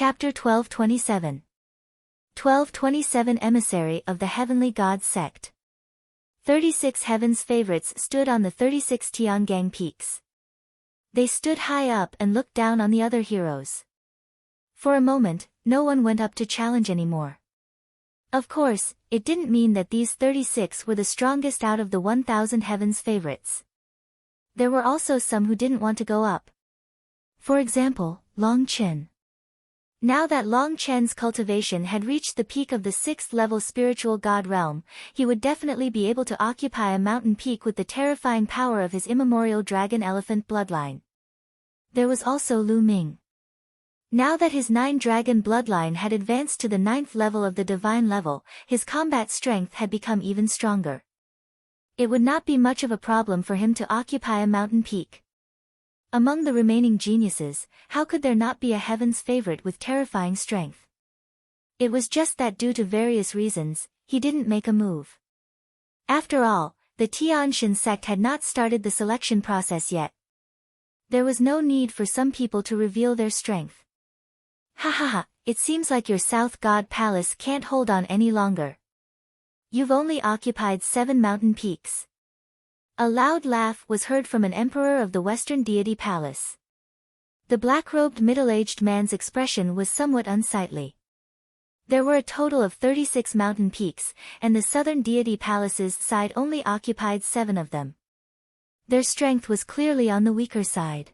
Chapter 1227. 1227 Emissary of the Heavenly Gods Sect. 36 Heaven's favorites stood on the 36 Tiangang peaks. They stood high up and looked down on the other heroes. For a moment, no one went up to challenge anymore. Of course, it didn't mean that these 36 were the strongest out of the 1,000 Heaven's favorites. There were also some who didn't want to go up. For example, Long Chen. Now that Long Chen's cultivation had reached the peak of the 6th level spiritual god realm, he would definitely be able to occupy a mountain peak with the terrifying power of his immemorial dragon-elephant bloodline. There was also Lu Ming. Now that his 9-dragon bloodline had advanced to the 9th level of the divine level, his combat strength had become even stronger. It would not be much of a problem for him to occupy a mountain peak. Among the remaining geniuses, how could there not be a Heaven's favorite with terrifying strength? It was just that due to various reasons, he didn't make a move. After all, the Tianxin sect had not started the selection process yet. There was no need for some people to reveal their strength. Ha ha ha, it seems like your South God Palace can't hold on any longer. You've only occupied 7 mountain peaks. A loud laugh was heard from an emperor of the Western Deity Palace. The black-robed middle-aged man's expression was somewhat unsightly. There were a total of 36 mountain peaks, and the Southern Deity Palace's side only occupied 7 of them. Their strength was clearly on the weaker side.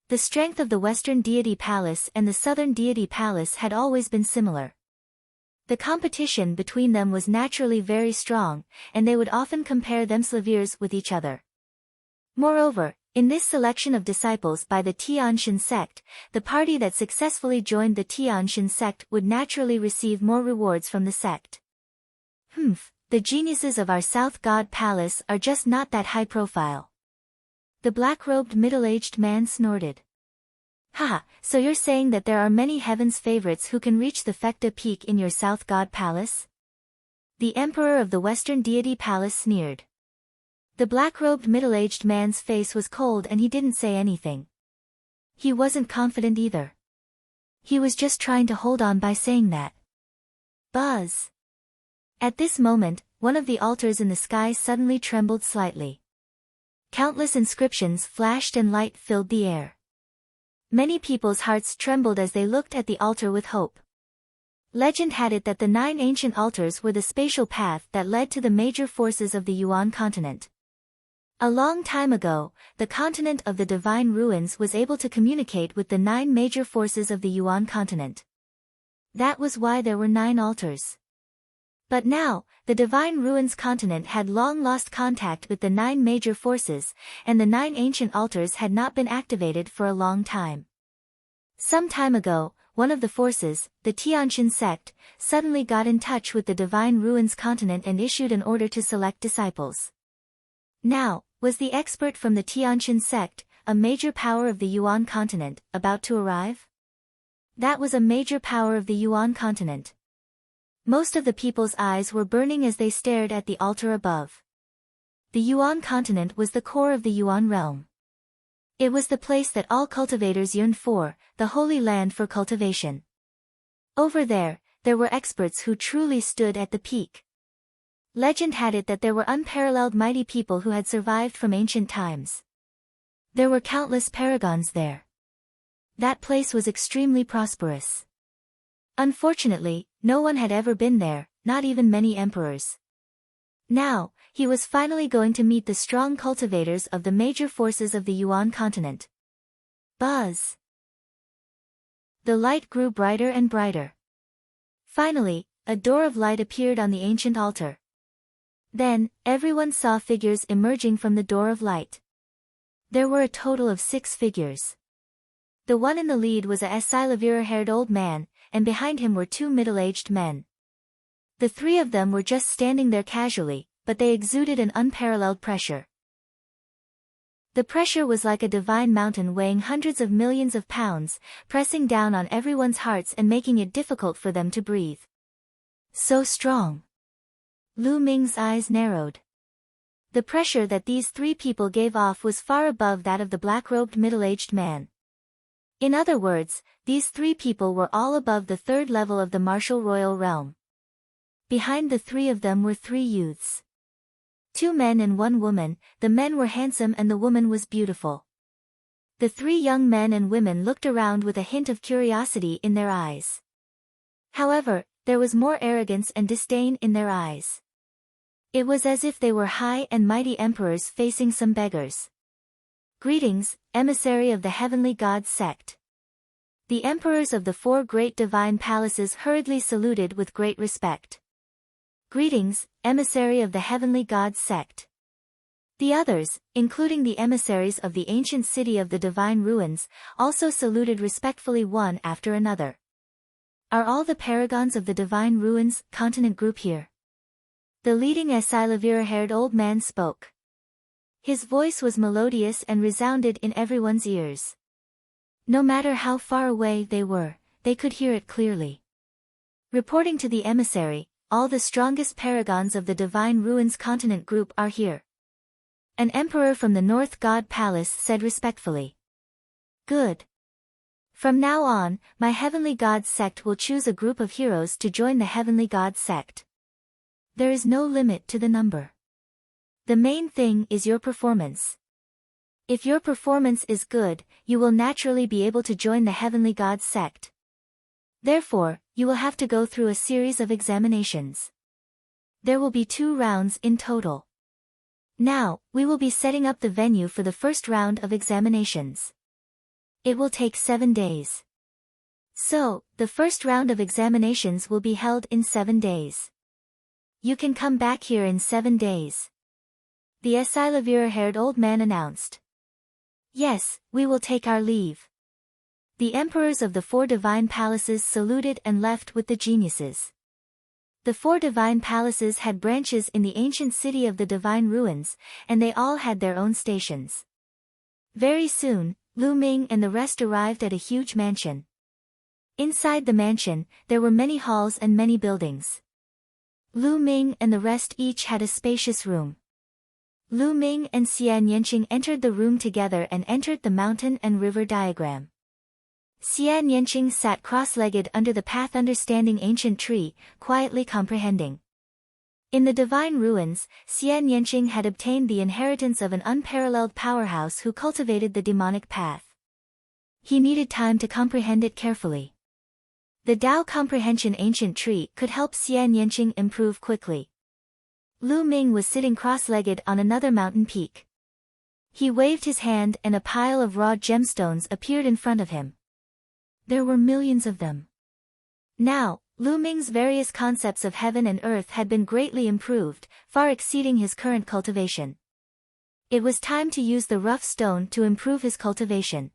The strength of the Western Deity Palace and the Southern Deity Palace had always been similar. The competition between them was naturally very strong, and they would often compare themselves with each other. Moreover, in this selection of disciples by the Tianxin sect, the party that successfully joined the Tianxin sect would naturally receive more rewards from the sect. The geniuses of our South God Palace are just not that high profile. The black-robed middle-aged man snorted. Haha, so you're saying that there are many Heaven's favorites who can reach the Fekta peak in your South God Palace? The Emperor of the Western Deity Palace sneered. The black-robed middle-aged man's face was cold and he didn't say anything. He wasn't confident either. He was just trying to hold on by saying that. Buzz. At this moment, one of the altars in the sky suddenly trembled slightly. Countless inscriptions flashed and light filled the air. Many people's hearts trembled as they looked at the altar with hope. Legend had it that the 9 ancient altars were the spatial path that led to the major forces of the Yuan continent. A long time ago, the continent of the Divine Ruins was able to communicate with the 9 major forces of the Yuan continent. That was why there were 9 altars. But now, the Divine Ruins continent had long lost contact with the 9 major forces, and the 9 ancient altars had not been activated for a long time. Some time ago, one of the forces, the Tianxin sect, suddenly got in touch with the Divine Ruins continent and issued an order to select disciples. Now, was the expert from the Tianxin sect, a major power of the Yuan continent, about to arrive? That was a major power of the Yuan continent. Most of the people's eyes were burning as they stared at the altar above. The Yuan continent was the core of the Yuan realm. It was the place that all cultivators yearned for, the holy land for cultivation. Over there were experts who truly stood at the peak. Legend had it that there were unparalleled mighty people who had survived from ancient times. There were countless paragons there. That place was extremely prosperous. Unfortunately, no one had ever been there, not even many emperors. Now, he was finally going to meet the strong cultivators of the major forces of the Yuan continent. Buzz. The light grew brighter and brighter. Finally, a door of light appeared on the ancient altar. Then, everyone saw figures emerging from the door of light. There were a total of 6 figures. The one in the lead was a silver-haired old man, and behind him were 2 middle-aged men. The 3 of them were just standing there casually, but they exuded an unparalleled pressure. The pressure was like a divine mountain weighing hundreds of millions of pounds, pressing down on everyone's hearts and making it difficult for them to breathe. So strong. Lu Ming's eyes narrowed. The pressure that these 3 people gave off was far above that of the black-robed middle-aged man. In other words, these three people were all above the third level of the martial royal realm. Behind the three of them were three youths. 2 men and 1 woman, the men were handsome and the woman was beautiful. The 3 young men and women looked around with a hint of curiosity in their eyes. However, there was more arrogance and disdain in their eyes. It was as if they were high and mighty emperors facing some beggars. Greetings, emissary of the heavenly gods sect. The emperors of the 4 great divine palaces hurriedly saluted with great respect. Greetings, emissary of the heavenly gods sect. The others, including the emissaries of the ancient city of the divine ruins, also saluted respectfully one after another. Are all the paragons of the divine ruins continent group here? The leading Asilavira-haired old man spoke. His voice was melodious and resounded in everyone's ears. No matter how far away they were, they could hear it clearly. Reporting to the emissary, all the strongest paragons of the divine ruins continent group are here. An emperor from the North God Palace said respectfully. Good. From now on, my heavenly god sect will choose a group of heroes to join the heavenly god sect. There is no limit to the number. The main thing is your performance. If your performance is good, you will naturally be able to join the heavenly god sect. Therefore, you will have to go through a series of examinations. There will be 2 rounds in total. Now, we will be setting up the venue for the first round of examinations. It will take 7 days. So, the first round of examinations will be held in 7 days. You can come back here in 7 days. The Asilavira-haired old man announced. Yes, we will take our leave. The emperors of the 4 divine palaces saluted and left with the geniuses. The 4 divine palaces had branches in the ancient city of the divine ruins, and they all had their own stations. Very soon, Lu Ming and the rest arrived at a huge mansion. Inside the mansion, there were many halls and many buildings. Lu Ming and the rest each had a spacious room. Lu Ming and Xian Yanqing entered the room together and entered the mountain and river diagram. Xian Yanqing sat cross-legged under the path understanding ancient tree, quietly comprehending. In the divine ruins, Xian Yanqing had obtained the inheritance of an unparalleled powerhouse who cultivated the demonic path. He needed time to comprehend it carefully. The Tao comprehension ancient tree could help Xian Yanqing improve quickly. Lu Ming was sitting cross-legged on another mountain peak. He waved his hand and a pile of raw gemstones appeared in front of him. There were millions of them. Now, Lu Ming's various concepts of heaven and earth had been greatly improved, far exceeding his current cultivation. It was time to use the rough stone to improve his cultivation.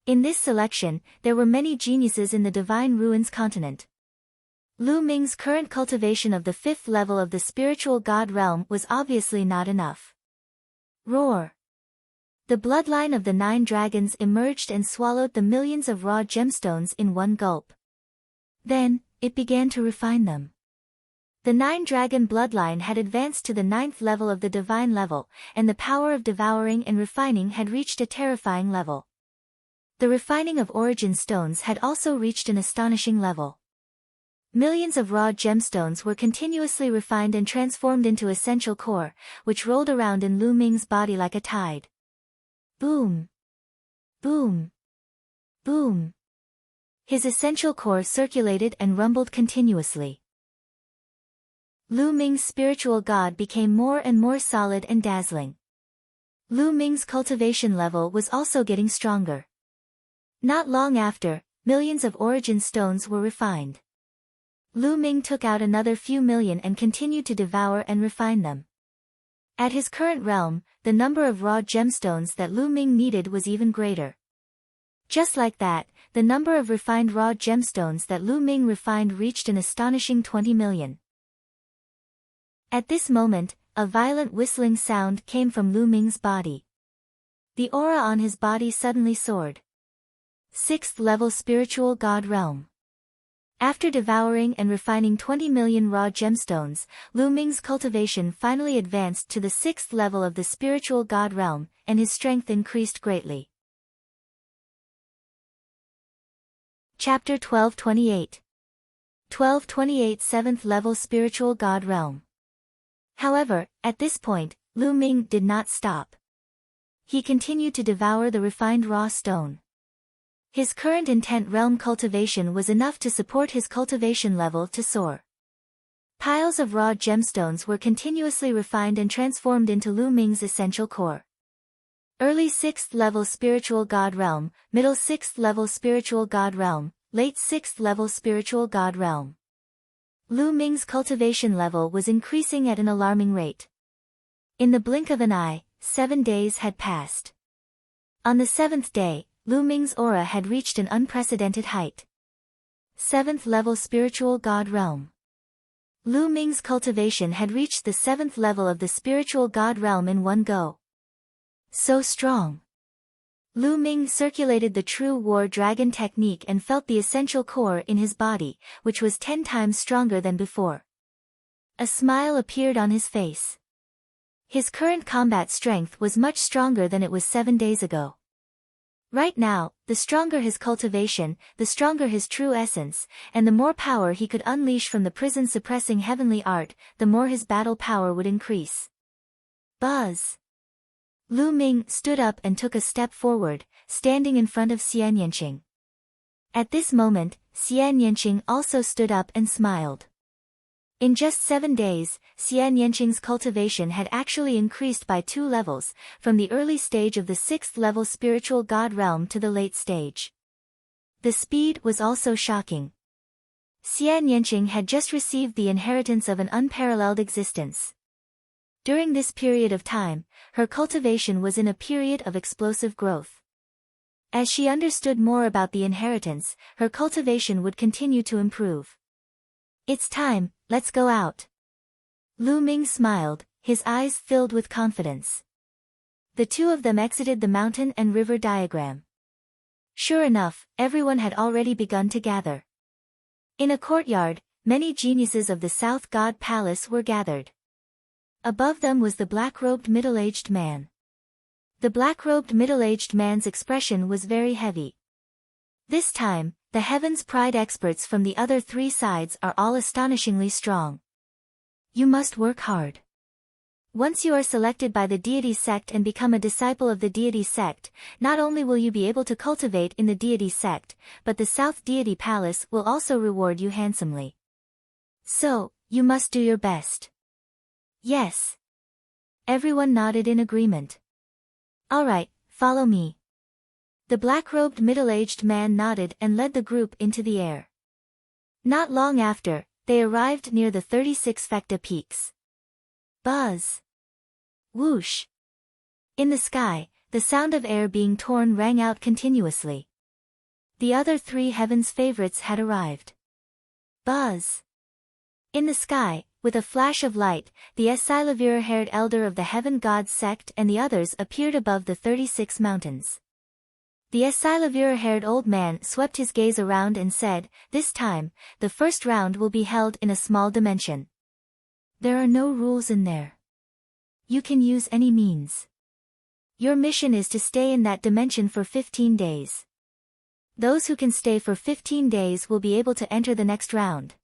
In this selection, there were many geniuses in the divine ruins continent. Lu Ming's current cultivation of the 5th level of the spiritual god realm was obviously not enough. Roar! The bloodline of the 9 dragons emerged and swallowed the millions of raw gemstones in one gulp. Then, it began to refine them. The 9-dragon bloodline had advanced to the 9th level of the divine level, and the power of devouring and refining had reached a terrifying level. The refining of origin stones had also reached an astonishing level. Millions of raw gemstones were continuously refined and transformed into essential core, which rolled around in Lu Ming's body like a tide. Boom! Boom! Boom! His essential core circulated and rumbled continuously. Lu Ming's spiritual god became more and more solid and dazzling. Lu Ming's cultivation level was also getting stronger. Not long after, millions of origin stones were refined. Lu Ming took out another few million and continued to devour and refine them. At his current realm, the number of raw gemstones that Lu Ming needed was even greater. Just like that, the number of refined raw gemstones that Lu Ming refined reached an astonishing 20 million. At this moment, a violent whistling sound came from Lu Ming's body. The aura on his body suddenly soared. 6th level spiritual god realm. After devouring and refining 20 million raw gemstones, Lu Ming's cultivation finally advanced to the 6th level of the spiritual god realm, and his strength increased greatly. Chapter 1228. 1228 7th Level Spiritual God Realm. However, at this point, Lu Ming did not stop. He continued to devour the refined raw stone. His current intent realm cultivation was enough to support his cultivation level to soar. Piles of raw gemstones were continuously refined and transformed into Lu Ming's essential core. Early 6th level spiritual god realm, middle 6th level spiritual god realm, late 6th level spiritual god realm. Lu Ming's cultivation level was increasing at an alarming rate. In the blink of an eye, 7 days had passed. On the 7th day, Lu Ming's aura had reached an unprecedented height. 7th level spiritual god realm. Lu Ming's cultivation had reached the 7th level of the spiritual god realm in one go. So strong. Lu Ming circulated the true war dragon technique and felt the essential core in his body, which was 10 times stronger than before. A smile appeared on his face. His current combat strength was much stronger than it was 7 days ago. Right now, the stronger his cultivation, the stronger his true essence, and the more power he could unleash from the prison-suppressing heavenly art, the more his battle power would increase. Buzz! Lu Ming stood up and took a step forward, standing in front of Xian Yanqing. At this moment, Xian Yanqing also stood up and smiled. In just 7 days, Xian Yanqing's cultivation had actually increased by 2 levels, from the early stage of the 6th level spiritual god realm to the late stage. The speed was also shocking. Xian Yanqing had just received the inheritance of an unparalleled existence. During this period of time, her cultivation was in a period of explosive growth. As she understood more about the inheritance, her cultivation would continue to improve. It's time, let's go out. Lu Ming smiled, his eyes filled with confidence. The two of them exited the mountain and river diagram. Sure enough, everyone had already begun to gather. In a courtyard, many geniuses of the South God Palace were gathered. Above them was the black-robed middle-aged man. The black-robed middle-aged man's expression was very heavy. This time, the Heaven's Pride experts from the other 3 sides are all astonishingly strong. You must work hard. Once you are selected by the deity sect and become a disciple of the deity sect, not only will you be able to cultivate in the deity sect, but the South Deity Palace will also reward you handsomely. So, you must do your best. Yes. Everyone nodded in agreement. Alright, follow me. The black-robed middle-aged man nodded and led the group into the air. Not long after, they arrived near the 36 Fecta peaks. Buzz! Whoosh! In the sky, the sound of air being torn rang out continuously. The other 3 heaven's favorites had arrived. Buzz! In the sky, with a flash of light, the Esilavira-haired elder of the Heaven God sect and the others appeared above the 36 mountains. The Esilavira-haired old man swept his gaze around and said, "This time, the first round will be held in a small dimension. There are no rules in there. You can use any means. Your mission is to stay in that dimension for 15 days. Those who can stay for 15 days will be able to enter the next round.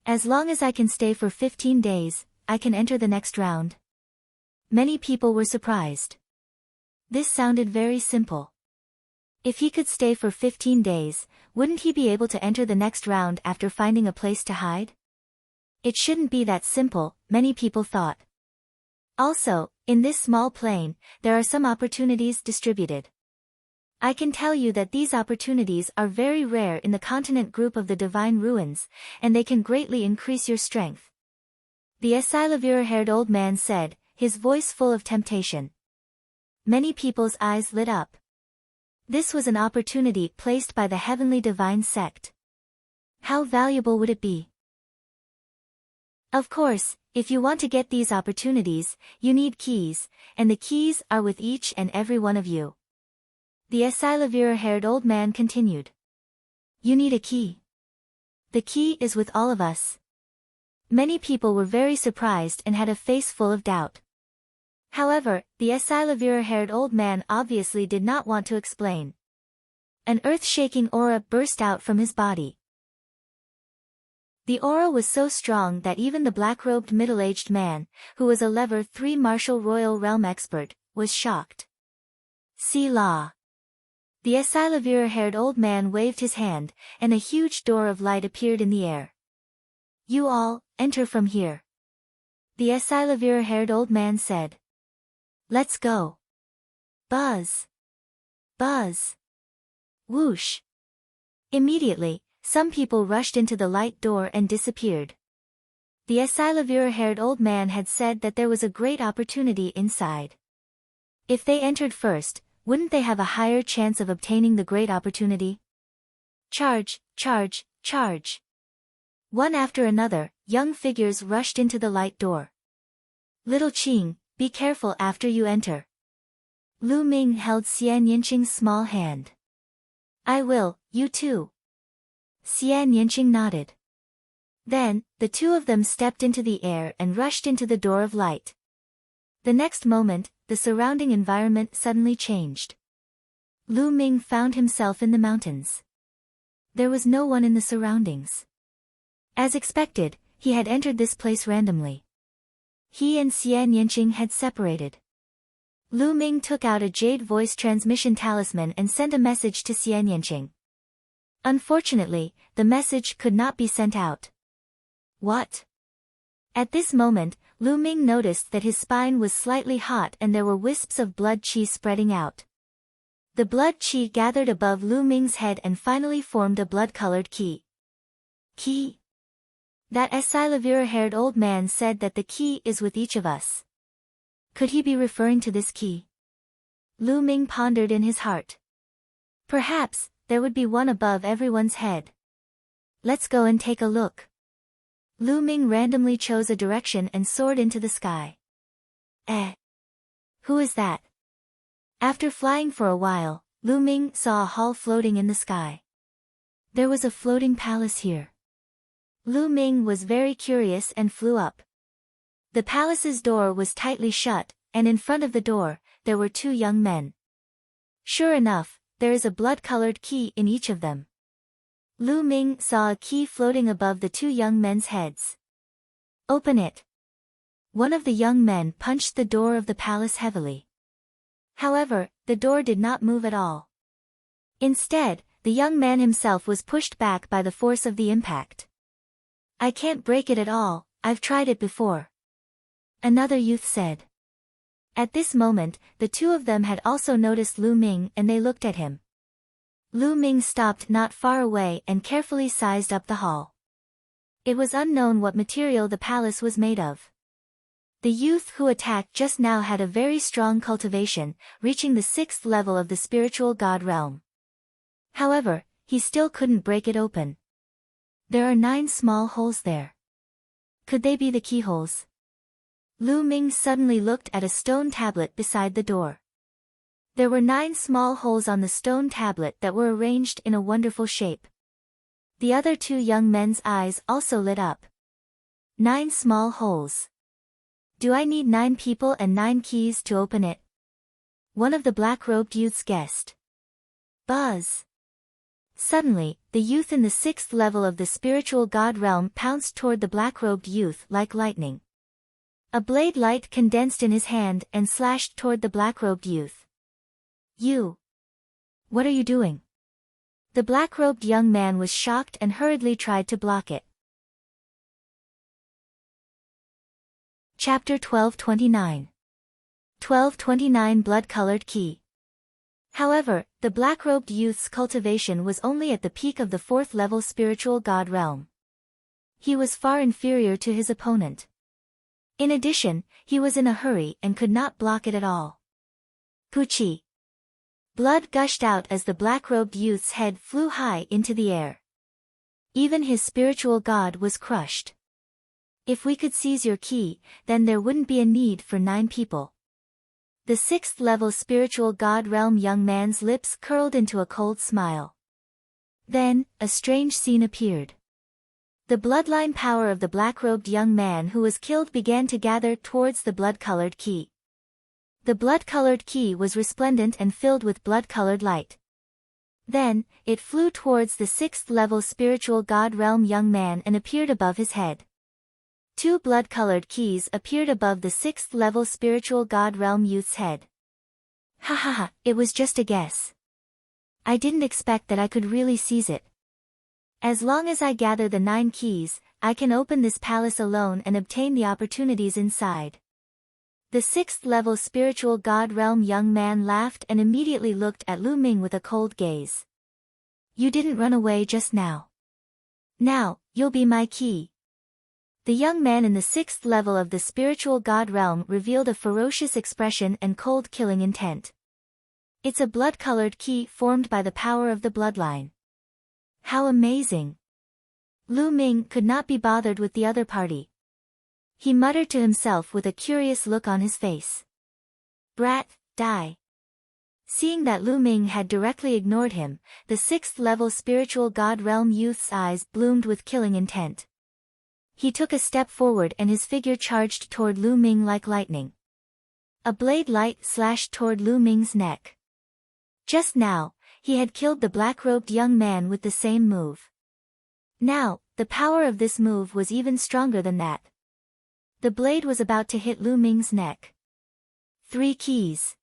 As long as I can stay for 15 days, I can enter the next round." Many people were surprised. This sounded very simple. If he could stay for 15 days, wouldn't he be able to enter the next round after finding a place to hide? It shouldn't be that simple, many people thought. Also, in this small plane, there are some opportunities distributed. I can tell you that these opportunities are very rare in the continent group of the Divine Ruins, and they can greatly increase your strength. The Esilavira-haired old man said, his voice full of temptation. Many people's eyes lit up. This was an opportunity placed by the Heavenly Divine Sect. How valuable would it be? Of course, if you want to get these opportunities, you need keys, and the keys are with each and every one of you. The Esilavira-haired old man continued. You need a key. The key is with all of us. Many people were very surprised and had a face full of doubt. However, the Esilavira-haired old man obviously did not want to explain. An earth-shaking aura burst out from his body. The aura was so strong that even the black-robed middle-aged man, who was a Level 3 martial royal realm expert, was shocked. Selah. The Asilavira-haired old man waved his hand, and a huge door of light appeared in the air. You all, enter from here. The Asilavira-haired old man said. Let's go. Buzz. Buzz. Whoosh. Immediately, some people rushed into the light door and disappeared. The Asilavira-haired old man had said that there was a great opportunity inside. If they entered first, wouldn't they have a higher chance of obtaining the great opportunity? Charge, charge, charge. One after another, young figures rushed into the light door. Little Qing, be careful after you enter. Lu Ming held Xian Yinqing's small hand. I will, you too. Xian Yinqing nodded. Then, the two of them stepped into the air and rushed into the door of light. The next moment, the surrounding environment suddenly changed. Lu Ming found himself in the mountains. There was no one in the surroundings. As expected, he had entered this place randomly. He and Xian Yinqing had separated. Lu Ming took out a jade voice transmission talisman and sent a message to Xian Yinqing. Unfortunately, the message could not be sent out. What? At this moment, Lu Ming noticed that his spine was slightly hot and there were wisps of blood qi spreading out. The blood qi gathered above Lu Ming's head and finally formed a blood-colored key. Key? That Asilavira-haired old man said that the key is with each of us. Could he be referring to this key? Lu Ming pondered in his heart. Perhaps, there would be one above everyone's head. Let's go and take a look. Lu Ming randomly chose a direction and soared into the sky. Who is that? After flying for a while, Lu Ming saw a hall floating in the sky. There was a floating palace here. Lu Ming was very curious and flew up. The palace's door was tightly shut, and in front of the door, there were two young men. Sure enough, there is a blood-colored key in each of them. Lu Ming saw a key floating above the two young men's heads. Open it. One of the young men punched the door of the palace heavily. However, the door did not move at all. Instead, the young man himself was pushed back by the force of the impact. I can't break it at all, I've tried it before. Another youth said. At this moment, the two of them had also noticed Lu Ming and they looked at him. Lu Ming stopped not far away and carefully sized up the hall. It was unknown what material the palace was made of. The youth who attacked just now had a very strong cultivation, reaching the 6th level of the spiritual god realm. However, he still couldn't break it open. There are 9 small holes there. Could they be the keyholes? Lu Ming suddenly looked at a stone tablet beside the door. There were 9 small holes on the stone tablet that were arranged in a wonderful shape. The other two young men's eyes also lit up. 9 small holes. Do I need 9 people and 9 keys to open it? One of the black-robed youths guessed. Buzz. Suddenly, the youth in the 6th level of the spiritual god realm pounced toward the black-robed youth like lightning. A blade light condensed in his hand and slashed toward the black-robed youth. You! What are you doing? The black-robed young man was shocked and hurriedly tried to block it. Chapter 1229. 1229 Blood-Colored Key. However, the black-robed youth's cultivation was only at the peak of the 4th level spiritual god realm. He was far inferior to his opponent. In addition, he was in a hurry and could not block it at all. Puchi. Blood gushed out as the black-robed youth's head flew high into the air. Even his spiritual god was crushed. If we could seize your key, then there wouldn't be a need for 9 people. The 6th level spiritual god realm young man's lips curled into a cold smile. Then, a strange scene appeared. The bloodline power of the black-robed young man who was killed began to gather towards the blood-colored key. The blood-colored key was resplendent and filled with blood-colored light. Then, it flew towards the 6th-level spiritual god realm young man and appeared above his head. 2 blood-colored keys appeared above the 6th-level spiritual god realm youth's head. Ha ha ha, it was just a guess. I didn't expect that I could really seize it. As long as I gather the 9 keys, I can open this palace alone and obtain the opportunities inside. The 6th-level spiritual god realm young man laughed and immediately looked at Lu Ming with a cold gaze. You didn't run away just now. Now, you'll be my key. The young man in the 6th level of the spiritual god realm revealed a ferocious expression and cold killing intent. It's a blood-colored key formed by the power of the bloodline. How amazing! Lu Ming could not be bothered with the other party. He muttered to himself with a curious look on his face. Brat, die. Seeing that Lu Ming had directly ignored him, the 6th-level spiritual god realm youth's eyes bloomed with killing intent. He took a step forward and his figure charged toward Lu Ming like lightning. A blade light slashed toward Lu Ming's neck. Just now, he had killed the black-robed young man with the same move. Now, the power of this move was even stronger than that. The blade was about to hit Lu Ming's neck. 3 keys.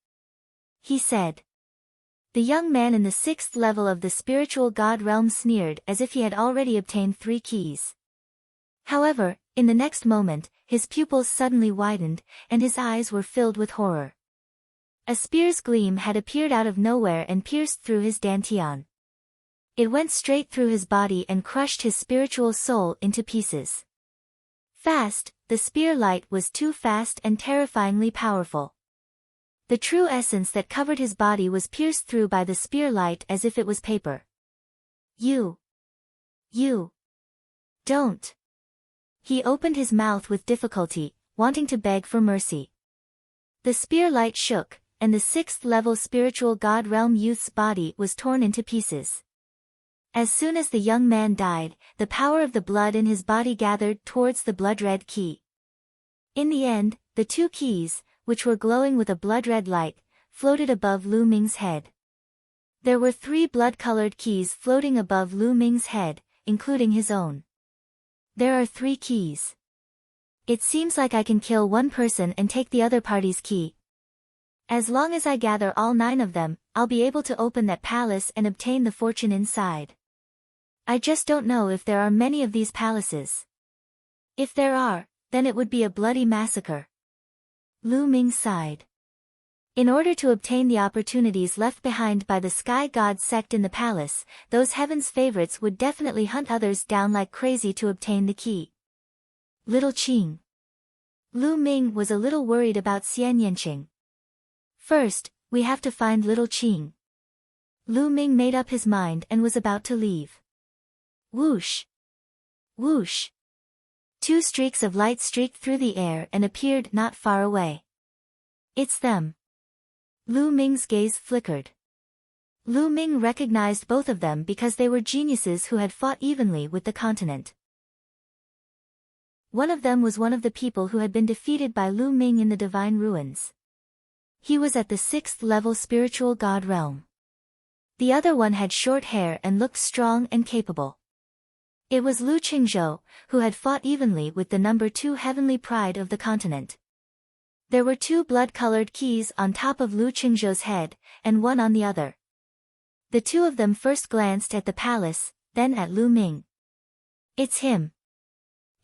He said. The young man in the 6th level of the spiritual god realm sneered as if he had already obtained 3 keys. However, in the next moment, his pupils suddenly widened, and his eyes were filled with horror. A spear's gleam had appeared out of nowhere and pierced through his dantian. It went straight through his body and crushed his spiritual soul into pieces. Fast, the spear light was too fast and terrifyingly powerful. The true essence that covered his body was pierced through by the spear light as if it was paper. You. Don't. He opened his mouth with difficulty, wanting to beg for mercy. The spear light shook, and the 6th-level spiritual god realm youth's body was torn into pieces. As soon as the young man died, the power of the blood in his body gathered towards the blood-red key. In the end, the 2 keys, which were glowing with a blood-red light, floated above Lu Ming's head. There were 3 blood-colored keys floating above Lu Ming's head, including his own. There are 3 keys. It seems like I can kill one person and take the other party's key. As long as I gather all 9 of them, I'll be able to open that palace and obtain the fortune inside. I just don't know if there are many of these palaces. If there are, then it would be a bloody massacre. Lu Ming sighed. In order to obtain the opportunities left behind by the Sky God sect in the palace, those heaven's favorites would definitely hunt others down like crazy to obtain the key. Little Qing. Lu Ming was a little worried about Xian Yanqing. First, we have to find Little Qing. Lu Ming made up his mind and was about to leave. Whoosh! Whoosh! 2 streaks of light streaked through the air and appeared not far away. It's them. Lu Ming's gaze flickered. Lu Ming recognized both of them because they were geniuses who had fought evenly with the continent. One of them was one of the people who had been defeated by Lu Ming in the Divine Ruins. He was at the 6th-level spiritual god realm. The other one had short hair and looked strong and capable. It was Lu Qingzhou, who had fought evenly with the number 2 heavenly pride of the continent. There were 2 blood-colored keys on top of Lu Qingzhou's head, and one on the other. The 2 of them first glanced at the palace, then at Lu Ming. It's him.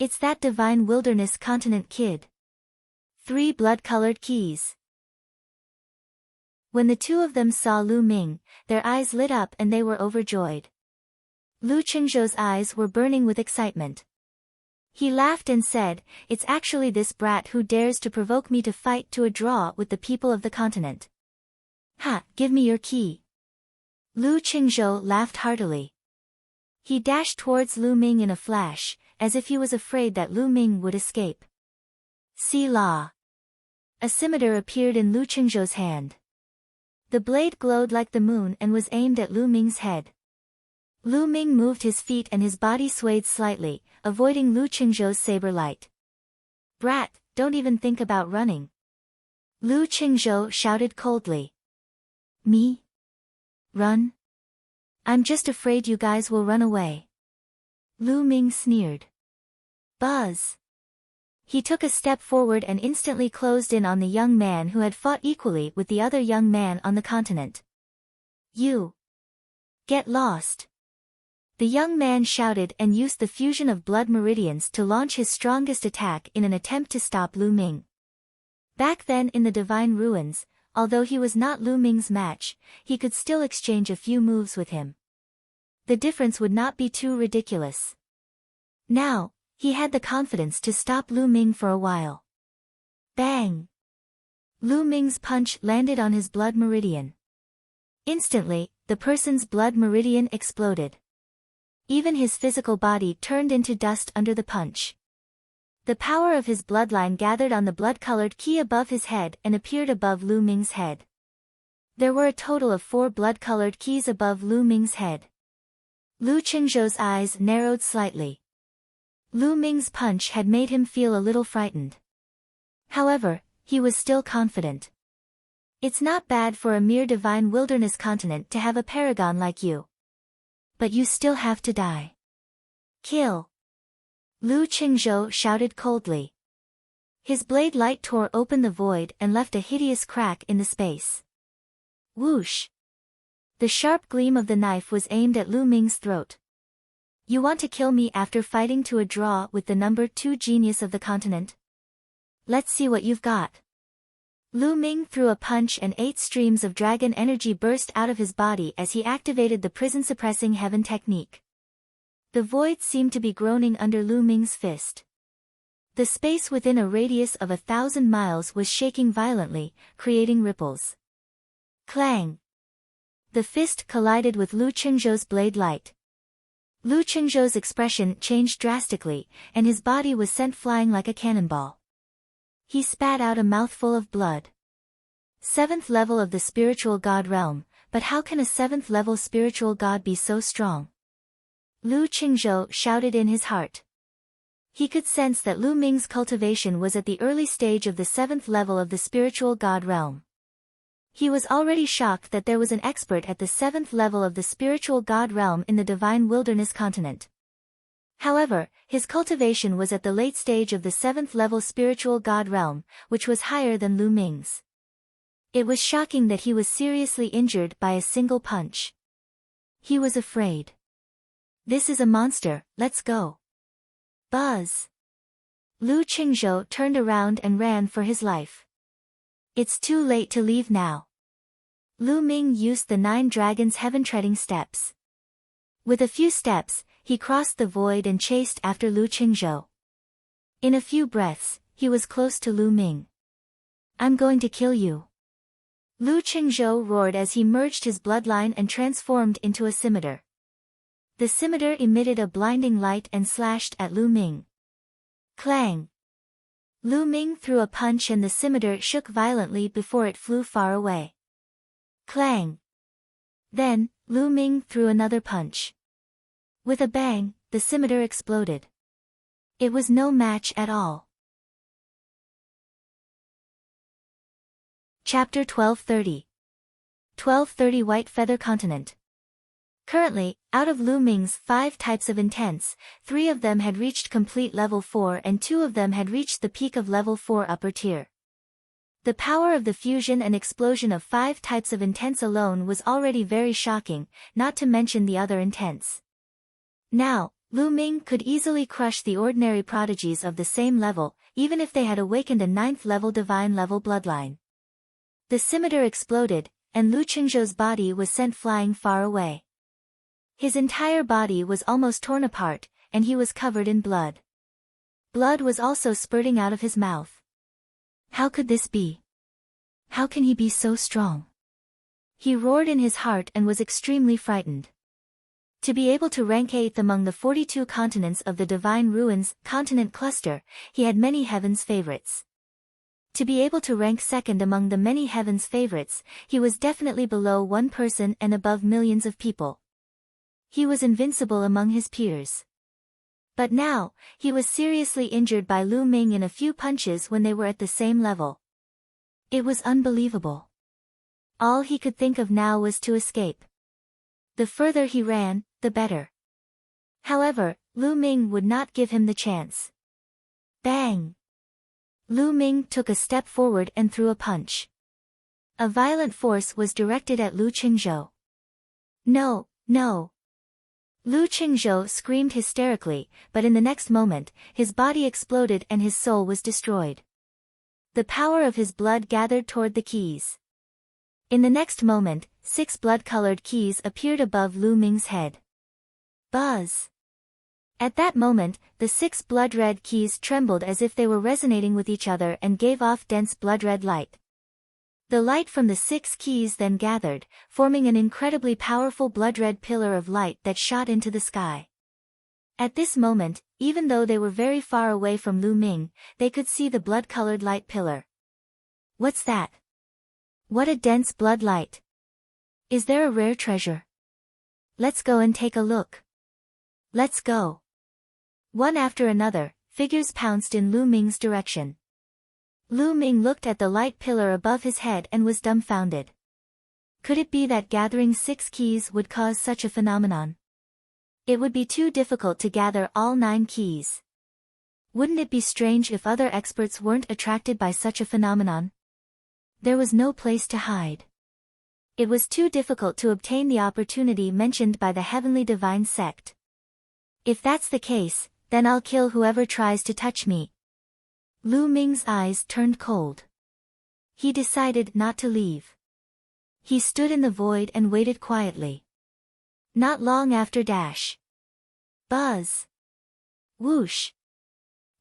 It's that divine wilderness continent kid. 3 blood-colored keys. When the 2 of them saw Lu Ming, their eyes lit up and they were overjoyed. Lu Qingzhou's eyes were burning with excitement. He laughed and said, "It's actually this brat who dares to provoke me to fight to a draw with the people of the continent. Ha, give me your key." Lu Qingzhou laughed heartily. He dashed towards Lu Ming in a flash, as if he was afraid that Lu Ming would escape. See la. A scimitar appeared in Lu Qingzhou's hand. The blade glowed like the moon and was aimed at Lu Ming's head. Lu Ming moved his feet and his body swayed slightly, avoiding Lu Qingzhou's saber light. Brat, don't even think about running. Lu Qingzhou shouted coldly. Me? Run? I'm just afraid you guys will run away. Lu Ming sneered. Buzz. He took a step forward and instantly closed in on the young man who had fought equally with the other young man on the continent. You. Get lost. The young man shouted and used the fusion of blood meridians to launch his strongest attack in an attempt to stop Lu Ming. Back then in the Divine Ruins, although he was not Lu Ming's match, he could still exchange a few moves with him. The difference would not be too ridiculous. Now, he had the confidence to stop Lu Ming for a while. Bang! Lu Ming's punch landed on his blood meridian. Instantly, the person's blood meridian exploded. Even his physical body turned into dust under the punch. The power of his bloodline gathered on the blood-colored key above his head and appeared above Lu Ming's head. There were a total of 4 blood-colored keys above Lu Ming's head. Lu Qingzhou's eyes narrowed slightly. Lu Ming's punch had made him feel a little frightened. However, he was still confident. It's not bad for a mere divine wilderness continent to have a paragon like you. But you still have to die. Kill. Lu Qingzhou shouted coldly. His blade light tore open the void and left a hideous crack in the space. Whoosh. The sharp gleam of the knife was aimed at Lu Ming's throat. You want to kill me after fighting to a draw with the number 2 genius of the continent? Let's see what you've got. Lu Ming threw a punch and 8 streams of dragon energy burst out of his body as he activated the prison-suppressing heaven technique. The void seemed to be groaning under Lu Ming's fist. The space within a radius of 1,000 miles was shaking violently, creating ripples. Clang! The fist collided with Lu Qingzhou's blade light. Lu Qingzhou's expression changed drastically, and his body was sent flying like a cannonball. He spat out a mouthful of blood. 7th level of the spiritual god realm, but how can a 7th level spiritual god be so strong? Lu Qingzhou shouted in his heart. He could sense that Lu Ming's cultivation was at the early stage of the 7th level of the spiritual god realm. He was already shocked that there was an expert at the 7th level of the spiritual god realm in the divine wilderness continent. However, his cultivation was at the late stage of the 7th level spiritual god realm, which was higher than Lu Ming's. It was shocking that he was seriously injured by a single punch. He was afraid. This is a monster, let's go. Buzz. Lu Qingzhou turned around and ran for his life. It's too late to leave now. Lu Ming used the 9 dragons heaven-treading steps. With a few steps, he crossed the void and chased after Lu Qingzhou. In a few breaths, he was close to Lu Ming. I'm going to kill you. Lu Qingzhou roared as he merged his bloodline and transformed into a scimitar. The scimitar emitted a blinding light and slashed at Lu Ming. Clang! Lu Ming threw a punch and the scimitar shook violently before it flew far away. Clang! Then, Lu Ming threw another punch. With a bang, the scimitar exploded. It was no match at all. Chapter 1230. 1230 White Feather Continent. Currently, out of Lu Ming's 5 types of intense, 3 of them had reached complete level 4 and 2 of them had reached the peak of level 4 upper tier. The power of the fusion and explosion of 5 types of intense alone was already very shocking, not to mention the other intense. Now, Lu Ming could easily crush the ordinary prodigies of the same level, even if they had awakened a 9th level divine level bloodline. The scimitar exploded, and Lu Qingzhou's body was sent flying far away. His entire body was almost torn apart, and he was covered in blood. Blood was also spurting out of his mouth. How could this be? How can he be so strong? He roared in his heart and was extremely frightened. To be able to rank 8th among the 42 continents of the Divine Ruins continent cluster, he had many heaven's favorites. To be able to rank 2nd among the many heaven's favorites, he was definitely below one person and above millions of people. He was invincible among his peers. But now, he was seriously injured by Lu Ming in a few punches when they were at the same level. It was unbelievable. All he could think of now was to escape. The further he ran, the better. However, Lu Ming would not give him the chance. Bang! Lu Ming took a step forward and threw a punch. A violent force was directed at Lu Qingzhou. No, no! Lu Qingzhou screamed hysterically, but in the next moment, his body exploded and his soul was destroyed. The power of his blood gathered toward the keys. In the next moment, 6 blood-colored keys appeared above Lu Ming's head. Buzz! At that moment, the 6 blood-red keys trembled as if they were resonating with each other and gave off dense blood-red light. The light from the 6 keys then gathered, forming an incredibly powerful blood-red pillar of light that shot into the sky. At this moment, even though they were very far away from Lu Ming, they could see the blood-colored light pillar. What's that? What a dense blood light! Is there a rare treasure? Let's go and take a look. Let's go. One after another, figures pounced in Lu Ming's direction. Lu Ming looked at the light pillar above his head and was dumbfounded. Could it be that gathering 6 keys would cause such a phenomenon? It would be too difficult to gather all 9 keys. Wouldn't it be strange if other experts weren't attracted by such a phenomenon? There was no place to hide. It was too difficult to obtain the opportunity mentioned by the Heavenly Divine Sect. If that's the case, then I'll kill whoever tries to touch me. Lu Ming's eyes turned cold. He decided not to leave. He stood in the void and waited quietly. Not long after dash. Buzz. Whoosh.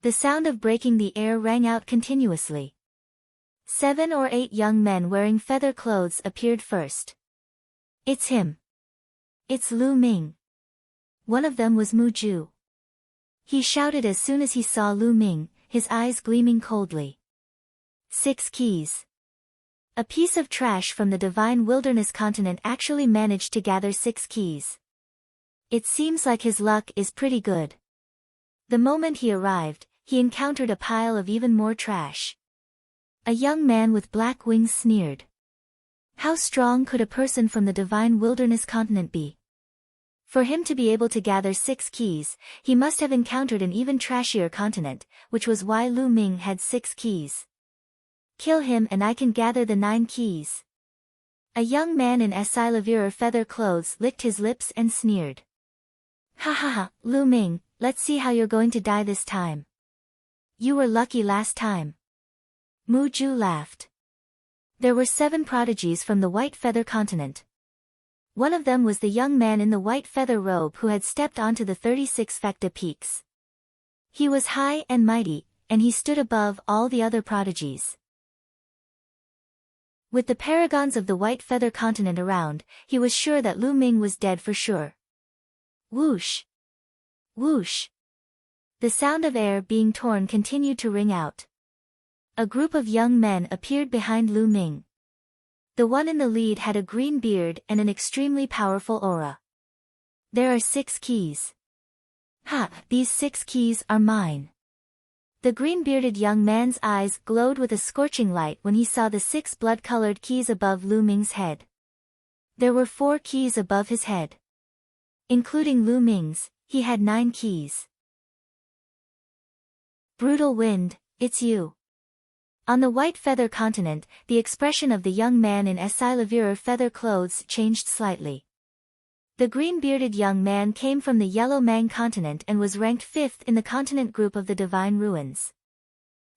The sound of breaking the air rang out continuously. 7 or 8 young men wearing feather clothes appeared first. It's him. It's Lu Ming. One of them was Mu Ju. He shouted as soon as he saw Lu Ming, his eyes gleaming coldly. 6 keys. A piece of trash from the divine wilderness continent actually managed to gather 6 keys. It seems like his luck is pretty good. The moment he arrived, he encountered a pile of even more trash. A young man with black wings sneered. How strong could a person from the divine wilderness continent be? For him to be able to gather 6 keys, he must have encountered an even trashier continent, which was why Lu Ming had 6 keys. Kill him and I can gather the 9 keys. A young man in Asilavir feather clothes licked his lips and sneered. Ha ha ha, Lu Ming, let's see how you're going to die this time. You were lucky last time. Mu Ju laughed. There were 7 prodigies from the white feather continent. One of them was the young man in the white feather robe who had stepped onto the 36 Fekta peaks. He was high and mighty, and he stood above all the other prodigies. With the paragons of the white feather continent around, he was sure that Lu Ming was dead for sure. Whoosh! Whoosh! The sound of air being torn continued to ring out. A group of young men appeared behind Lu Ming. The one in the lead had a green beard and an extremely powerful aura. There are 6 keys. Ha, these 6 keys are mine. The green-bearded young man's eyes glowed with a scorching light when he saw the 6 blood-colored keys above Lu Ming's head. There were 4 keys above his head. Including Lu Ming's, he had 9 keys. Brutal wind, it's you. On the white feather continent, the expression of the young man in Asilavir feather clothes changed slightly. The green-bearded young man came from the Yellow Mang continent and was ranked 5th in the continent group of the Divine Ruins.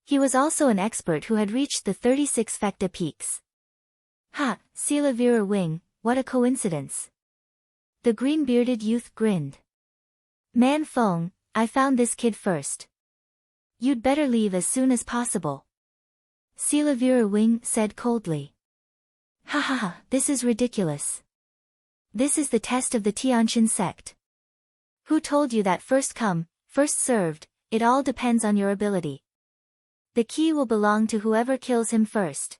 He was also an expert who had reached the 36 Fekta peaks. Ha, Silavira Wing, what a coincidence. The green-bearded youth grinned. Man Feng, I found this kid first. You'd better leave as soon as possible. Silavira Wing said coldly. Ha ha ha, this is ridiculous. This is the test of the Tianqin sect. Who told you that first come, first served, it all depends on your ability. The key will belong to whoever kills him first.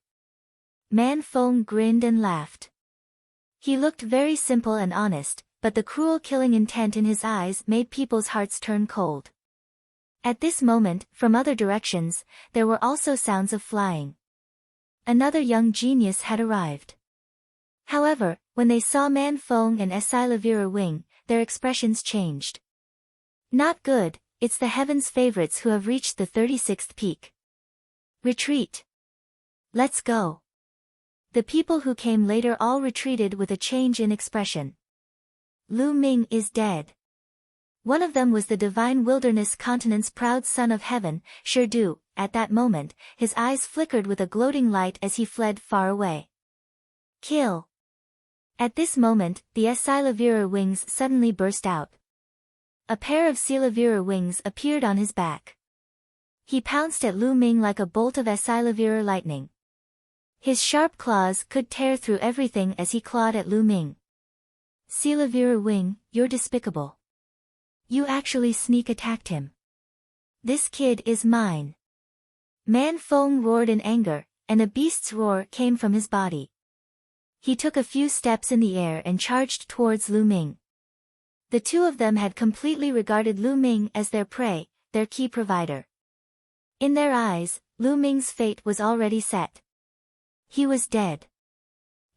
Man Feng grinned and laughed. He looked very simple and honest, but the cruel killing intent in his eyes made people's hearts turn cold. At this moment, from other directions, there were also sounds of flying. Another young genius had arrived. However, when they saw Man Fong and Esilavira Wing, their expressions changed. Not good, it's the heaven's favorites who have reached the 36th peak. Retreat. Let's go. The people who came later all retreated with a change in expression. Lu Ming is dead. One of them was the divine wilderness continent's proud son of heaven, Shirdu. At that moment, his eyes flickered with a gloating light as he fled far away. Kill. At this moment, the Esilavira wings suddenly burst out. A pair of Silavira wings appeared on his back. He pounced at Lu Ming like a bolt of Esilavira lightning. His sharp claws could tear through everything as he clawed at Lu Ming. Silavira Wing, you're despicable. You actually sneak attacked him. This kid is mine. Man Fong roared in anger, and a beast's roar came from his body. He took a few steps in the air and charged towards Lu Ming. The two of them had completely regarded Lu Ming as their prey, their key provider. In their eyes, Lu Ming's fate was already set. He was dead.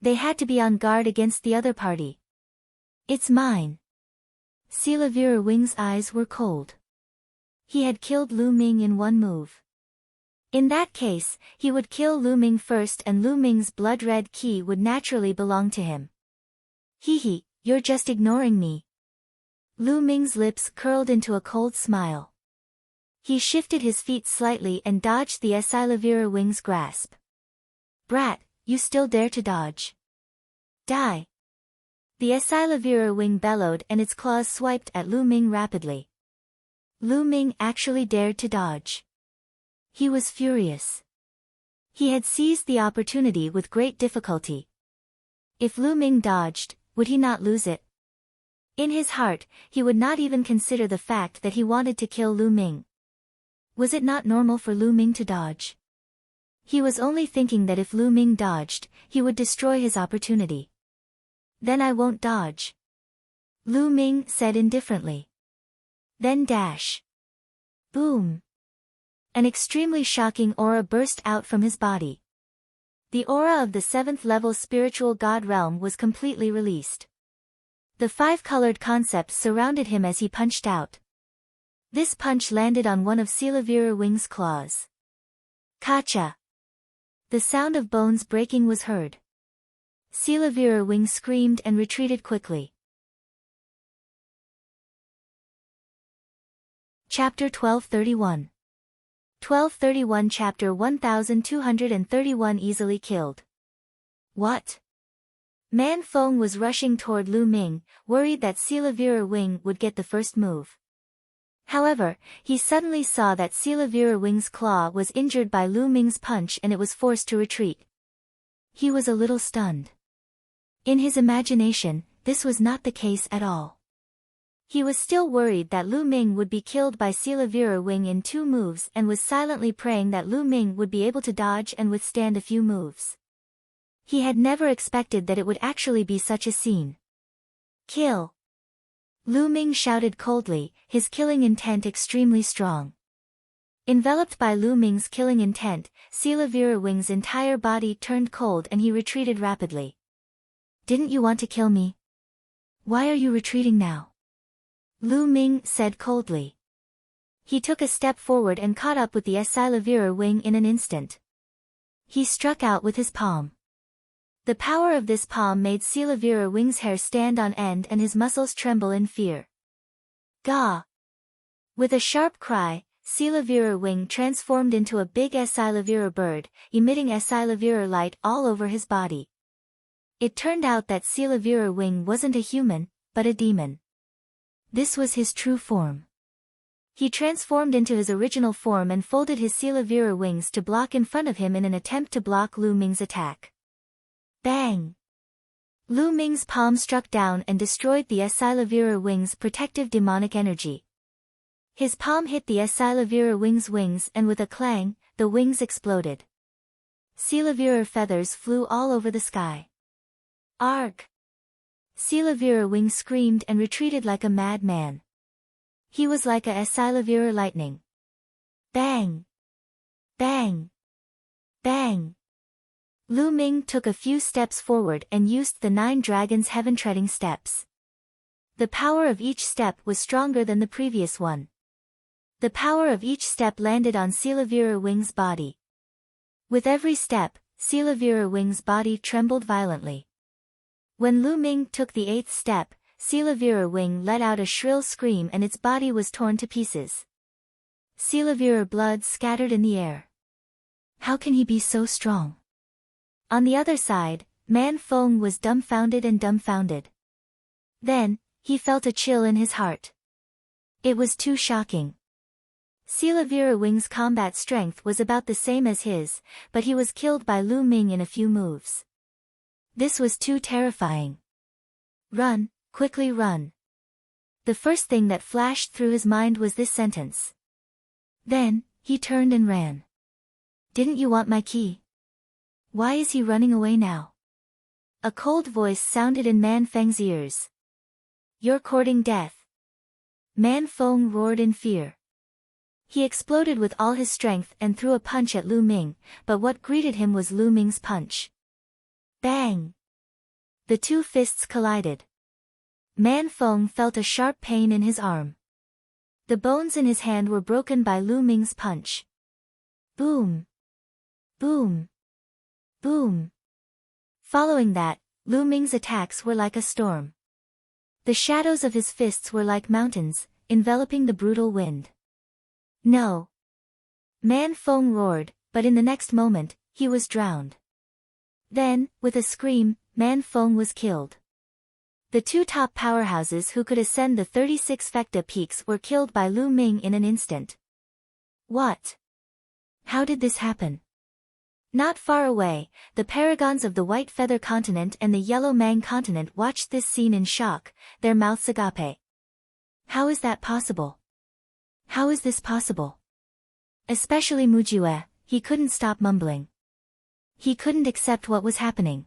They had to be on guard against the other party. It's mine. Silavira Wing's eyes were cold. He had killed Lu Ming in one move. In that case, he would kill Lu Ming first and Lu Ming's blood-red key would naturally belong to him. Hee, you're just ignoring me. Lu Ming's lips curled into a cold smile. He shifted his feet slightly and dodged the Esilavira Wing's grasp. Brat, you still dare to dodge? Die! The Esilavira Wing bellowed and its claws swiped at Lu Ming rapidly. Lu Ming actually dared to dodge. He was furious. He had seized the opportunity with great difficulty. If Lu Ming dodged, would he not lose it? In his heart, he would not even consider the fact that he wanted to kill Lu Ming. Was it not normal for Lu Ming to dodge? He was only thinking that if Lu Ming dodged, he would destroy his opportunity. Then I won't dodge. Lu Ming said indifferently. Then dash. Boom. An extremely shocking aura burst out from his body. The aura of the 7th level spiritual god realm was completely released. The 5-colored concepts surrounded him as he punched out. This punch landed on one of Silavira Wing's claws. Kacha! The sound of bones breaking was heard. Silavira Wing screamed and retreated quickly. Chapter 1231. 1231 Chapter 1231 Easily killed. What? Man Fong was rushing toward Lu Ming, worried that Silavira Wing would get the first move. However, he suddenly saw that Silavira Wing's claw was injured by Lu Ming's punch and it was forced to retreat. He was a little stunned. In his imagination, this was not the case at all. He was still worried that Lu Ming would be killed by Silavira Wing in 2 moves and was silently praying that Lu Ming would be able to dodge and withstand a few moves. He had never expected that it would actually be such a scene. Kill! Lu Ming shouted coldly, his killing intent extremely strong. Enveloped by Lu Ming's killing intent, Silavira Wing's entire body turned cold and he retreated rapidly. Didn't you want to kill me? Why are you retreating now? Lu Ming said coldly. He took a step forward and caught up with the Esilavira Wing in an instant. He struck out with his palm. The power of this palm made Silavira Wing's hair stand on end and his muscles tremble in fear. Gah! With a sharp cry, Silavira Wing transformed into a big Esilavira bird, emitting Esilavira light all over his body. It turned out that Silavira Wing wasn't a human, but a demon. This was his true form. He transformed into his original form and folded his Silavira wings to block in front of him in an attempt to block Lu Ming's attack. Bang! Lu Ming's palm struck down and destroyed the Esilavira wing's protective demonic energy. His palm hit the Esilavira wings and with a clang, the wings exploded. Silavira feathers flew all over the sky. Arg! Silavira Wing screamed and retreated like a madman. He was like a Esilavira lightning. Bang! Bang! Bang! Lu Ming took a few steps forward and used the 9 dragons' heaven-treading steps. The power of each step was stronger than the previous one. The power of each step landed on Silavira Wing's body. With every step, Silavira Wing's body trembled violently. When Lu Ming took the 8th step, Silavira Wing let out a shrill scream and its body was torn to pieces. Silavira blood scattered in the air. How can he be so strong? On the other side, Man Feng was dumbfounded and dumbfounded. Then, he felt a chill in his heart. It was too shocking. Silavira Wing's combat strength was about the same as his, but he was killed by Lu Ming in a few moves. This was too terrifying. Run, quickly run. The first thing that flashed through his mind was this sentence. Then, he turned and ran. Didn't you want my key? Why is he running away now? A cold voice sounded in Man Feng's ears. You're courting death. Man Feng roared in fear. He exploded with all his strength and threw a punch at Lu Ming, but what greeted him was Lu Ming's punch. Bang! The 2 fists collided. Man Feng felt a sharp pain in his arm. The bones in his hand were broken by Lu Ming's punch. Boom! Boom! Boom! Following that, Lu Ming's attacks were like a storm. The shadows of his fists were like mountains, enveloping the brutal wind. No! Man Feng roared, but in the next moment, he was drowned. Then, with a scream, Man Feng was killed. The 2 top powerhouses who could ascend the 36 Fekta peaks were killed by Lu Ming in an instant. What? How did this happen? Not far away, the paragons of the White Feather Continent and the Yellow Mang Continent watched this scene in shock, their mouths agape. How is that possible? How is this possible? Especially Mujue, he couldn't stop mumbling. He couldn't accept what was happening.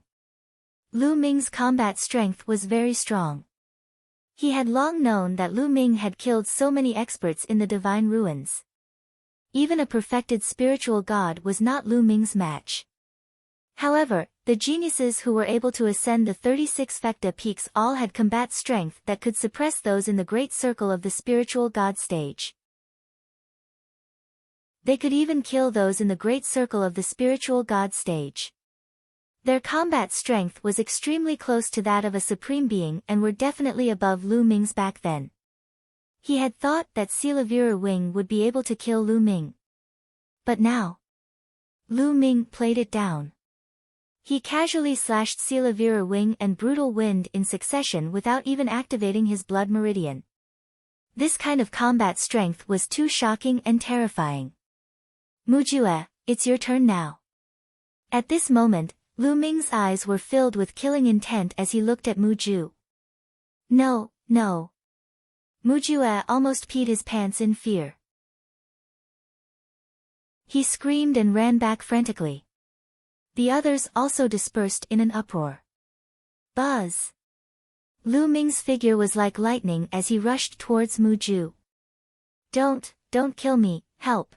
Lu Ming's combat strength was very strong. He had long known that Lu Ming had killed so many experts in the divine ruins. Even a perfected spiritual god was not Lu Ming's match. However, the geniuses who were able to ascend the 36 Fekta peaks all had combat strength that could suppress those in the great circle of the spiritual god stage. They could even kill those in the great circle of the spiritual god stage. Their combat strength was extremely close to that of a supreme being and were definitely above Lu Ming's back then. He had thought that Silavira Wing would be able to kill Lu Ming. But now, Lu Ming played it down. He casually slashed Silavira Wing and Brutal Wind in succession without even activating his blood meridian. This kind of combat strength was too shocking and terrifying. Mujue, it's your turn now. At this moment, Lu Ming's eyes were filled with killing intent as he looked at Mujue. No, no. Mujue almost peed his pants in fear. He screamed and ran back frantically. The others also dispersed in an uproar. Buzz! Lu Ming's figure was like lightning as he rushed towards Mujue. Don't kill me, help!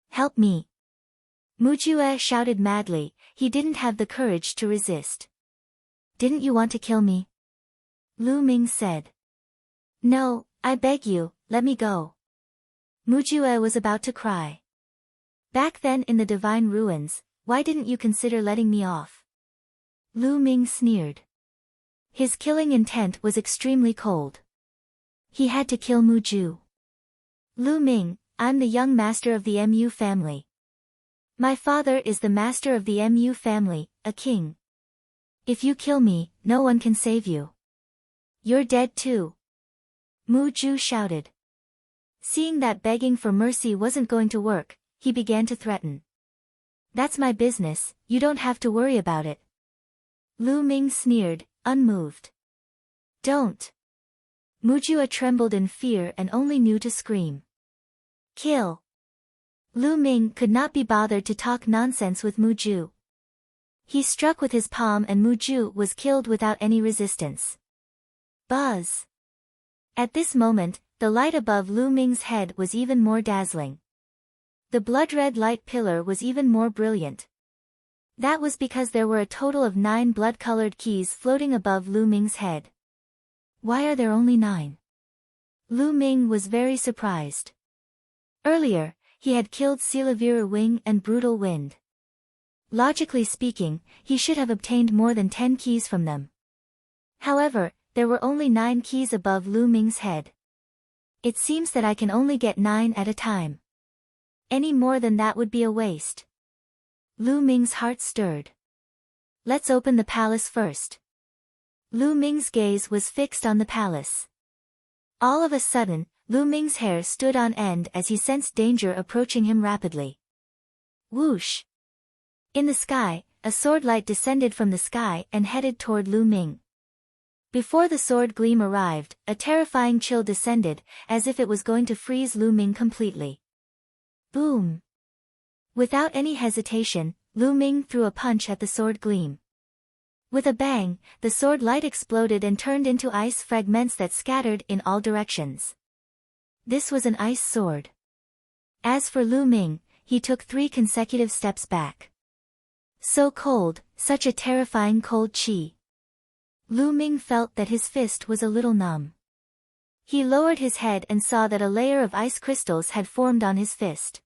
Help me! Mujue shouted madly, he didn't have the courage to resist. Didn't you want to kill me? Lu Ming said. No, I beg you, let me go. Mujue was about to cry. Back then in the divine ruins, why didn't you consider letting me off? Lu Ming sneered. His killing intent was extremely cold. He had to kill Mujue. Lu Ming, I'm the young master of the Mu family. My father is the master of the Mu family, a king. If you kill me, no one can save you. You're dead too. Mujue shouted. Seeing that begging for mercy wasn't going to work, he began to threaten. That's my business, you don't have to worry about it. Lu Ming sneered, unmoved. Don't. Mujue trembled in fear and only knew to scream. Kill. Lu Ming could not be bothered to talk nonsense with Mujue. He struck with his palm and Mujue was killed without any resistance. Buzz. At this moment, the light above Lu Ming's head was even more dazzling. The blood-red light pillar was even more brilliant. That was because there were a total of 9 blood-colored keys floating above Lu Ming's head. Why are there only 9? Lu Ming was very surprised. Earlier, he had killed Silavira Wing and Brutal Wind. Logically speaking, he should have obtained more than 10 keys from them. However, there were only 9 keys above Lu Ming's head. It seems that I can only get 9 at a time. Any more than that would be a waste. Lu Ming's heart stirred. Let's open the palace first. Lu Ming's gaze was fixed on the palace. All of a sudden, Lu Ming's hair stood on end as he sensed danger approaching him rapidly. Whoosh! In the sky, a sword light descended from the sky and headed toward Lu Ming. Before the sword gleam arrived, a terrifying chill descended, as if it was going to freeze Lu Ming completely. Boom! Without any hesitation, Lu Ming threw a punch at the sword gleam. With a bang, the sword light exploded and turned into ice fragments that scattered in all directions. This was an ice sword. As for Lu Ming, he took 3 consecutive steps back. So cold, such a terrifying cold chi. Lu Ming felt that his fist was a little numb. He lowered his head and saw that a layer of ice crystals had formed on his fist.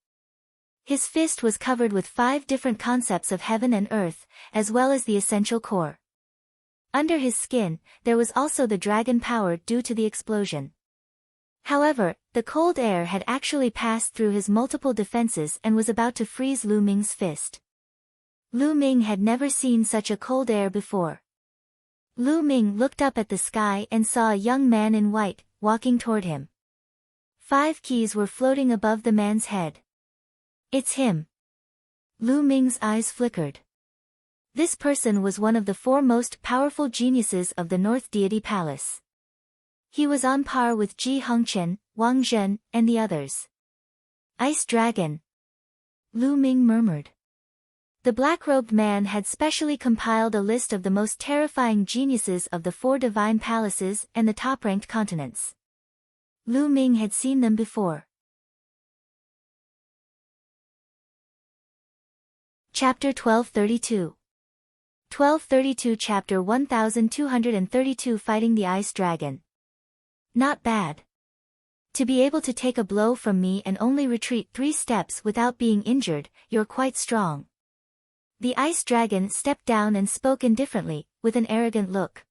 His fist was covered with 5 different concepts of heaven and earth, as well as the essential core. Under his skin, there was also the dragon power due to the explosion. However, the cold air had actually passed through his multiple defenses and was about to freeze Lu Ming's fist. Lu Ming had never seen such a cold air before. Lu Ming looked up at the sky and saw a young man in white, walking toward him. 5 keys were floating above the man's head. It's him. Lu Ming's eyes flickered. This person was one of the 4 most powerful geniuses of the North Deity Palace. He was on par with Ji Hongqian, Wang Zhen, and the others. Ice Dragon. Lu Ming murmured. The black-robed man had specially compiled a list of the most terrifying geniuses of the 4 divine palaces and the top-ranked continents. Lu Ming had seen them before. Chapter 1232. 1232 Chapter 1232 Fighting the Ice Dragon. Not bad. To be able to take a blow from me and only retreat 3 steps without being injured, you're quite strong. The ice dragon stepped down and spoke indifferently, with an arrogant look.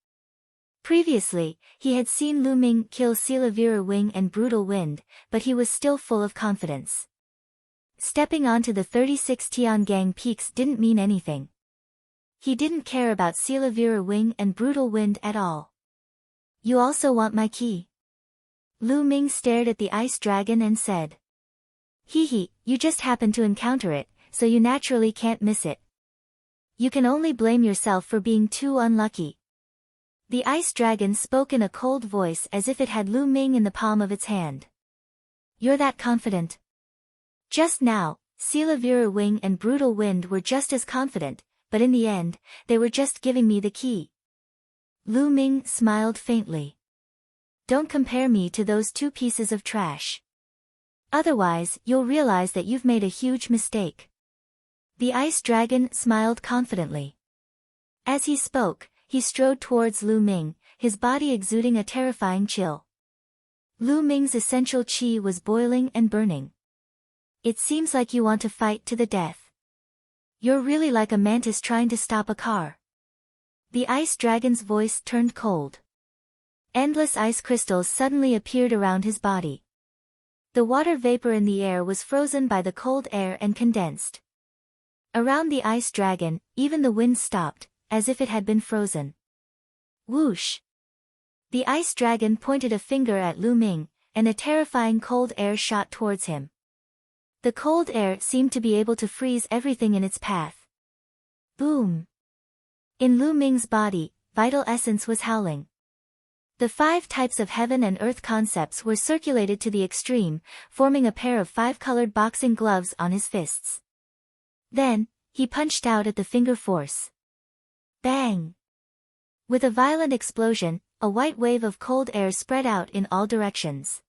Previously, he had seen Lu Ming kill Silavira Wing and Brutal Wind, but he was still full of confidence. Stepping onto the 36 Tiangang peaks didn't mean anything. He didn't care about Silavira Wing and Brutal Wind at all. You also want my key? Lu Ming stared at the ice dragon and said. Hee, you just happened to encounter it, so you naturally can't miss it. You can only blame yourself for being too unlucky. The ice dragon spoke in a cold voice as if it had Lu Ming in the palm of its hand. You're that confident? Just now, Silavira Wing and Brutal Wind were just as confident, but in the end, they were just giving me the key. Lu Ming smiled faintly. Don't compare me to those 2 pieces of trash. Otherwise, you'll realize that you've made a huge mistake. The ice dragon smiled confidently. As he spoke, he strode towards Lu Ming, his body exuding a terrifying chill. Lu Ming's essential chi was boiling and burning. It seems like you want to fight to the death. You're really like a mantis trying to stop a car. The ice dragon's voice turned cold. Endless ice crystals suddenly appeared around his body. The water vapor in the air was frozen by the cold air and condensed. Around the ice dragon, even the wind stopped, as if it had been frozen. Whoosh! The ice dragon pointed a finger at Lu Ming, and a terrifying cold air shot towards him. The cold air seemed to be able to freeze everything in its path. Boom! In Lu Ming's body, vital essence was howling. The 5 types of heaven and earth concepts were circulated to the extreme, forming a pair of 5-colored boxing gloves on his fists. Then, he punched out at the finger force. Bang! With a violent explosion, a white wave of cold air spread out in all directions.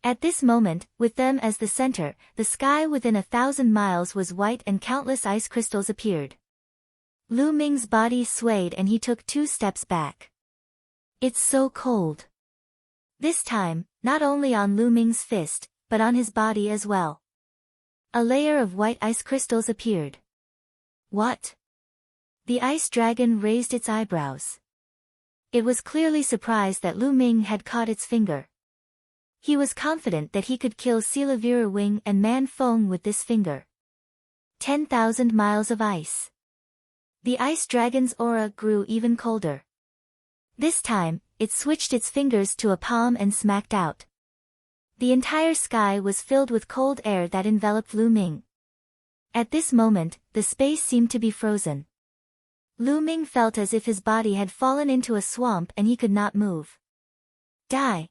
At this moment, with them as the center, the sky within 1,000 miles was white and countless ice crystals appeared. Lu Ming's body swayed and he took 2 steps back. It's so cold. This time, not only on Lu Ming's fist, but on his body as well. A layer of white ice crystals appeared. What? The ice dragon raised its eyebrows. It was clearly surprised that Lu Ming had caught its finger. He was confident that he could kill Silavira Wing and Man Feng with this finger. 10,000 miles of ice. The ice dragon's aura grew even colder. This time, it switched its fingers to a palm and smacked out. The entire sky was filled with cold air that enveloped Lu Ming. At this moment, the space seemed to be frozen. Lu Ming felt as if his body had fallen into a swamp and he could not move. Die.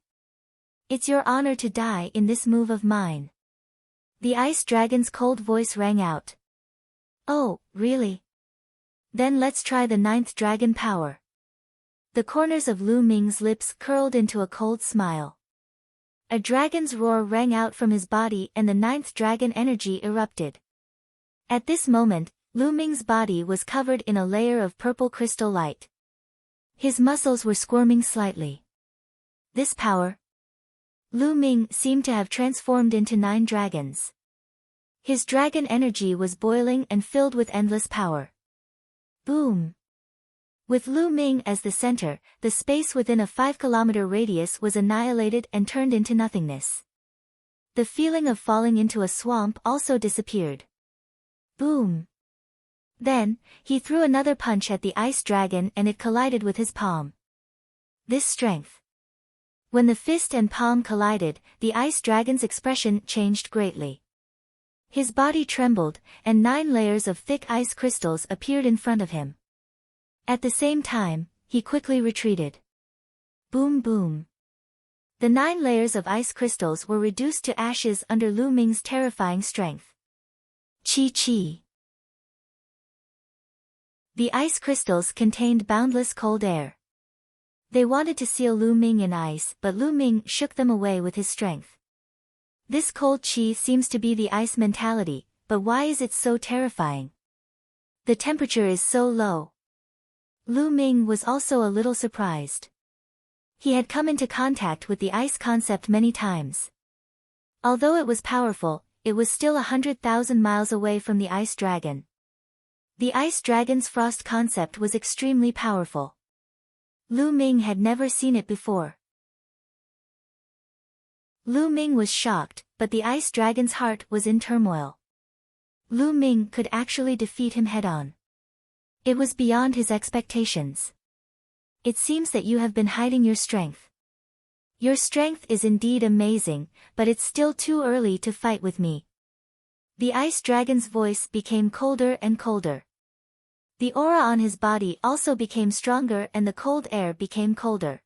It's your honor to die in this move of mine. The ice dragon's cold voice rang out. Oh, really? Then let's try the 9th dragon power. The corners of Lu Ming's lips curled into a cold smile. A dragon's roar rang out from his body and the 9th dragon energy erupted. At this moment, Lu Ming's body was covered in a layer of purple crystal light. His muscles were squirming slightly. This power? Lu Ming seemed to have transformed into 9 dragons. His dragon energy was boiling and filled with endless power. Boom! With Lu Ming as the center, the space within a 5-kilometer radius was annihilated and turned into nothingness. The feeling of falling into a swamp also disappeared. Boom! Then, he threw another punch at the ice dragon and it collided with his palm. This strength. When the fist and palm collided, the ice dragon's expression changed greatly. His body trembled, and 9 layers of thick ice crystals appeared in front of him. At the same time, he quickly retreated. Boom boom. The 9 layers of ice crystals were reduced to ashes under Lu Ming's terrifying strength. Chi chi. The ice crystals contained boundless cold air. They wanted to seal Lu Ming in ice, but Lu Ming shook them away with his strength. This cold chi seems to be the ice mentality, but why is it so terrifying? The temperature is so low. Lu Ming was also a little surprised. He had come into contact with the ice concept many times. Although it was powerful, it was still 100,000 miles away from the ice dragon. The ice dragon's frost concept was extremely powerful. Lu Ming had never seen it before. Lu Ming was shocked, but the ice dragon's heart was in turmoil. Lu Ming could actually defeat him head-on. It was beyond his expectations. It seems that you have been hiding your strength. Your strength is indeed amazing, but it's still too early to fight with me. The ice dragon's voice became colder and colder. The aura on his body also became stronger and the cold air became colder.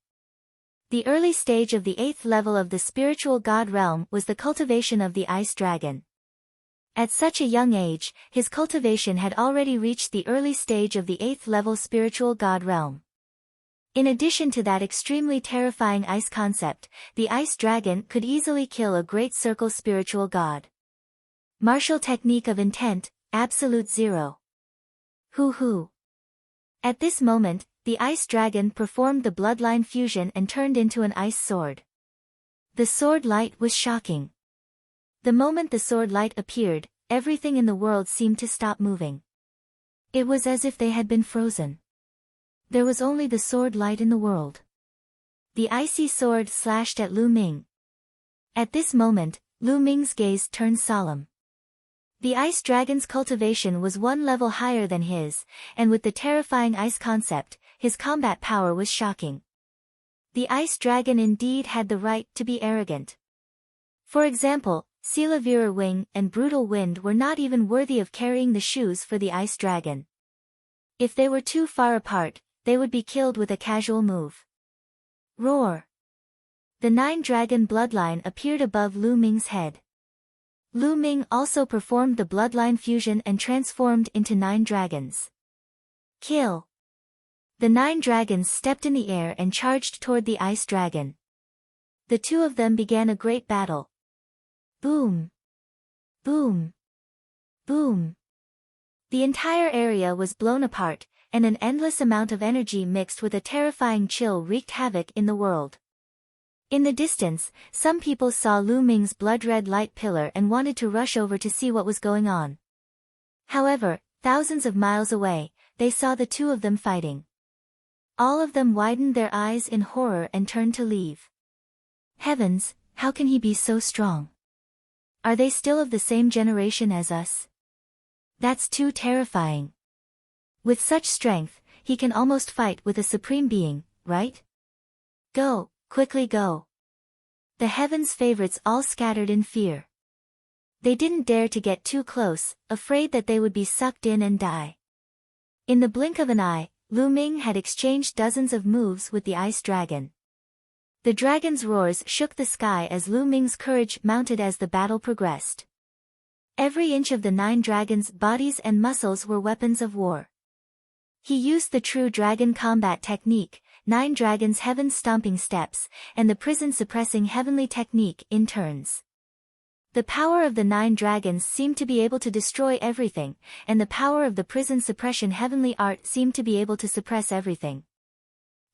The early stage of the 8th level of the spiritual god realm was the cultivation of the ice dragon. At such a young age, his cultivation had already reached the early stage of the 8th level spiritual god realm. In addition to that extremely terrifying ice concept, the ice dragon could easily kill a great circle spiritual god. Martial technique of intent, absolute 0. Hoo. At this moment, the ice dragon performed the bloodline fusion and turned into an ice sword. The sword light was shocking. The moment the sword light appeared, everything in the world seemed to stop moving. It was as if they had been frozen. There was only the sword light in the world. The icy sword slashed at Lu Ming. At this moment, Lu Ming's gaze turned solemn. The ice dragon's cultivation was 1 level higher than his, and with the terrifying ice concept, his combat power was shocking. The ice dragon indeed had the right to be arrogant. For example, Silavira Wing and Brutal Wind were not even worthy of carrying the shoes for the ice dragon. If they were too far apart, they would be killed with a casual move. Roar! The 9 dragon bloodline appeared above Lu Ming's head. Lu Ming also performed the bloodline fusion and transformed into 9 dragons. Kill! The 9 dragons stepped in the air and charged toward the ice dragon. The 2 of them began a great battle. Boom! Boom! Boom! The entire area was blown apart, and an endless amount of energy mixed with a terrifying chill wreaked havoc in the world. In the distance, some people saw Lu Ming's blood-red light pillar and wanted to rush over to see what was going on. However, thousands of miles away, they saw the two of them fighting. All of them widened their eyes in horror and turned to leave. Heavens, how can he be so strong? Are they still of the same generation as us? That's too terrifying. With such strength, he can almost fight with a supreme being, right? Go, quickly go. The heavens' favorites all scattered in fear. They didn't dare to get too close, afraid that they would be sucked in and die. In the blink of an eye, Lu Ming had exchanged dozens of moves with the ice dragon. The dragon's roars shook the sky as Lu Ming's courage mounted as the battle progressed. Every inch of the 9 dragons' bodies and muscles were weapons of war. He used the true dragon combat technique, 9 dragons' heaven-stomping steps, and the prison-suppressing heavenly technique in turns. The power of the 9 dragons seemed to be able to destroy everything, and the power of the prison suppression heavenly art seemed to be able to suppress everything.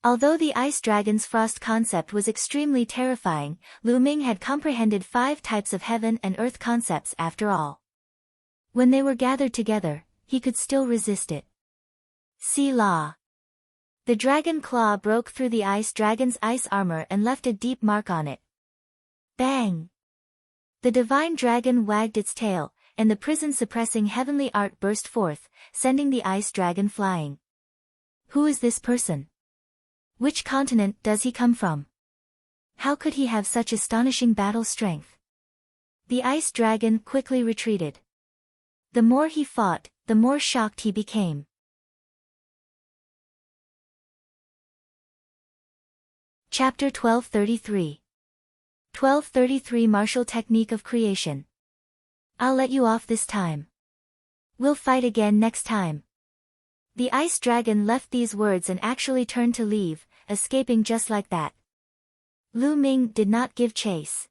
Although the ice dragon's frost concept was extremely terrifying, Lu Ming had comprehended 5 types of heaven and earth concepts after all. When they were gathered together, he could still resist it. Selah. The dragon claw broke through the ice dragon's ice armor and left a deep mark on it. Bang! The divine dragon wagged its tail, and the prison-suppressing heavenly art burst forth, sending the ice dragon flying. Who is this person? Which continent does he come from? How could he have such astonishing battle strength? The ice dragon quickly retreated. The more he fought, the more shocked he became. Chapter 1233. 1233 Martial Technique of Creation. I'll let you off this time. We'll fight again next time. The ice dragon left these words and actually turned to leave, escaping just like that. Lu Ming did not give chase.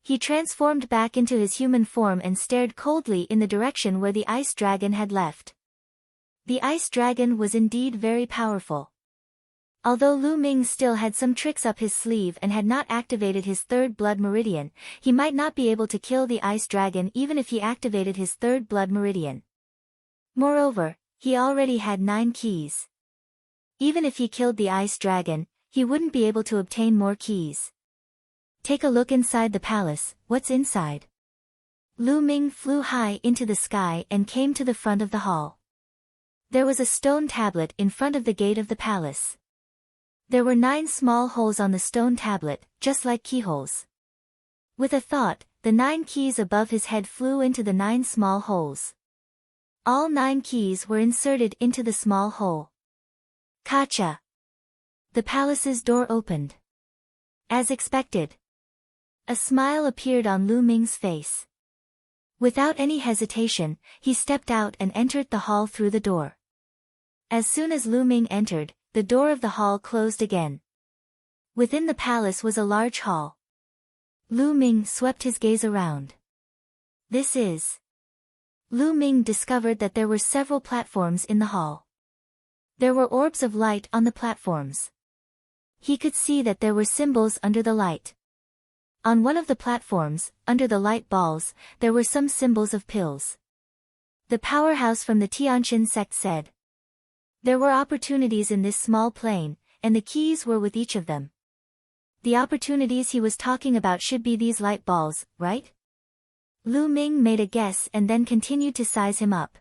He transformed back into his human form and stared coldly in the direction where the ice dragon had left. The ice dragon was indeed very powerful. Although Lu Ming still had some tricks up his sleeve and had not activated his 3rd blood meridian, he might not be able to kill the ice dragon even if he activated his 3rd blood meridian. Moreover, he already had 9 keys. Even if he killed the ice dragon, he wouldn't be able to obtain more keys. Take a look inside the palace. What's inside? Lu Ming flew high into the sky and came to the front of the hall. There was a stone tablet in front of the gate of the palace. There were 9 small holes on the stone tablet, just like keyholes. With a thought, the 9 keys above his head flew into the 9 small holes. All 9 keys were inserted into the small hole. Kacha! The palace's door opened. As expected. A smile appeared on Lu Ming's face. Without any hesitation, he stepped out and entered the hall through the door. As soon as Lu Ming entered, the door of the hall closed again. Within the palace was a large hall. Lu Ming swept his gaze around. This is... Lu Ming discovered that there were several platforms in the hall. There were orbs of light on the platforms. He could see that there were symbols under the light. On one of the platforms, under the light balls, there were some symbols of pills. The powerhouse from the Tianjin sect said. There were opportunities in this small plane, and the keys were with each of them. The opportunities he was talking about should be these light balls, right? Lu Ming made a guess and then continued to size him up.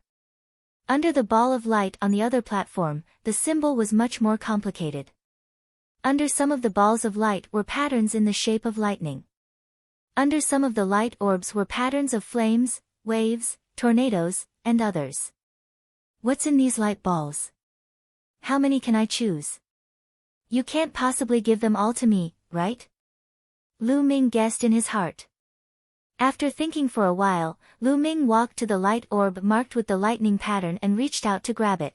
Under the ball of light on the other platform, the symbol was much more complicated. Under some of the balls of light were patterns in the shape of lightning. Under some of the light orbs were patterns of flames, waves, tornadoes, and others. What's in these light balls? How many can I choose? You can't possibly give them all to me, right? Lu Ming guessed in his heart. After thinking for a while, Lu Ming walked to the light orb marked with the lightning pattern and reached out to grab it.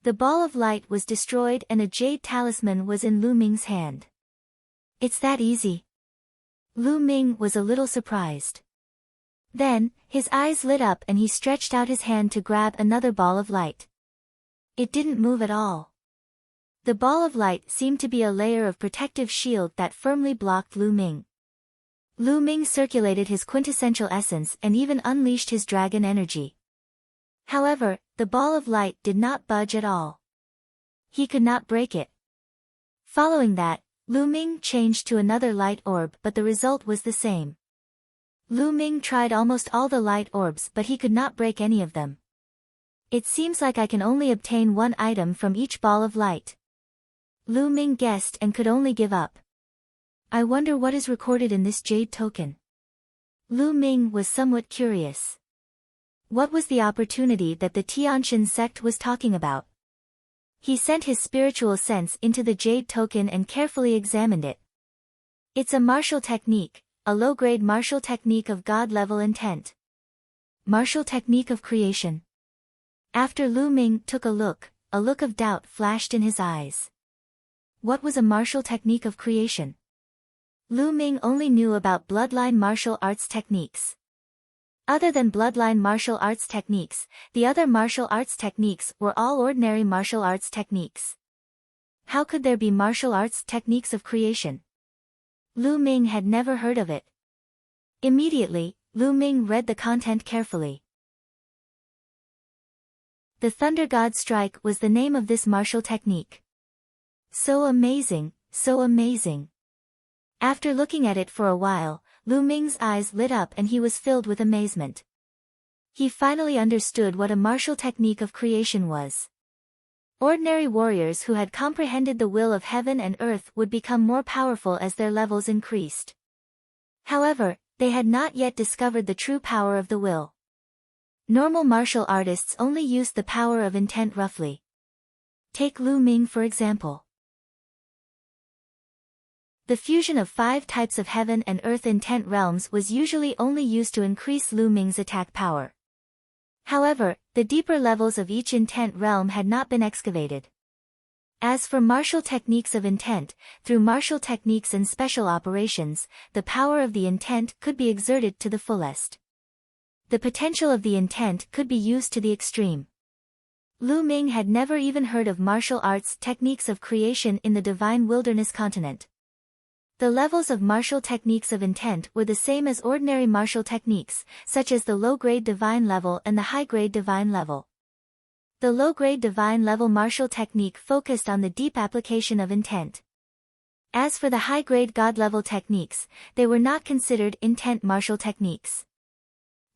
The ball of light was destroyed and a jade talisman was in Lu Ming's hand. It's that easy. Lu Ming was a little surprised. Then, his eyes lit up and he stretched out his hand to grab another ball of light. It didn't move at all. The ball of light seemed to be a layer of protective shield that firmly blocked Lu Ming. Lu Ming circulated his quintessential essence and even unleashed his dragon energy. However, the ball of light did not budge at all. He could not break it. Following that, Lu Ming changed to another light orb, but the result was the same. Lu Ming tried almost all the light orbs, but he could not break any of them. It seems like I can only obtain one item from each ball of light. Lu Ming guessed and could only give up. I wonder what is recorded in this jade token. Lu Ming was somewhat curious. What was the opportunity that the Tiantian sect was talking about? He sent his spiritual sense into the jade token and carefully examined it. It's a martial technique, a low-grade martial technique of god-level intent. Martial technique of creation. After Lu Ming took a look of doubt flashed in his eyes. What was a martial technique of creation? Lu Ming only knew about bloodline martial arts techniques. Other than bloodline martial arts techniques, the other martial arts techniques were all ordinary martial arts techniques. How could there be martial arts techniques of creation? Lu Ming had never heard of it. Immediately, Lu Ming read the content carefully. The Thunder God Strike was the name of this martial technique. So amazing, so amazing. After looking at it for a while, Lu Ming's eyes lit up and he was filled with amazement. He finally understood what a martial technique of creation was. Ordinary warriors who had comprehended the will of heaven and earth would become more powerful as their levels increased. However, they had not yet discovered the true power of the will. Normal martial artists only used the power of intent roughly. Take Lu Ming for example. The fusion of 5 types of heaven and earth intent realms was usually only used to increase Lu Ming's attack power. However, the deeper levels of each intent realm had not been excavated. As for martial techniques of intent, through martial techniques and special operations, the power of the intent could be exerted to the fullest. The potential of the intent could be used to the extreme. Lu Ming had never even heard of martial arts techniques of creation in the Divine Wilderness continent. The levels of martial techniques of intent were the same as ordinary martial techniques, such as the low-grade divine level and the high-grade divine level. The low-grade divine level martial technique focused on the deep application of intent. As for the high-grade god-level techniques, they were not considered intent martial techniques.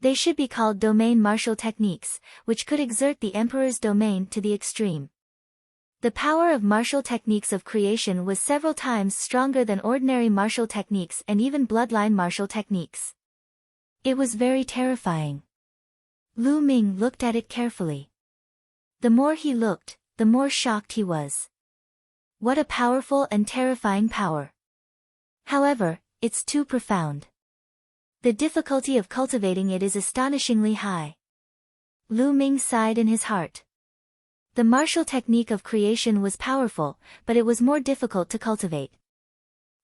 They should be called domain martial techniques, which could exert the emperor's domain to the extreme. The power of martial techniques of creation was several times stronger than ordinary martial techniques and even bloodline martial techniques. It was very terrifying. Lu Ming looked at it carefully. The more he looked, the more shocked he was. What a powerful and terrifying power. However, it's too profound. The difficulty of cultivating it is astonishingly high. Lu Ming sighed in his heart. The martial technique of creation was powerful, but it was more difficult to cultivate.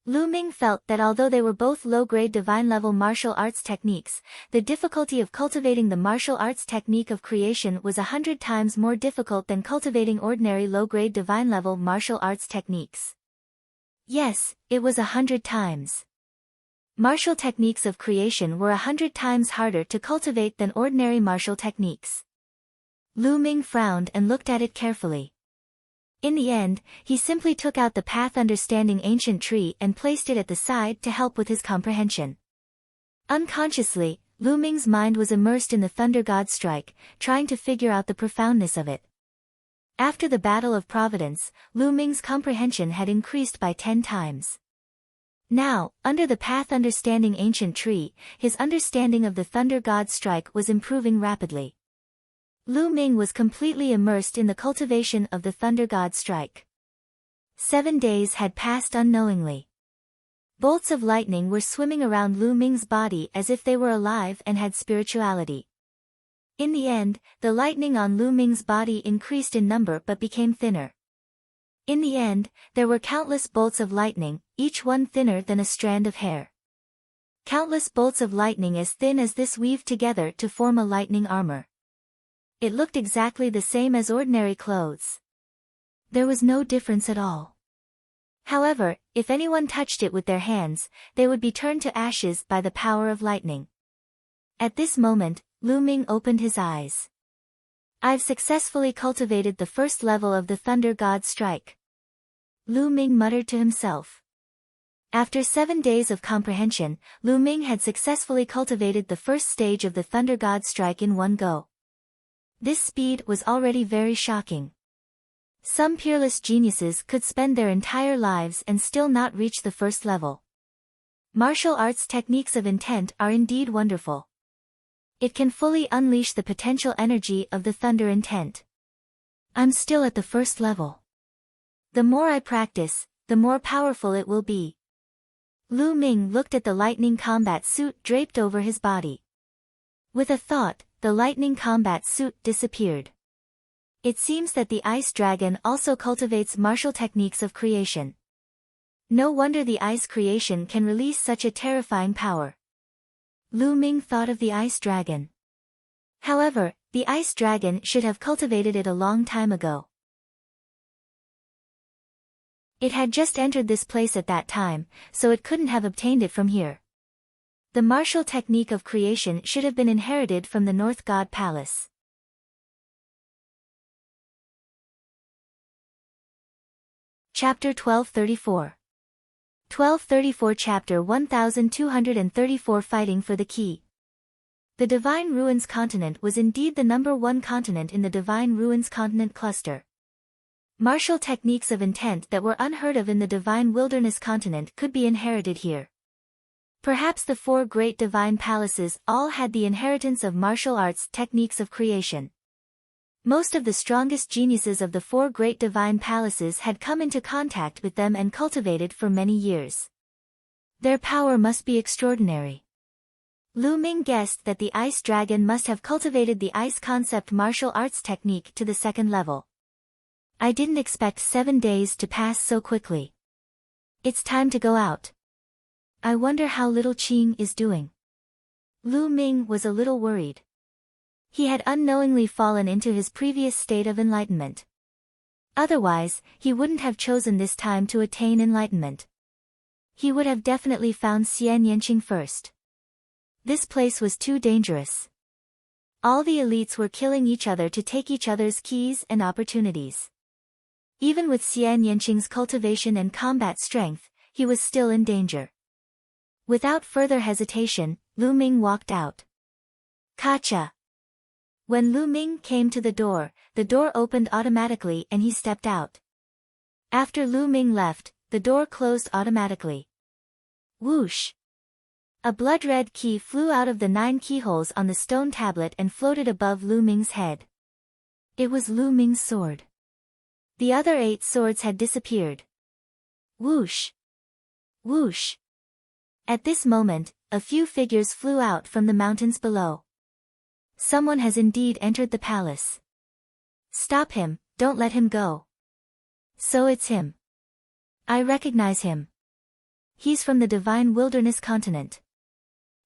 Lu Ming felt that although they were both low-grade divine-level martial arts techniques, the difficulty of cultivating the martial arts technique of creation was 100 times more difficult than cultivating ordinary low-grade divine-level martial arts techniques. Yes, it was 100 times. Martial techniques of creation were 100 times harder to cultivate than ordinary martial techniques. Lu Ming frowned and looked at it carefully. In the end, he simply took out the Path Understanding Ancient Tree and placed it at the side to help with his comprehension. Unconsciously, Lu Ming's mind was immersed in the Thunder God Strike, trying to figure out the profoundness of it. After the Battle of Providence, Lu Ming's comprehension had increased by 10 times. Now, under the Path Understanding Ancient Tree, his understanding of the Thunder God Strike was improving rapidly. Lu Ming was completely immersed in the cultivation of the Thunder God Strike. 7 days had passed unknowingly. Bolts of lightning were swimming around Lu Ming's body as if they were alive and had spirituality. In the end, the lightning on Lu Ming's body increased in number but became thinner. In the end, there were countless bolts of lightning, each one thinner than a strand of hair. Countless bolts of lightning as thin as this weaved together to form a lightning armor. It looked exactly the same as ordinary clothes. There was no difference at all. However, if anyone touched it with their hands, they would be turned to ashes by the power of lightning. At this moment, Lu Ming opened his eyes. I've successfully cultivated the first level of the Thunder God's strike. Lu Ming muttered to himself. After 7 days of comprehension, Lu Ming had successfully cultivated the first stage of the Thunder God's strike in one go. This speed was already very shocking. Some peerless geniuses could spend their entire lives and still not reach the first level. Martial arts techniques of intent are indeed wonderful. It can fully unleash the potential energy of the thunder intent. I'm still at the first level. The more I practice, the more powerful it will be. Lu Ming looked at the lightning combat suit draped over his body. With a thought, the lightning combat suit disappeared. It seems that the ice dragon also cultivates martial techniques of creation. No wonder the ice creation can release such a terrifying power. Lu Ming thought of the ice dragon. However, the ice dragon should have cultivated it a long time ago. It had just entered this place at that time, so it couldn't have obtained it from here. The martial technique of creation should have been inherited from the North God Palace. Chapter 1234. 1234 Chapter 1234 Fighting for the Key. The Divine Ruins continent was indeed the #1 continent in the Divine Ruins continent cluster. Martial techniques of intent that were unheard of in the Divine Wilderness continent could be inherited here. Perhaps the 4 great divine palaces all had the inheritance of martial arts techniques of creation. Most of the strongest geniuses of the 4 great divine palaces had come into contact with them and cultivated for many years. Their power must be extraordinary. Lu Ming guessed that the ice dragon must have cultivated the ice concept martial arts technique to the 2nd level. I didn't expect 7 days to pass so quickly. It's time to go out. I wonder how little Qing is doing. Lu Ming was a little worried. He had unknowingly fallen into his previous state of enlightenment. Otherwise, he wouldn't have chosen this time to attain enlightenment. He would have definitely found Xian Yanqing first. This place was too dangerous. All the elites were killing each other to take each other's keys and opportunities. Even with Xian Yanqing's cultivation and combat strength, he was still in danger. Without further hesitation, Lu Ming walked out. Kacha! When Lu Ming came to the door opened automatically and he stepped out. After Lu Ming left, the door closed automatically. Whoosh! A blood-red key flew out of the 9 keyholes on the stone tablet and floated above Lu Ming's head. It was Lu Ming's sword. The other 8 swords had disappeared. Whoosh! Whoosh! At this moment, a few figures flew out from the mountains below. Someone has indeed entered the palace. Stop him, don't let him go. So it's him. I recognize him. He's from the Divine Wilderness continent.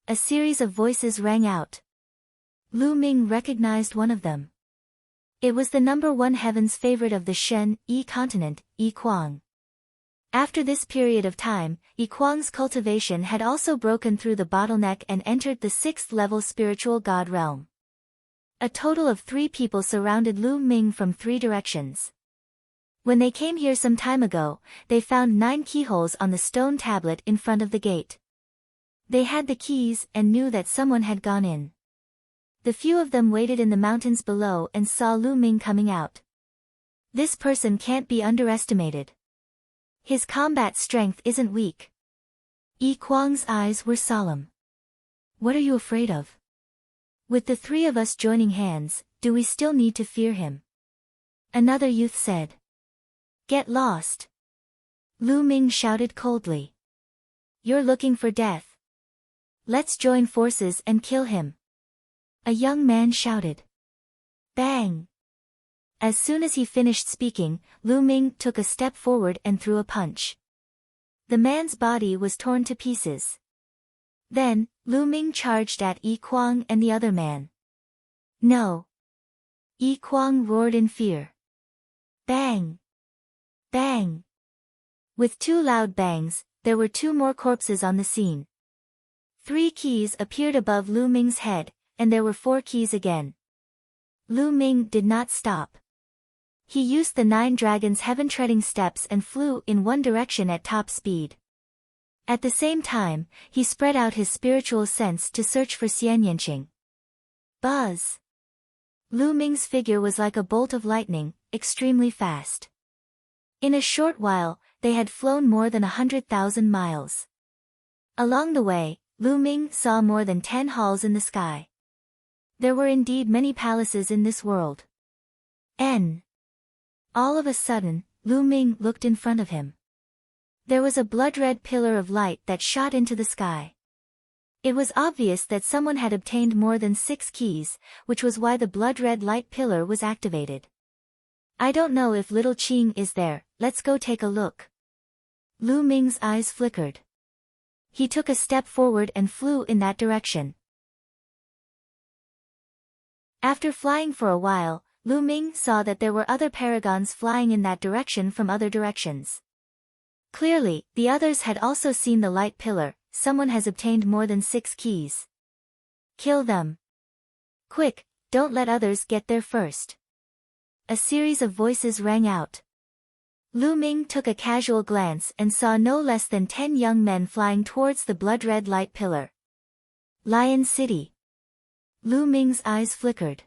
A series of voices rang out. Lu Ming recognized one of them. It was the #1 heaven's favorite of the Shen, Yi continent, Yi Kuang. After this period of time, Yi Kuang's cultivation had also broken through the bottleneck and entered the 6th level spiritual god realm. A total of 3 people surrounded Lu Ming from 3 directions. When they came here some time ago, they found 9 keyholes on the stone tablet in front of the gate. They had the keys and knew that someone had gone in. The few of them waited in the mountains below and saw Lu Ming coming out. This person can't be underestimated. His combat strength isn't weak. Yi Kuang's eyes were solemn. What are you afraid of? With the 3 of us joining hands, do we still need to fear him? Another youth said. Get lost. Lu Ming shouted coldly. You're looking for death. Let's join forces and kill him. A young man shouted. Bang! As soon as he finished speaking, Lu Ming took a step forward and threw a punch. The man's body was torn to pieces. Then, Lu Ming charged at Yi Kuang and the other man. No! Yi Kuang roared in fear. Bang! Bang! With 2 loud bangs, there were 2 more corpses on the scene. 3 keys appeared above Lu Ming's head, and there were 4 keys again. Lu Ming did not stop. He used the 9 dragons' heaven-treading steps and flew in one direction at top speed. At the same time, he spread out his spiritual sense to search for Xian Yanqing. Buzz! Lu Ming's figure was like a bolt of lightning, extremely fast. In a short while, they had flown more than 100,000 miles. Along the way, Lu Ming saw more than 10 halls in the sky. There were indeed many palaces in this world. All of a sudden, Lu Ming looked in front of him. There was a blood-red pillar of light that shot into the sky. It was obvious that someone had obtained more than 6 keys, which was why the blood-red light pillar was activated. I don't know if little Qing is there, let's go take a look. Lu Ming's eyes flickered. He took a step forward and flew in that direction. After flying for a while, Lu Ming saw that there were other paragons flying in that direction from other directions. Clearly, the others had also seen the light pillar. Someone has obtained more than 6 keys. Kill them. Quick, don't let others get there first. A series of voices rang out. Lu Ming took a casual glance and saw no less than 10 young men flying towards the blood-red light pillar. Lion City. Lu Ming's eyes flickered.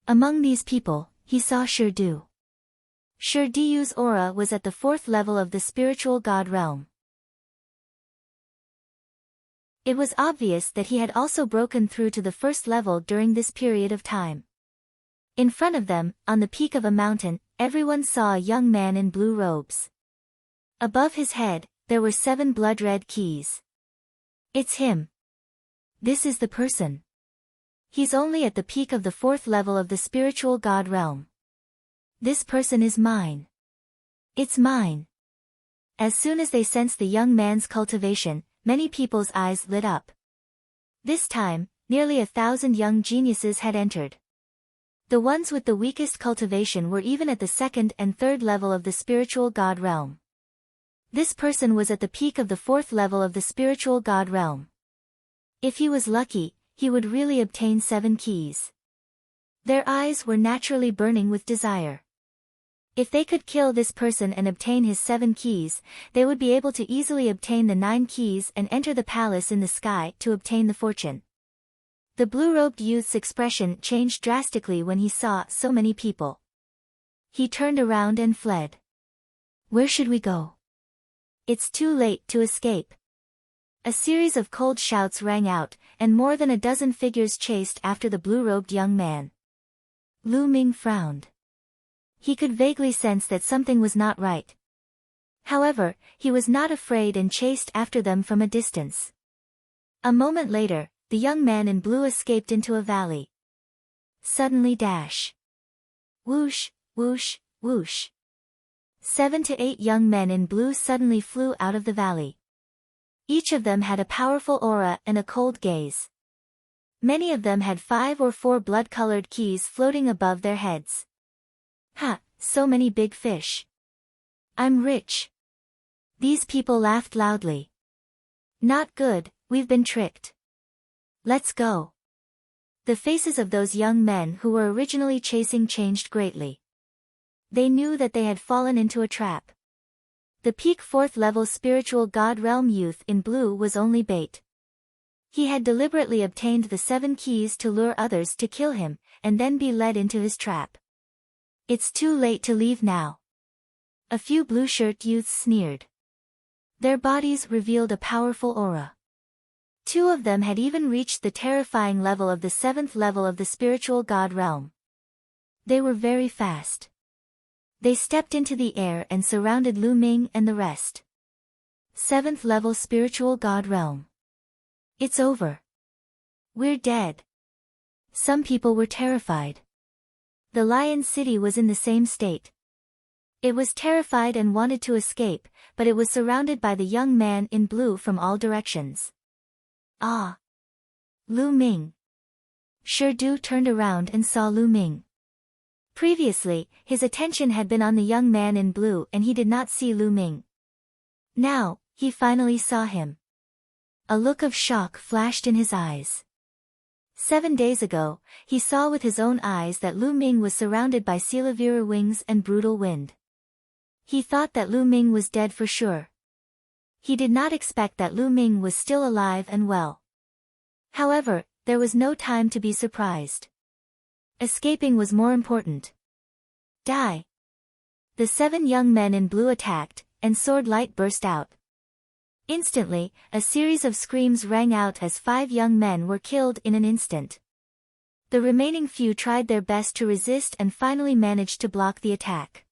Among these people, he saw Shirdu. Shirdu's aura was at the 4th level of the spiritual god realm. It was obvious that he had also broken through to the 1st level during this period of time. In front of them, on the peak of a mountain, everyone saw a young man in blue robes. Above his head, there were 7 blood-red keys. It's him. This is the person. He's only at the peak of the 4th level of the spiritual god realm. This person is mine. It's mine. As soon as they sensed the young man's cultivation, many people's eyes lit up. This time, nearly 1,000 young geniuses had entered. The ones with the weakest cultivation were even at the 2nd and 3rd level of the spiritual god realm. This person was at the peak of the 4th level of the spiritual god realm. If he was lucky, he would really obtain 7 keys. Their eyes were naturally burning with desire. If they could kill this person and obtain his 7 keys, they would be able to easily obtain the 9 keys and enter the palace in the sky to obtain the fortune. The blue-robed youth's expression changed drastically when he saw so many people. He turned around and fled. Where should we go? It's too late to escape. A series of cold shouts rang out, and more than a dozen figures chased after the blue-robed young man. Lu Ming frowned. He could vaguely sense that something was not right. However, he was not afraid and chased after them from a distance. A moment later, the young man in blue escaped into a valley. Suddenly dash. Whoosh, whoosh, whoosh. 7 to 8 young men in blue suddenly flew out of the valley. Each of them had a powerful aura and a cold gaze. Many of them had 5 or 4 blood-colored keys floating above their heads. Ha, so many big fish. I'm rich. These people laughed loudly. Not good, we've been tricked. Let's go. The faces of those young men who were originally chasing changed greatly. They knew that they had fallen into a trap. The peak 4th level spiritual god realm youth in blue was only bait. He had deliberately obtained the 7 keys to lure others to kill him, and then be led into his trap. It's too late to leave now. A few blue-shirt youths sneered. Their bodies revealed a powerful aura. 2 of them had even reached the terrifying level of the 7th level of the spiritual god realm. They were very fast. They stepped into the air and surrounded Lu Ming and the rest. 7th level spiritual god realm. It's over. We're dead. Some people were terrified. The Lion City was in the same state. It was terrified and wanted to escape, but it was surrounded by the young man in blue from all directions. Ah! Lu Ming. Shirdu turned around and saw Lu Ming. Previously, his attention had been on the young man in blue and he did not see Lu Ming. Now, he finally saw him. A look of shock flashed in his eyes. 7 days ago, he saw with his own eyes that Lu Ming was surrounded by Silavira wings and brutal wind. He thought that Lu Ming was dead for sure. He did not expect that Lu Ming was still alive and well. However, there was no time to be surprised. Escaping was more important. Die! The 7 young men in blue attacked, and sword light burst out. Instantly, a series of screams rang out as 5 young men were killed in an instant. The remaining few tried their best to resist and finally managed to block the attack.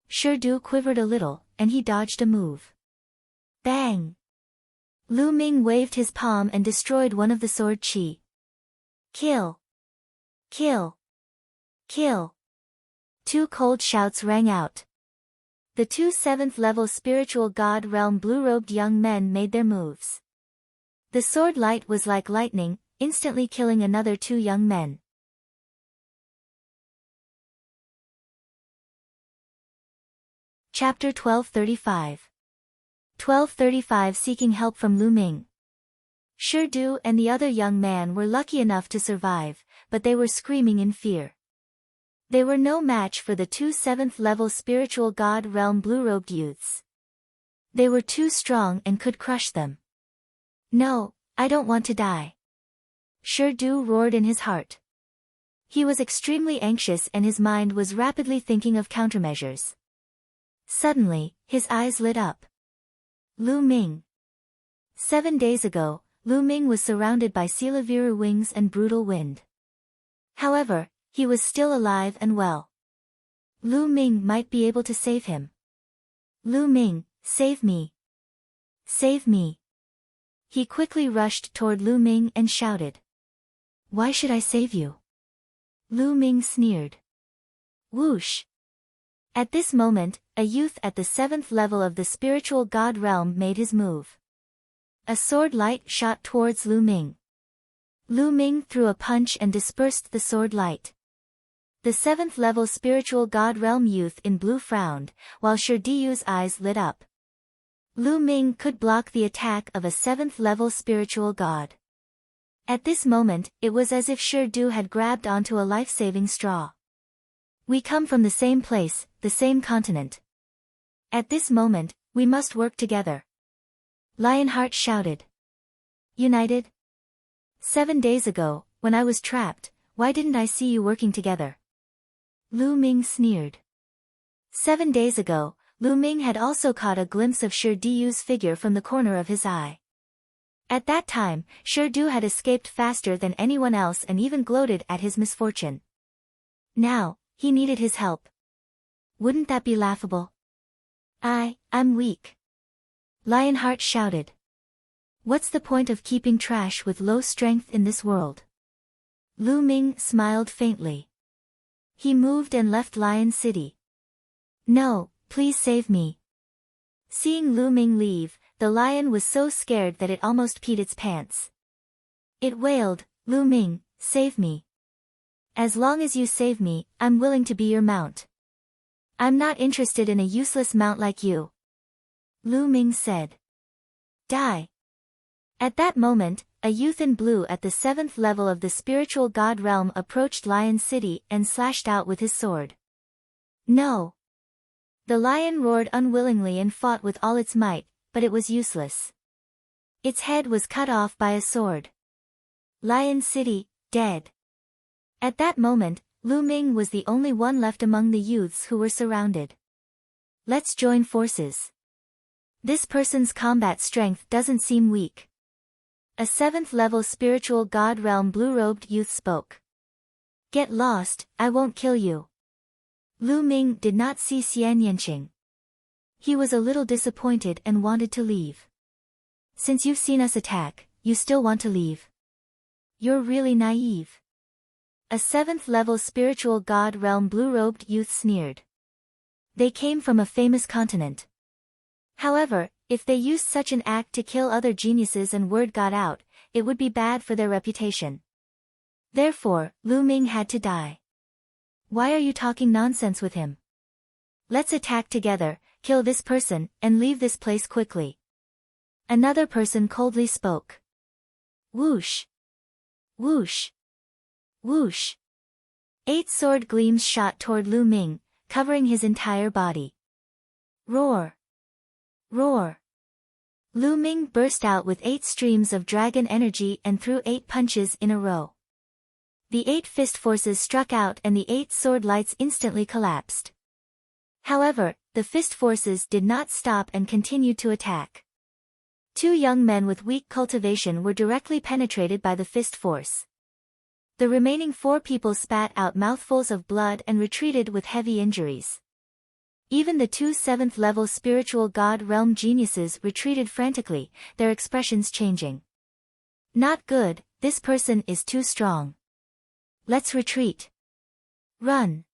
Shirdu quivered a little, and he dodged a move. Bang! Lu Ming waved his palm and destroyed one of the sword chi. Kill! Kill! Kill! 2 cold shouts rang out. The 2 7th-level spiritual god realm blue-robed young men made their moves. The sword light was like lightning, instantly killing another 2 young men. Chapter 1235. 1235 Seeking help from Lu Ming. Shirdu and the other young man were lucky enough to survive, but they were screaming in fear. They were no match for the 2 7th-level spiritual god realm blue-robed youths. They were too strong and could crush them. No, I don't want to die. Shirdu roared in his heart. He was extremely anxious and his mind was rapidly thinking of countermeasures. Suddenly, his eyes lit up. Lu Ming. 7 days ago, Lu Ming was surrounded by Silaviru wings and brutal wind. However, he was still alive and well. Lu Ming might be able to save him. Lu Ming, save me. Save me. He quickly rushed toward Lu Ming and shouted. Why should I save you? Lu Ming sneered. Whoosh. At this moment, a youth at the 7th level of the spiritual god realm made his move. A sword light shot towards Lu Ming. Lu Ming threw a punch and dispersed the sword light. The 7th level spiritual god realm youth in blue frowned, while Shirdiyu's eyes lit up. Lu Ming could block the attack of a 7th level spiritual god. At this moment, it was as if Shirdu had grabbed onto a life-saving straw. We come from the same place, the same continent. At this moment, we must work together. Lionheart shouted. United? 7 days ago, when I was trapped, why didn't I see you working together? Lu Ming sneered. 7 days ago, Lu Ming had also caught a glimpse of Shirdiyu's figure from the corner of his eye. At that time, Shirdu had escaped faster than anyone else and even gloated at his misfortune. Now, he needed his help. Wouldn't that be laughable? I'm weak. Lionheart shouted. What's the point of keeping trash with low strength in this world? Lu Ming smiled faintly. He moved and left Lion City. No, please save me. Seeing Lu Ming leave, the lion was so scared that it almost peed its pants. It wailed, Lu Ming, save me. As long as you save me, I'm willing to be your mount. I'm not interested in a useless mount like you. Lu Ming said. Die. At that moment, a youth in blue at the 7th level of the spiritual god realm approached Lion City and slashed out with his sword. No. The lion roared unwillingly and fought with all its might, but it was useless. Its head was cut off by a sword. Lion City, dead. At that moment, Lu Ming was the only one left among the youths who were surrounded. Let's join forces. This person's combat strength doesn't seem weak. A 7th level spiritual god realm blue-robed youth spoke. Get lost, I won't kill you. Lu Ming did not see Xian Yanqing. He was a little disappointed and wanted to leave. Since you've seen us attack, you still want to leave? You're really naive. A 7th level spiritual god realm blue-robed youth sneered. They came from a famous continent. However, if they used such an act to kill other geniuses and word got out, it would be bad for their reputation. Therefore, Lu Ming had to die. Why are you talking nonsense with him? Let's attack together, kill this person, and leave this place quickly. Another person coldly spoke. Whoosh! Whoosh! Whoosh! 8 sword gleams shot toward Lu Ming, covering his entire body. Roar! Roar! Lu Ming burst out with 8 streams of dragon energy and threw 8 punches in a row. The 8 fist forces struck out and the 8 sword lights instantly collapsed. However, the fist forces did not stop and continued to attack. 2 young men with weak cultivation were directly penetrated by the fist force. The remaining 4 people spat out mouthfuls of blood and retreated with heavy injuries. Even the 2 7th-level spiritual god realm geniuses retreated frantically, their expressions changing. Not good, this person is too strong. Let's retreat. Run.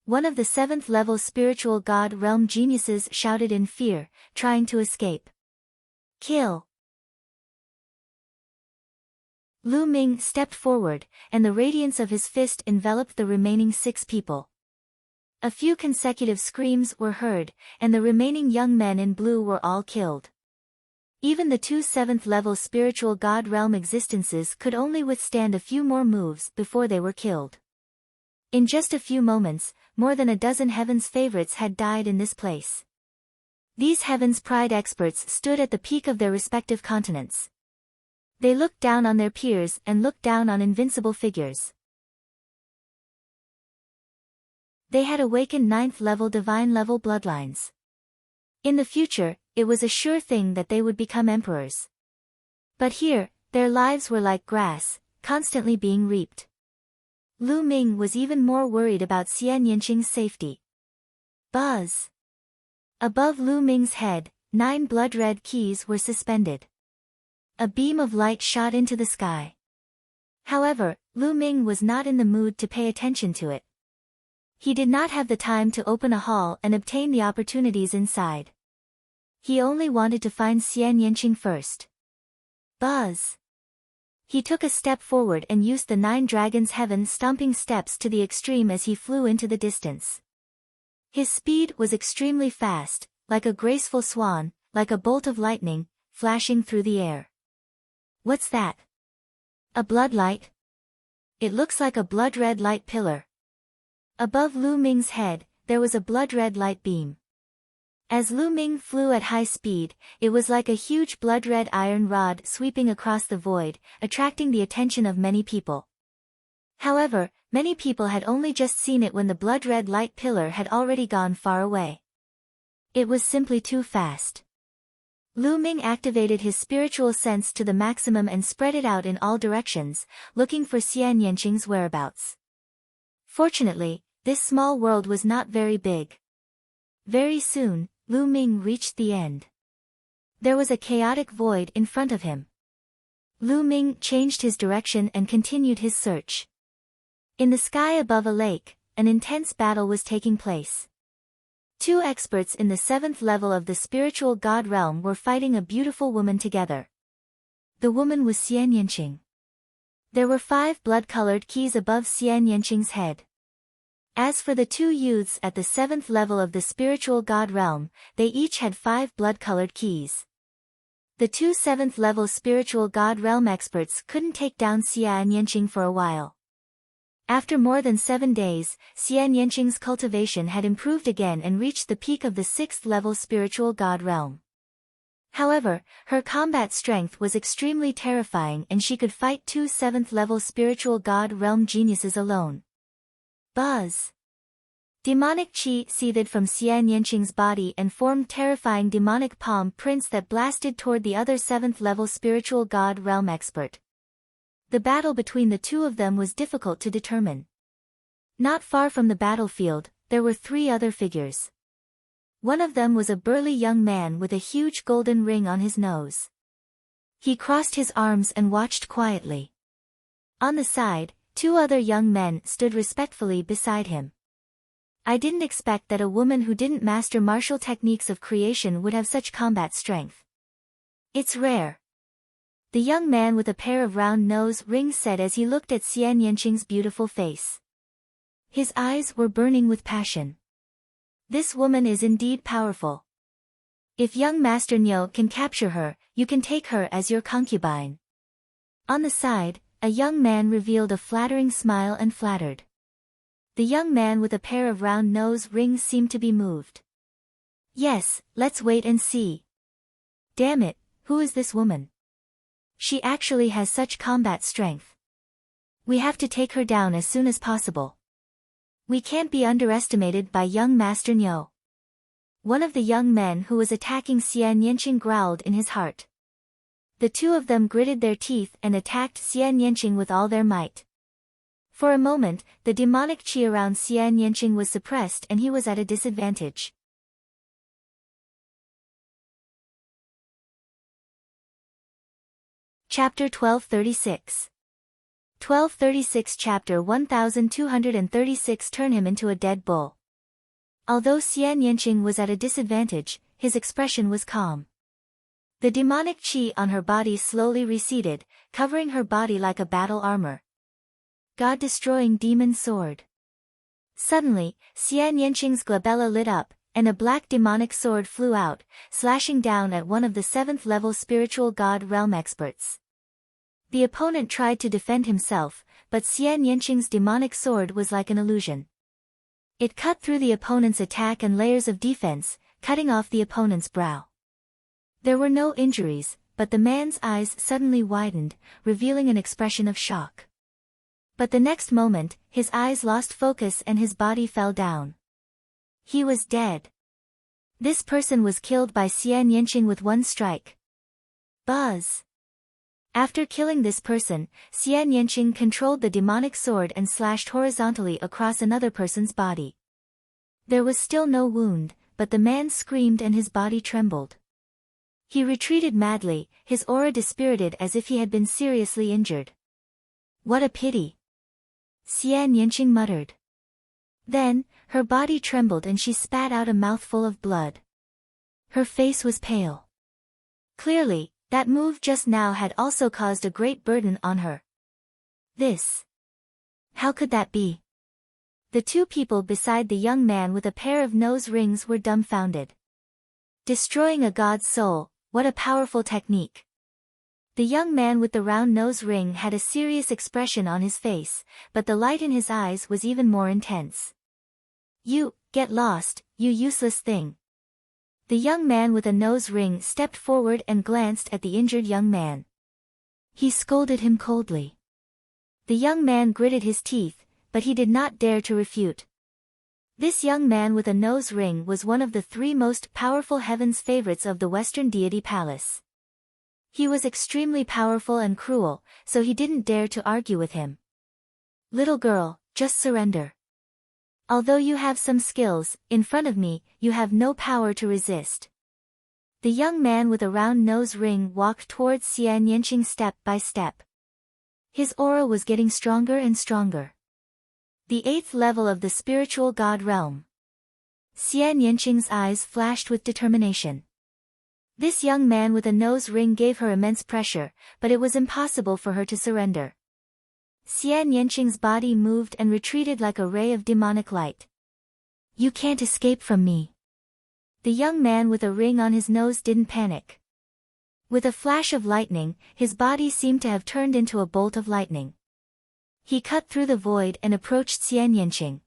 One of the 7th-level spiritual god realm geniuses shouted in fear, trying to escape. Kill. Lu Ming stepped forward, and the radiance of his fist enveloped the remaining 6 people. A few consecutive screams were heard, and the remaining young men in blue were all killed. Even the 2 7th-level spiritual god realm existences could only withstand a few more moves before they were killed. In just a few moments, more than a dozen Heaven's favorites had died in this place. These Heaven's Pride experts stood at the peak of their respective continents. They looked down on their peers and looked down on invincible figures. They had awakened 9th-level divine-level bloodlines. In the future, it was a sure thing that they would become emperors. But here, their lives were like grass, constantly being reaped. Lu Ming was even more worried about Xian Yanqing's safety. Buzz! Above Lu Ming's head, 9 blood-red keys were suspended. A beam of light shot into the sky. However, Lu Ming was not in the mood to pay attention to it. He did not have the time to open a hall and obtain the opportunities inside. He only wanted to find Xian Yanqing first. Buzz! He took a step forward and used the 9 dragons' heaven stomping steps to the extreme as he flew into the distance. His speed was extremely fast, like a graceful swan, like a bolt of lightning, flashing through the air. What's that? A blood light? It looks like a blood-red light pillar. Above Lu Ming's head, there was a blood-red light beam. As Lu Ming flew at high speed, it was like a huge blood-red iron rod sweeping across the void, attracting the attention of many people. However, many people had only just seen it when the blood-red light pillar had already gone far away. It was simply too fast. Lu Ming activated his spiritual sense to the maximum and spread it out in all directions, looking for Xian Yanqing's whereabouts. Fortunately, this small world was not very big. Very soon, Lu Ming reached the end. There was a chaotic void in front of him. Lu Ming changed his direction and continued his search. In the sky above a lake, an intense battle was taking place. 2 experts in the 7th level of the spiritual god realm were fighting a beautiful woman together. The woman was Xian Yanqing. There were 5 blood-colored keys above Xian Yanqing's head. As for the 2 youths at the 7th level of the spiritual god realm, they each had 5 blood-colored keys. The 2 7th-level spiritual god realm experts couldn't take down Xian Yanqing for a while. After more than 7 days, Xian Yanqing's cultivation had improved again and reached the peak of the 6th-level spiritual god realm. However, her combat strength was extremely terrifying and she could fight 2 7th-level spiritual god realm geniuses alone. Buzz! Demonic chi seethed from Xian Yanqing's body and formed terrifying demonic palm prints that blasted toward the other 7th-level spiritual god realm expert. The battle between the 2 of them was difficult to determine. Not far from the battlefield, there were 3 other figures. One of them was a burly young man with a huge golden ring on his nose. He crossed his arms and watched quietly. On the side, 2 other young men stood respectfully beside him. I didn't expect that a woman who didn't master martial techniques of creation would have such combat strength. It's rare. The young man with a pair of round nose rings said as he looked at Xian Yanqing's beautiful face. His eyes were burning with passion. This woman is indeed powerful. If young Master Niu can capture her, you can take her as your concubine. On the side, a young man revealed a flattering smile and flattered. The young man with a pair of round nose rings seemed to be moved. Yes, let's wait and see. Damn it, who is this woman? She actually has such combat strength. We have to take her down as soon as possible. We can't be underestimated by young Master Niu. One of the young men who was attacking Xian Yanqing growled in his heart. The two of them gritted their teeth and attacked Xian Yanqing with all their might. For a moment, the demonic qi around Xian Yanqing was suppressed and he was at a disadvantage. Chapter 1236. 1236 Chapter 1236 Turn him into a dead bull. Although Xian Yanqing was at a disadvantage, his expression was calm. The demonic qi on her body slowly receded, covering her body like a battle armor. God-destroying demon sword. Suddenly, Xian Yanqing's glabella lit up, and a black demonic sword flew out, slashing down at one of the 7th-level spiritual god realm experts. The opponent tried to defend himself, but Xian Yanqing's demonic sword was like an illusion. It cut through the opponent's attack and layers of defense, cutting off the opponent's brow. There were no injuries, but the man's eyes suddenly widened, revealing an expression of shock. But the next moment, his eyes lost focus and his body fell down. He was dead. This person was killed by Xian Yanqing with one strike. Buzz. After killing this person, Xian Yanqing controlled the demonic sword and slashed horizontally across another person's body. There was still no wound, but the man screamed and his body trembled. He retreated madly, his aura dispirited as if he had been seriously injured. What a pity! Xian Yanqing muttered. Then, her body trembled and she spat out a mouthful of blood. Her face was pale. Clearly, that move just now had also caused a great burden on her. How could that be? The two people beside the young man with a pair of nose rings were dumbfounded. Destroying a god's soul, what a powerful technique. The young man with the round nose ring had a serious expression on his face, but the light in his eyes was even more intense. You, get lost, you useless thing. The young man with a nose ring stepped forward and glanced at the injured young man. He scolded him coldly. The young man gritted his teeth, but he did not dare to refute. This young man with a nose ring was one of the 3 most powerful heaven's favorites of the Western deity palace. He was extremely powerful and cruel, so he didn't dare to argue with him. Little girl, just surrender. Although you have some skills, in front of me, you have no power to resist. The young man with a round nose ring walked towards Xian Yanqing step by step. His aura was getting stronger and stronger. The 8th level of the spiritual god realm. Xian Yanqing's eyes flashed with determination. This young man with a nose ring gave her immense pressure, but it was impossible for her to surrender. Xian Yanqing's body moved and retreated like a ray of demonic light. You can't escape from me. The young man with a ring on his nose didn't panic. With a flash of lightning, his body seemed to have turned into a bolt of lightning. He cut through the void and approached Xian Yanqing.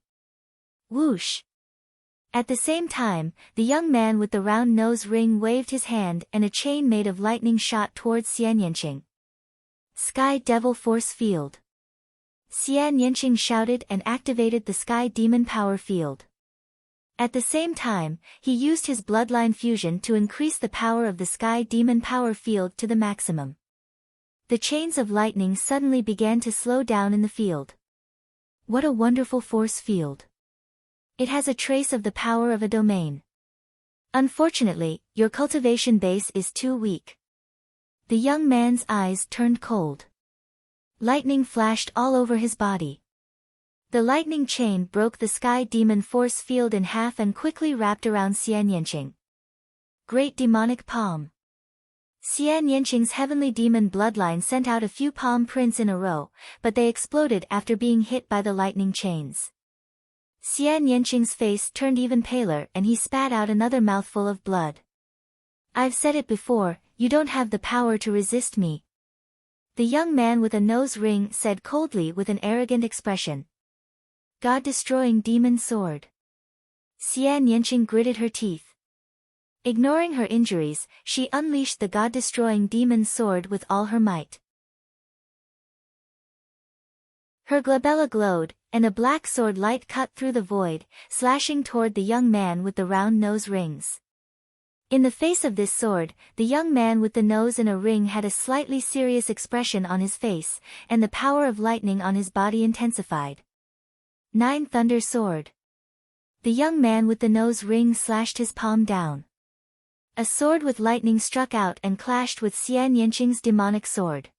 Whoosh! At the same time, the young man with the round nose ring waved his hand and a chain made of lightning shot towards Xian Yanqing. Sky Devil Force Field. Xian Yanqing shouted and activated the Sky Demon Power Field. At the same time, he used his bloodline fusion to increase the power of the Sky Demon Power Field to the maximum. The chains of lightning suddenly began to slow down in the field. What a wonderful force field! It has a trace of the power of a domain. Unfortunately, your cultivation base is too weak. The young man's eyes turned cold. Lightning flashed all over his body. The lightning chain broke the Sky Demon force field in half and quickly wrapped around Xian Yanqing. Great demonic palm. Xian Yanqing's heavenly demon bloodline sent out a few palm prints in a row, but they exploded after being hit by the lightning chains. Xian Yanqing's face turned even paler and he spat out another mouthful of blood. I've said it before, you don't have the power to resist me. The young man with a nose ring said coldly with an arrogant expression. God-destroying demon sword. Xian Yanqing gritted her teeth. Ignoring her injuries, she unleashed the god-destroying demon sword with all her might. Her glabella glowed, and a black sword light cut through the void, slashing toward the young man with the round nose rings. In the face of this sword, the young man with the nose in a ring had a slightly serious expression on his face, and the power of lightning on his body intensified. 9 Thunder Sword. The young man with the nose ring slashed his palm down. A sword with lightning struck out and clashed with Xian Yanqing's demonic sword.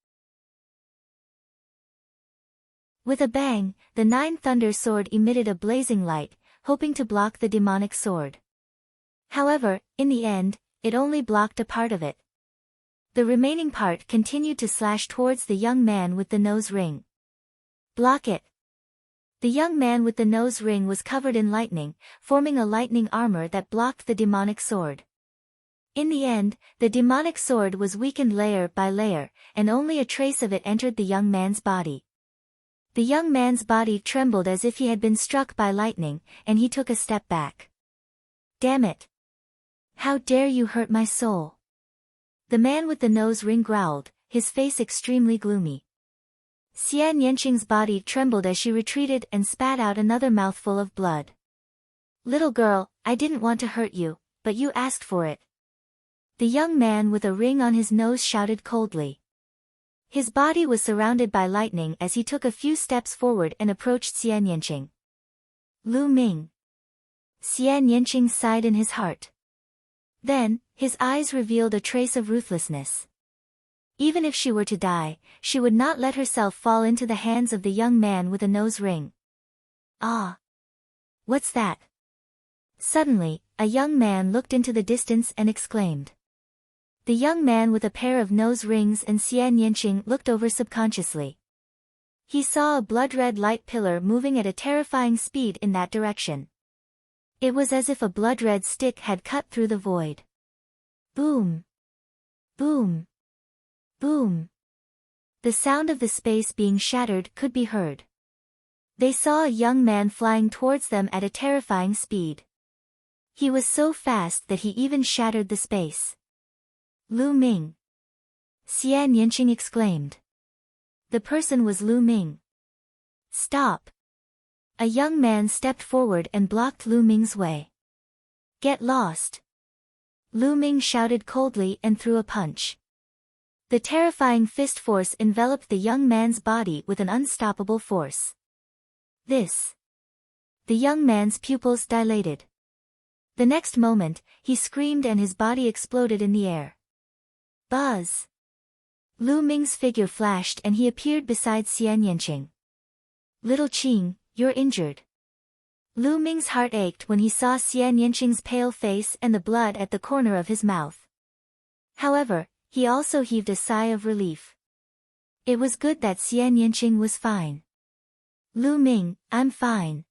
With a bang, the 9 Thunder Sword emitted a blazing light, hoping to block the demonic sword. However, in the end, it only blocked a part of it. The remaining part continued to slash towards the young man with the nose ring. Block it. The young man with the nose ring was covered in lightning, forming a lightning armor that blocked the demonic sword. In the end, the demonic sword was weakened layer by layer, and only a trace of it entered the young man's body. The young man's body trembled as if he had been struck by lightning, and he took a step back. Damn it! How dare you hurt my soul? The man with the nose ring growled, his face extremely gloomy. Xian Yanqing's body trembled as she retreated and spat out another mouthful of blood. Little girl, I didn't want to hurt you, but you asked for it. The young man with a ring on his nose shouted coldly. His body was surrounded by lightning as he took a few steps forward and approached Xian Yanqing. Lu Ming. Xian Yanqing sighed in his heart. Then, his eyes revealed a trace of ruthlessness. Even if she were to die, she would not let herself fall into the hands of the young man with a nose ring. Ah! What's that? Suddenly, a young man looked into the distance and exclaimed. The young man with a pair of nose rings and Xian Yanqing looked over subconsciously. He saw a blood-red light pillar moving at a terrifying speed in that direction. It was as if a blood-red stick had cut through the void. Boom! Boom! Boom! The sound of the space being shattered could be heard. They saw a young man flying towards them at a terrifying speed. He was so fast that he even shattered the space. Lu Ming! Xian Yanqing exclaimed. The person was Lu Ming. Stop! A young man stepped forward and blocked Lu Ming's way. Get lost! Lu Ming shouted coldly and threw a punch. The terrifying fist force enveloped the young man's body with an unstoppable force. This! The young man's pupils dilated. The next moment, he screamed and his body exploded in the air. Buzz! Lu Ming's figure flashed and he appeared beside Xian Yanqing. Little Qing, you're injured. Lu Ming's heart ached when he saw Xian Yanqing's pale face and the blood at the corner of his mouth. However, he also heaved a sigh of relief. It was good that Xian Yanqing was fine. Lu Ming, I'm fine.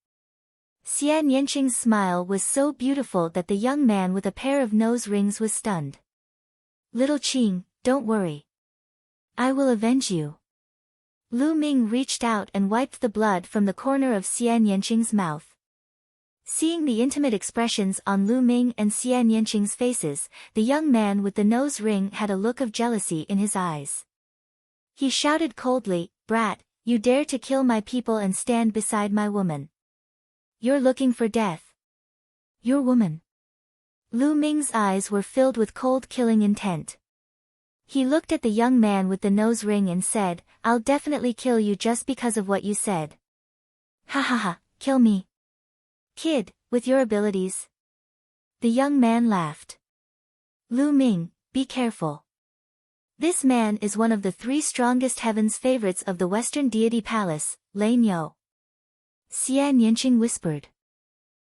Xian Yanqing's smile was so beautiful that the young man with a pair of nose rings was stunned. Little Qing, don't worry. I will avenge you. Lu Ming reached out and wiped the blood from the corner of Xian Yanqing's mouth. Seeing the intimate expressions on Lu Ming and Xian Yanqing's faces, the young man with the nose ring had a look of jealousy in his eyes. He shouted coldly, Brat, you dare to kill my people and stand beside my woman. You're looking for death. Your woman. Lu Ming's eyes were filled with cold killing intent. He looked at the young man with the nose ring and said, I'll definitely kill you just because of what you said. Ha ha ha, kill me. Kid, with your abilities. The young man laughed. Lu Ming, be careful. This man is one of the 3 strongest heavens favorites of the Western deity palace, Lane Yo. Xian Yanqing whispered.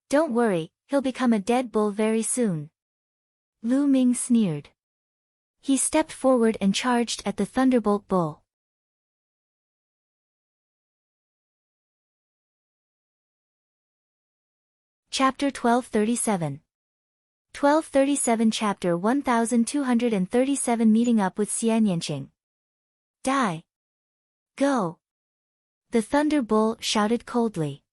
Don't worry, he'll become a dead bull very soon. Lu Ming sneered. He stepped forward and charged at the thunderbolt bull. Chapter 1237. 1237 Chapter 1237 Meeting up with Xianyanqing. Die. Go. The thunder bull shouted coldly.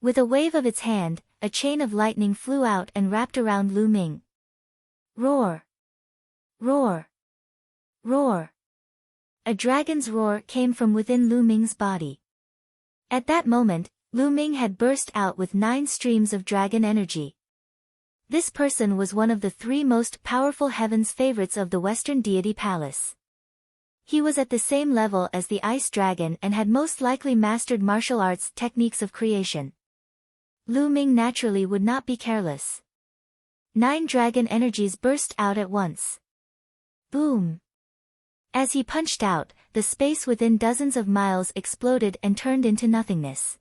With a wave of its hand, a chain of lightning flew out and wrapped around Lu Ming. Roar. Roar. Roar. A dragon's roar came from within Lu Ming's body. At that moment, Lu Ming had burst out with 9 streams of dragon energy. This person was one of the 3 most powerful heaven's favorites of the Western deity palace. He was at the same level as the ice dragon and had most likely mastered martial arts techniques of creation. Lu Ming naturally would not be careless. 9 dragon energies burst out at once. Boom! As he punched out, the space within dozens of miles exploded and turned into nothingness.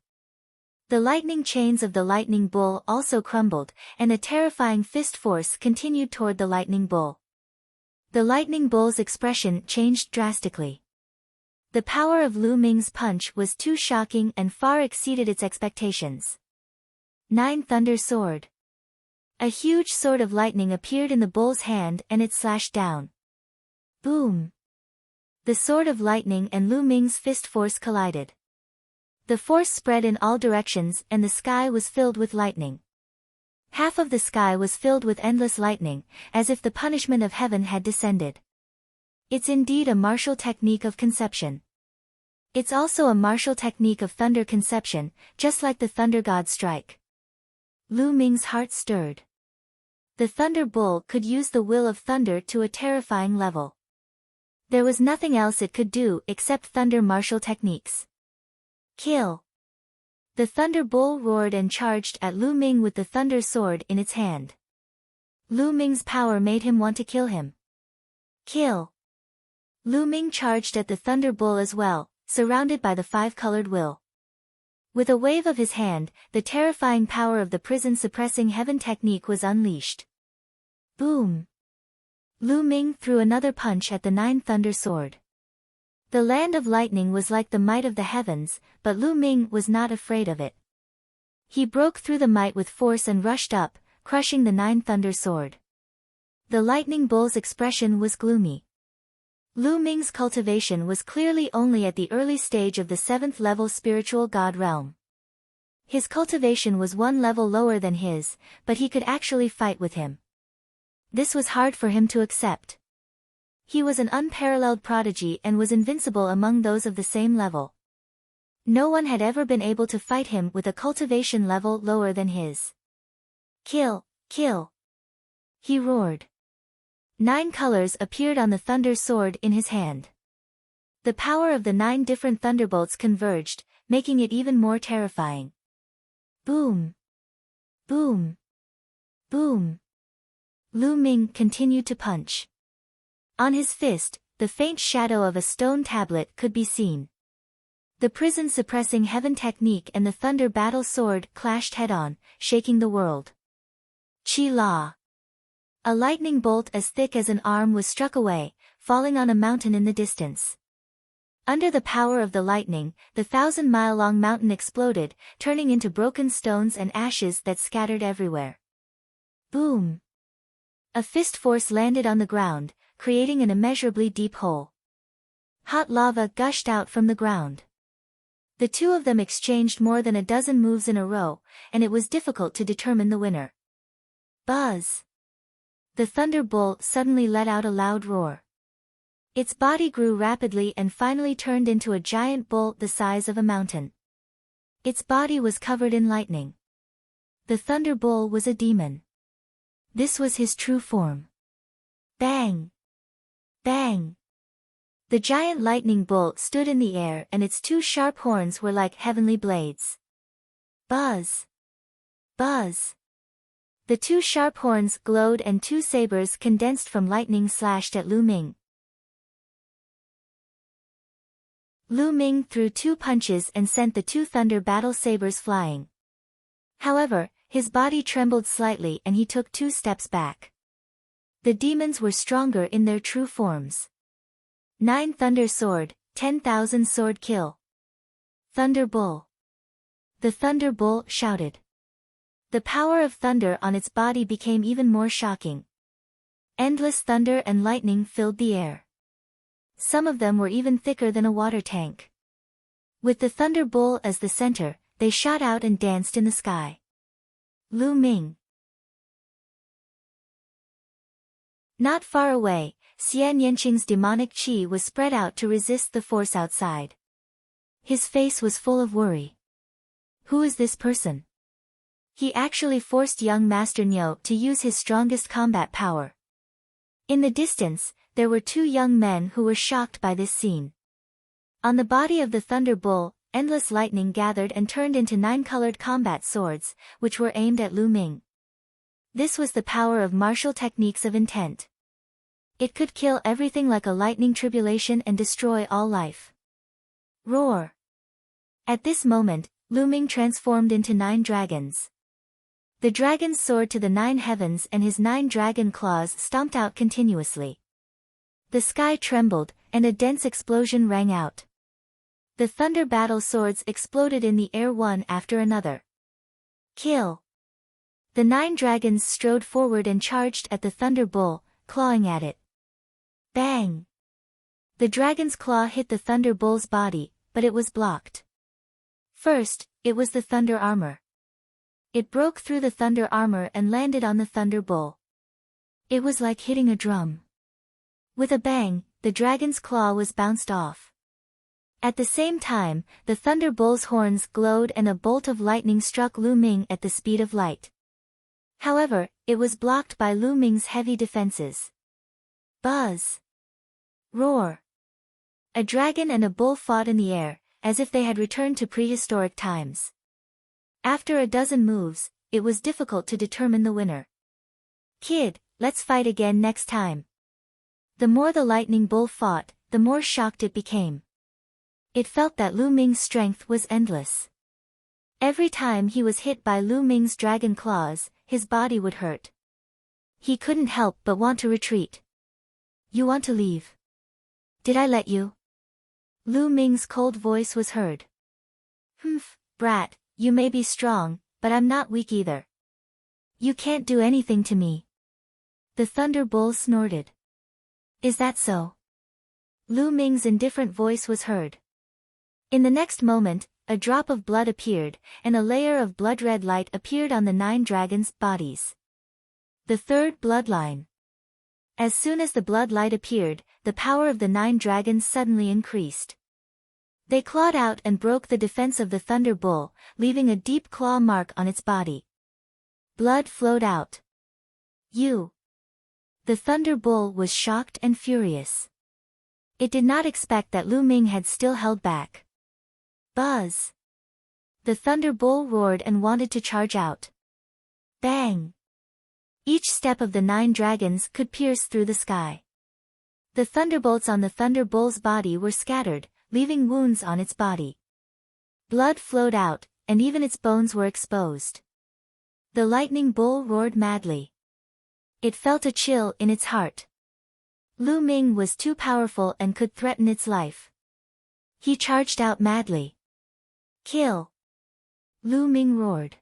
The lightning chains of the lightning bull also crumbled, and a terrifying fist force continued toward the lightning bull. The lightning bull's expression changed drastically. The power of Lu Ming's punch was too shocking and far exceeded its expectations. 9 Thunder Sword. A huge sword of lightning appeared in the bull's hand and it slashed down. Boom! The sword of lightning and Lu Ming's fist force collided. The force spread in all directions and the sky was filled with lightning. Half of the sky was filled with endless lightning, as if the punishment of heaven had descended. It's indeed a martial technique of conception. It's also a martial technique of thunder conception, just like the thunder god strike. Lu Ming's heart stirred. The thunder bull could use the will of thunder to a terrifying level. There was nothing else it could do except thunder martial techniques. Kill! The thunder bull roared and charged at Lu Ming with the thunder sword in its hand. Lu Ming's power made him want to kill him. Kill! Lu Ming charged at the thunder bull as well, surrounded by the 5-colored will. With a wave of his hand, the terrifying power of the prison-suppressing heaven technique was unleashed. Boom! Lu Ming threw another punch at the 9 thunder sword. The land of lightning was like the might of the heavens, but Lu Ming was not afraid of it. He broke through the might with force and rushed up, crushing the 9 thunder sword. The lightning bull's expression was gloomy. Lu Ming's cultivation was clearly only at the early stage of the 7th level spiritual god realm. His cultivation was 1 level lower than his, but he could actually fight with him. This was hard for him to accept. He was an unparalleled prodigy and was invincible among those of the same level. No one had ever been able to fight him with a cultivation level lower than his. Kill! Kill! He roared. 9 colors appeared on the thunder sword in his hand. The power of the 9 different thunderbolts converged, making it even more terrifying. Boom! Boom! Boom! Lu Ming continued to punch. On his fist, the faint shadow of a stone tablet could be seen. The prison-suppressing heaven technique and the thunder battle sword clashed head-on, shaking the world. Chi La! A lightning bolt as thick as an arm was struck away, falling on a mountain in the distance. Under the power of the lightning, the 1,000-mile-long mountain exploded, turning into broken stones and ashes that scattered everywhere. Boom! A fist force landed on the ground, creating an immeasurably deep hole. Hot lava gushed out from the ground. The two of them exchanged more than a dozen moves in a row, and it was difficult to determine the winner. Buzz! The thunder bull suddenly let out a loud roar. Its body grew rapidly and finally turned into a giant bull the size of a mountain. Its body was covered in lightning. The thunder bull was a demon. This was his true form. Bang! Bang! The giant lightning bull stood in the air and its 2 sharp horns were like heavenly blades. Buzz! Buzz! The 2 sharp horns glowed and 2 sabers condensed from lightning slashed at Lu Ming. Lu Ming threw 2 punches and sent the 2 thunder battle sabers flying. However, his body trembled slightly and he took 2 steps back. The demons were stronger in their true forms. 9 Thunder Sword, 10,000 Sword Kill. Thunder Bull. The Thunder Bull shouted. The power of thunder on its body became even more shocking. Endless thunder and lightning filled the air. Some of them were even thicker than a water tank. With the Thunder Bull as the center, they shot out and danced in the sky. Lu Ming. Not far away, Xian Yanqing's demonic qi was spread out to resist the force outside. His face was full of worry. Who is this person? He actually forced young Master Niu to use his strongest combat power. In the distance, there were 2 young men who were shocked by this scene. On the body of the Thunder Bull, endless lightning gathered and turned into 9-colored combat swords, which were aimed at Lu Ming. This was the power of martial techniques of intent. It could kill everything like a lightning tribulation and destroy all life. Roar! At this moment, Lu Ming transformed into 9 dragons. The dragons soared to the 9 heavens and his 9 dragon claws stomped out continuously. The sky trembled, and a dense explosion rang out. The thunder battle swords exploded in the air one after another. Kill! The 9 dragons strode forward and charged at the Thunder Bull, clawing at it. Bang! The dragon's claw hit the Thunder Bull's body, but it was blocked. First, it was the thunder armor. It broke through the thunder armor and landed on the Thunder Bull. It was like hitting a drum. With a bang, the dragon's claw was bounced off. At the same time, the Thunder Bull's horns glowed and a bolt of lightning struck Lu Ming at the speed of light. However, it was blocked by Lu Ming's heavy defenses. Buzz! Roar! A dragon and a bull fought in the air, as if they had returned to prehistoric times. After a dozen moves, it was difficult to determine the winner. Kid, let's fight again next time. The more the lightning bull fought, the more shocked it became. It felt that Lu Ming's strength was endless. Every time he was hit by Lu Ming's dragon claws, his body would hurt. He couldn't help but want to retreat. You want to leave? Did I let you? Lu Ming's cold voice was heard. Humph, brat, you may be strong, but I'm not weak either. You can't do anything to me. The Thunder Bull snorted. Is that so? Lu Ming's indifferent voice was heard. In the next moment, a drop of blood appeared, and a layer of blood-red light appeared on the 9 dragons' bodies. The third bloodline. As soon as the blood light appeared, the power of the 9 dragons suddenly increased. They clawed out and broke the defense of the Thunder Bull, leaving a deep claw mark on its body. Blood flowed out. You! The Thunder Bull was shocked and furious. It did not expect that Lu Ming had still held back. Buzz! The Thunder Bull roared and wanted to charge out. Bang! Each step of the 9 dragons could pierce through the sky. The thunderbolts on the Thunder Bull's body were scattered, leaving wounds on its body. Blood flowed out, and even its bones were exposed. The Lightning Bull roared madly. It felt a chill in its heart. Lu Ming was too powerful and could threaten its life. He charged out madly. Kill! Lu Ming roared.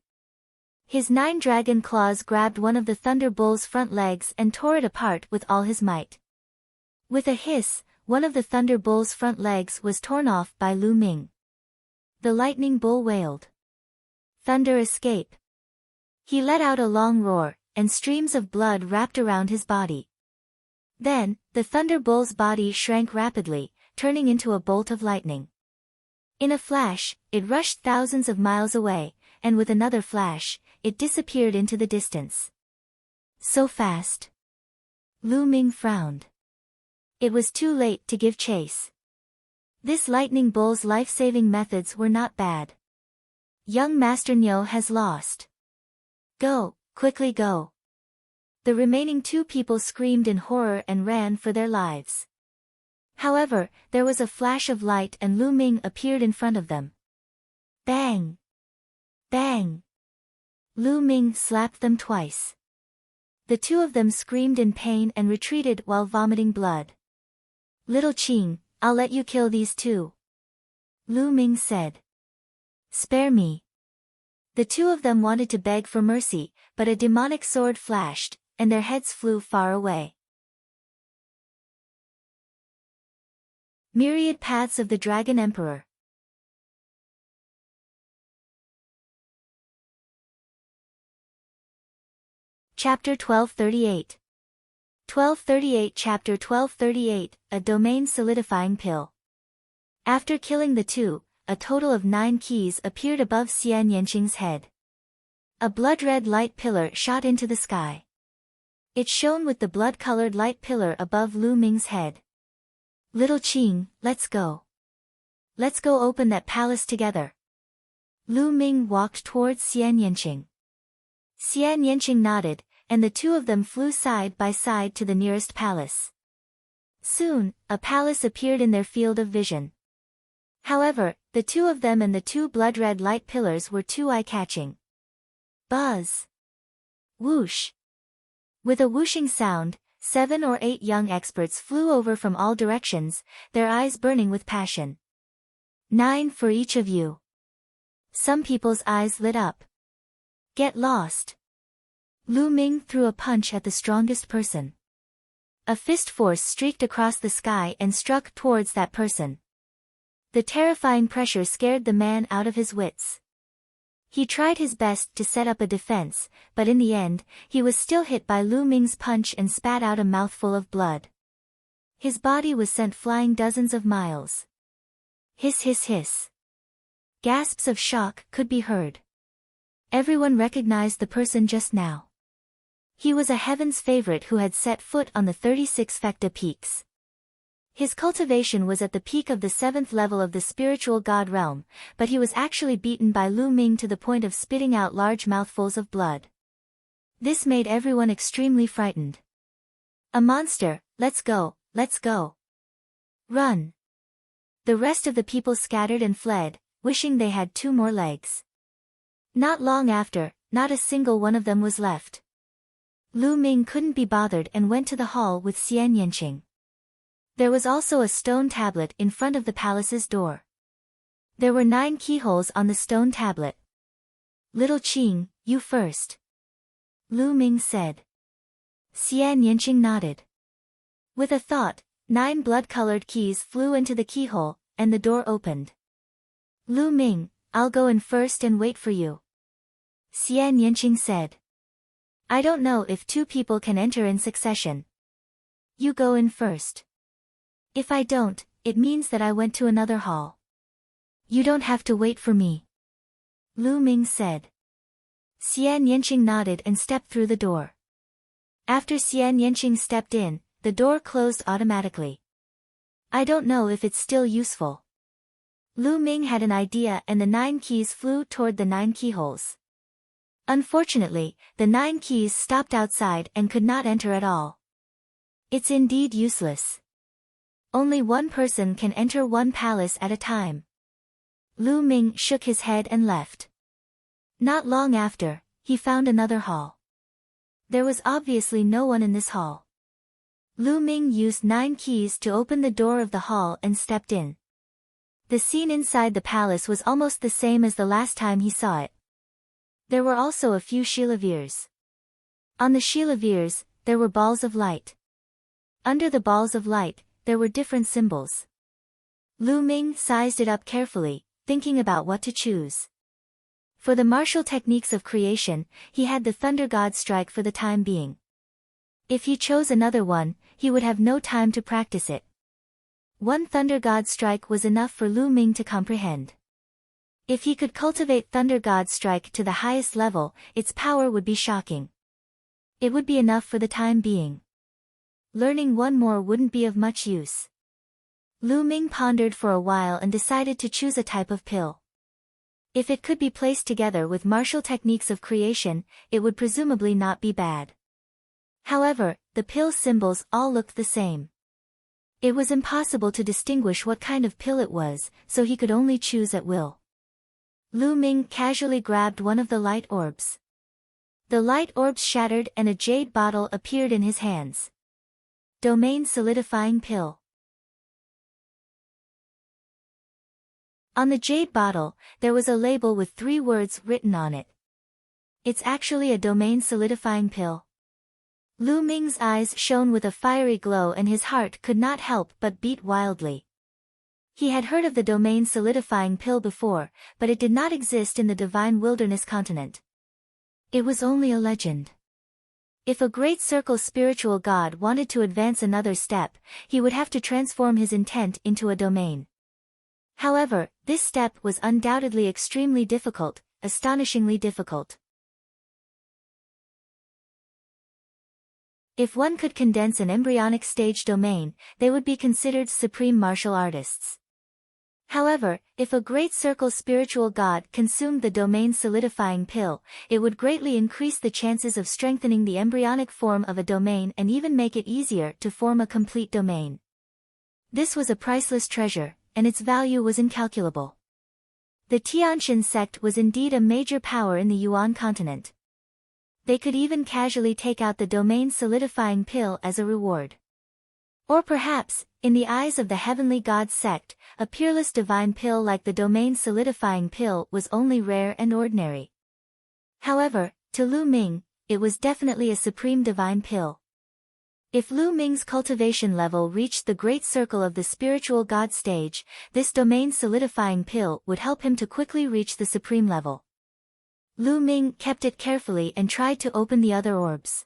His 9 dragon claws grabbed one of the Thunder Bull's front legs and tore it apart with all his might. With a hiss, one of the Thunder Bull's front legs was torn off by Lu Ming. The Lightning Bull wailed. Thunder escape! He let out a long roar, and streams of blood wrapped around his body. Then, the Thunder Bull's body shrank rapidly, turning into a bolt of lightning. In a flash, it rushed thousands of miles away, and with another flash, it disappeared into the distance. So fast. Lu Ming frowned. It was too late to give chase. This Lightning Bull's life-saving methods were not bad. Young Master Niu has lost. Go, quickly go. The remaining 2 people screamed in horror and ran for their lives. However, there was a flash of light and Lu Ming appeared in front of them. Bang! Bang! Lu Ming slapped them twice. The two of them screamed in pain and retreated while vomiting blood. "Little Qing, I'll let you kill these two," Lu Ming said. "Spare me." The two of them wanted to beg for mercy, but a demonic sword flashed, and their heads flew far away. Myriad Paths of the Dragon Emperor. Chapter 1238. 1238 Chapter 1238, A Domain Solidifying Pill. After killing the two, a total of 9 keys appeared above Xian Yanqing's head. A blood-red light pillar shot into the sky. It shone with the blood-colored light pillar above Lu Ming's head. "Little Qing, let's go. Let's go open that palace together." Lu Ming walked towards Xian Yanqing. Xian Yanqing nodded, and the two of them flew side by side to the nearest palace. Soon, a palace appeared in their field of vision. However, the two of them and the 2 blood-red light pillars were too eye-catching. Buzz! Whoosh! With a whooshing sound, 7 or 8 young experts flew over from all directions, their eyes burning with passion. 9 for each of you. Some people's eyes lit up. Get lost. Lu Ming threw a punch at the strongest person. A fist force streaked across the sky and struck towards that person. The terrifying pressure scared the man out of his wits. He tried his best to set up a defense, but in the end, he was still hit by Lu Ming's punch and spat out a mouthful of blood. His body was sent flying dozens of miles. Hiss hiss hiss. Gasps of shock could be heard. Everyone recognized the person just now. He was a heaven's favorite who had set foot on the 36 Fecta peaks. His cultivation was at the peak of the 7th level of the spiritual god realm, but he was actually beaten by Lu Ming to the point of spitting out large mouthfuls of blood. This made everyone extremely frightened. "A monster, let's go, let's go. Run." The rest of the people scattered and fled, wishing they had 2 more legs. Not long after, not a single one of them was left. Lu Ming couldn't be bothered and went to the hall with Xian Yanqing. There was also a stone tablet in front of the palace's door. There were 9 keyholes on the stone tablet. "Little Qing, you first," Lu Ming said. Xian Yanqing nodded. With a thought, 9 blood-colored keys flew into the keyhole, and the door opened. "Lu Ming, I'll go in first and wait for you," Xian Yanqing said. "I don't know if 2 people can enter in succession. You go in first. If I don't, it means that I went to another hall. You don't have to wait for me," Lu Ming said. Xian Yanqing nodded and stepped through the door. After Xian Yanqing stepped in, the door closed automatically. "I don't know if it's still useful." Lu Ming had an idea and the 9 keys flew toward the 9 keyholes. Unfortunately, the 9 keys stopped outside and could not enter at all. It's indeed useless. Only one person can enter one palace at a time. Lu Ming shook his head and left. Not long after, he found another hall. There was obviously no one in this hall. Lu Ming used 9 keys to open the door of the hall and stepped in. The scene inside the palace was almost the same as the last time he saw it. There were also a few chandeliers. On the chandeliers, there were balls of light. Under the balls of light, there were different symbols. Lu Ming sized it up carefully, thinking about what to choose. For the martial techniques of creation, he had the Thunder God strike for the time being. If he chose another one, he would have no time to practice it. One Thunder God strike was enough for Lu Ming to comprehend. If he could cultivate Thunder God strike to the highest level, its power would be shocking. It would be enough for the time being. Learning one more wouldn't be of much use. Lu Ming pondered for a while and decided to choose a type of pill. If it could be placed together with martial techniques of creation, it would presumably not be bad. However, the pill symbols all looked the same. It was impossible to distinguish what kind of pill it was, so he could only choose at will. Lu Ming casually grabbed one of the light orbs. The light orbs shattered and a jade bottle appeared in his hands. Domain solidifying pill. On the jade bottle, there was a label with 3 words written on it. It's actually a domain solidifying pill. Lu Ming's eyes shone with a fiery glow and his heart could not help but beat wildly. He had heard of the domain solidifying pill before, but it did not exist in the divine wilderness continent. It was only a legend. If a great circle spiritual god wanted to advance another step, he would have to transform his intent into a domain. However, this step was undoubtedly extremely difficult, astonishingly difficult. If one could condense an embryonic stage domain, they would be considered supreme martial artists. However, if a great circle spiritual god consumed the domain solidifying pill, it would greatly increase the chances of strengthening the embryonic form of a domain and even make it easier to form a complete domain. This was a priceless treasure, and its value was incalculable. The Tianxin sect was indeed a major power in the Yuan continent. They could even casually take out the domain solidifying pill as a reward. Or perhaps, in the eyes of the heavenly god sect, a peerless divine pill like the domain solidifying pill was only rare and ordinary. However, to Lu Ming, it was definitely a supreme divine pill. If Lu Ming's cultivation level reached the great circle of the spiritual god stage, this domain solidifying pill would help him to quickly reach the supreme level. Lu Ming kept it carefully and tried to open the other orbs.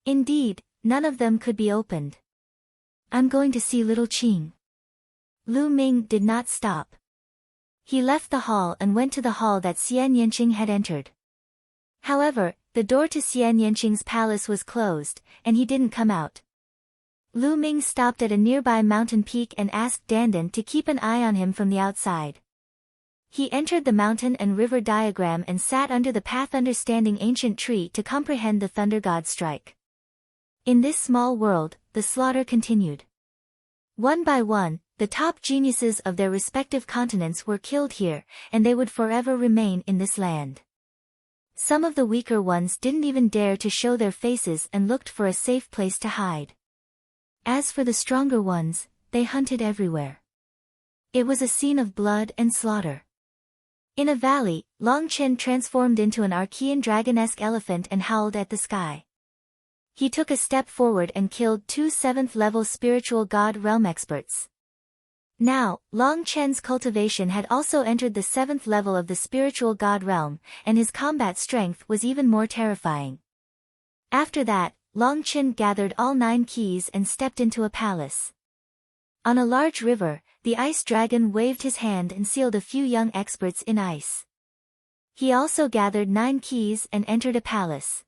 Indeed, none of them could be opened. I'm going to see little Qing. Lu Ming did not stop. He left the hall and went to the hall that Xian Yanqing had entered. However, the door to Xian Yanqing's palace was closed, and he didn't come out. Lu Ming stopped at a nearby mountain peak and asked Dandan to keep an eye on him from the outside. He entered the mountain and river diagram and sat under the path understanding ancient tree to comprehend the thunder god strike. In this small world, the slaughter continued. One by one, the top geniuses of their respective continents were killed here, and they would forever remain in this land. Some of the weaker ones didn't even dare to show their faces and looked for a safe place to hide. As for the stronger ones, they hunted everywhere. It was a scene of blood and slaughter. In a valley, Long Chen transformed into an Archean dragon-esque elephant and howled at the sky. He took a step forward and killed 2 7th-level spiritual god realm experts. Now, Long Chen's cultivation had also entered the 7th level of the spiritual god realm, and his combat strength was even more terrifying. After that, Long Chen gathered all 9 keys and stepped into a palace. On a large river, the ice dragon waved his hand and sealed a few young experts in ice. He also gathered 9 keys and entered a palace.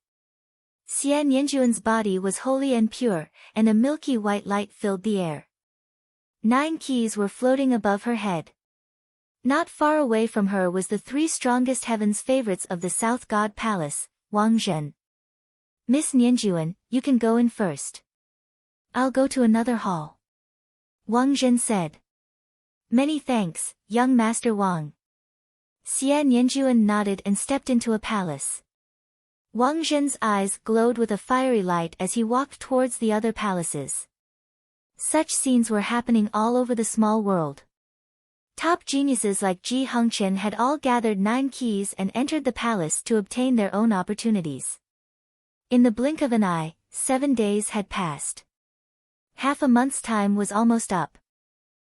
Xian Yanjuan's body was holy and pure, and a milky white light filled the air. 9 keys were floating above her head. Not far away from her was the 3 strongest heaven's favorites of the South God Palace, Wang Zhen. Miss Nianjuan, you can go in first. I'll go to another hall. Wang Zhen said. Many thanks, young Master Wang. Xian Yanjuan nodded and stepped into a palace. Wang Zhen's eyes glowed with a fiery light as he walked towards the other palaces. Such scenes were happening all over the small world. Top geniuses like Ji Hongqian had all gathered 9 keys and entered the palace to obtain their own opportunities. In the blink of an eye, 7 days had passed. Half a month's time was almost up.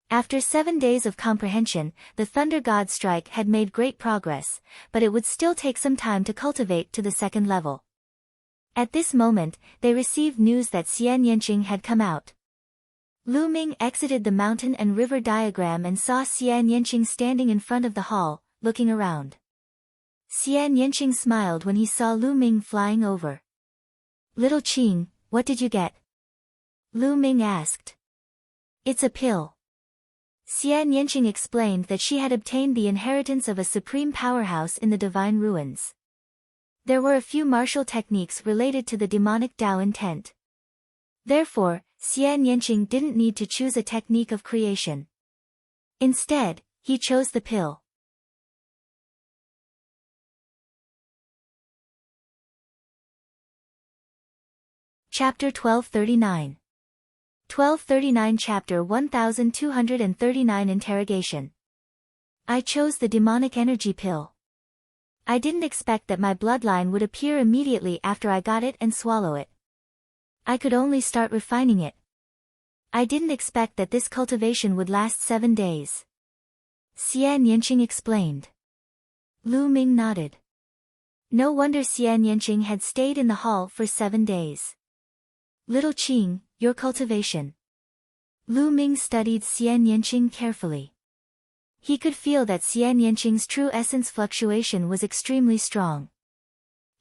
After 7 days of comprehension, the Thunder God strike had made great progress, but it would still take some time to cultivate to the 2nd level. At this moment, they received news that Xian Yanqing had come out. Lu Ming exited the mountain and river diagram and saw Xian Yanqing standing in front of the hall, looking around. Xian Yanqing smiled when he saw Lu Ming flying over. Little Qing, what did you get? Lu Ming asked. It's a pill. Xian Yanqing explained that she had obtained the inheritance of a supreme powerhouse in the divine ruins. There were a few martial techniques related to the demonic Tao intent. Therefore, Xian Yanqing didn't need to choose a technique of creation. Instead, he chose the pill. Chapter 1239. 1239 Chapter 1239 Interrogation. I chose the demonic energy pill. I didn't expect that my bloodline would appear immediately after I got it and swallow it. I could only start refining it. I didn't expect that this cultivation would last 7 days. Xian Yanqing explained. Lu Ming nodded. No wonder Xian Yanqing had stayed in the hall for 7 days. Little Qing, your cultivation. Lu Ming studied Xian Yanqing carefully. He could feel that Xian Yanqing's true essence fluctuation was extremely strong.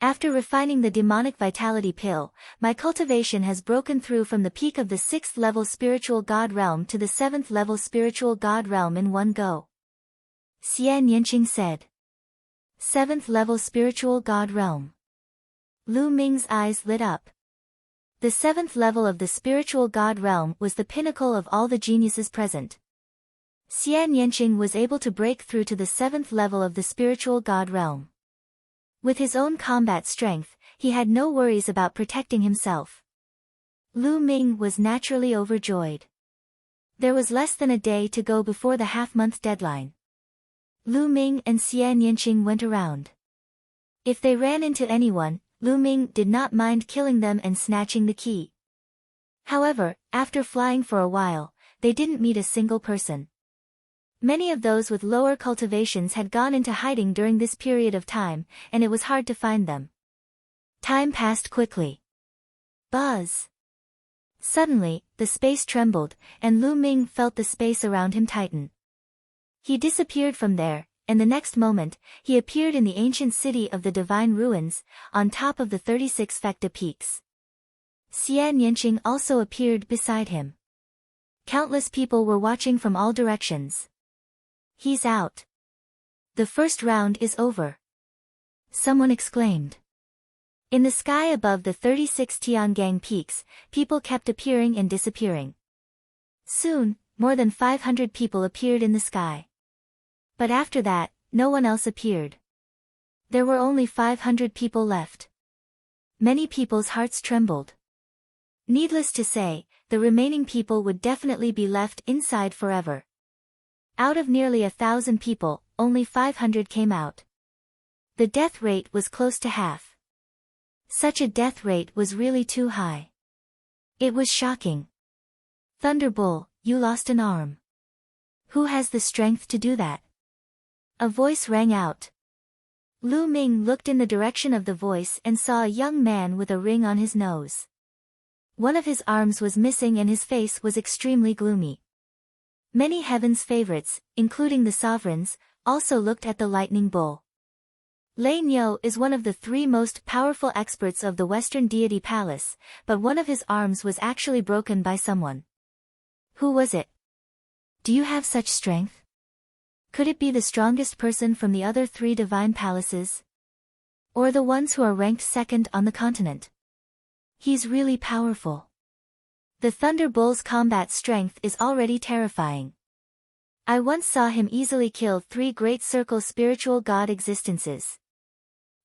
After refining the demonic vitality pill, my cultivation has broken through from the peak of the 6th level spiritual god realm to the 7th level spiritual god realm in one go. Xian Yanqing said. 7th level spiritual god realm. Lu Ming's eyes lit up. The 7th level of the spiritual god realm was the pinnacle of all the geniuses present. Xian Yanqing was able to break through to the 7th level of the spiritual god realm. With his own combat strength, he had no worries about protecting himself. Lu Ming was naturally overjoyed. There was less than a day to go before the half-month deadline. Lu Ming and Xian Yanqing went around. If they ran into anyone, Lu Ming did not mind killing them and snatching the key. However, after flying for a while, they didn't meet a single person. Many of those with lower cultivations had gone into hiding during this period of time, and it was hard to find them. Time passed quickly. Buzz! Suddenly, the space trembled, and Lu Ming felt the space around him tighten. He disappeared from there, and the next moment, he appeared in the ancient city of the Divine Ruins, on top of the 36 Fecta peaks. Xian Yanqing also appeared beside him. Countless people were watching from all directions. He's out. The first round is over. Someone exclaimed. In the sky above the 36 Tiangang peaks, people kept appearing and disappearing. Soon, more than 500 people appeared in the sky. But after that, no one else appeared. There were only 500 people left. Many people's hearts trembled. Needless to say, the remaining people would definitely be left inside forever. Out of nearly 1,000 people, only 500 came out. The death rate was close to half. Such a death rate was really too high. It was shocking. Thunderbull, you lost an arm. Who has the strength to do that? A voice rang out. Lu Ming looked in the direction of the voice and saw a young man with a ring on his nose. One of his arms was missing and his face was extremely gloomy. Many heaven's favorites, including the sovereigns, also looked at the lightning bull. Lei Niu is one of the 3 most powerful experts of the Western Deity Palace, but one of his arms was actually broken by someone. Who was it? Do you have such strength? Could it be the strongest person from the other 3 divine palaces? Or the ones who are ranked second on the continent? He's really powerful. The Thunder Bull's combat strength is already terrifying. I once saw him easily kill 3 great circle spiritual god existences.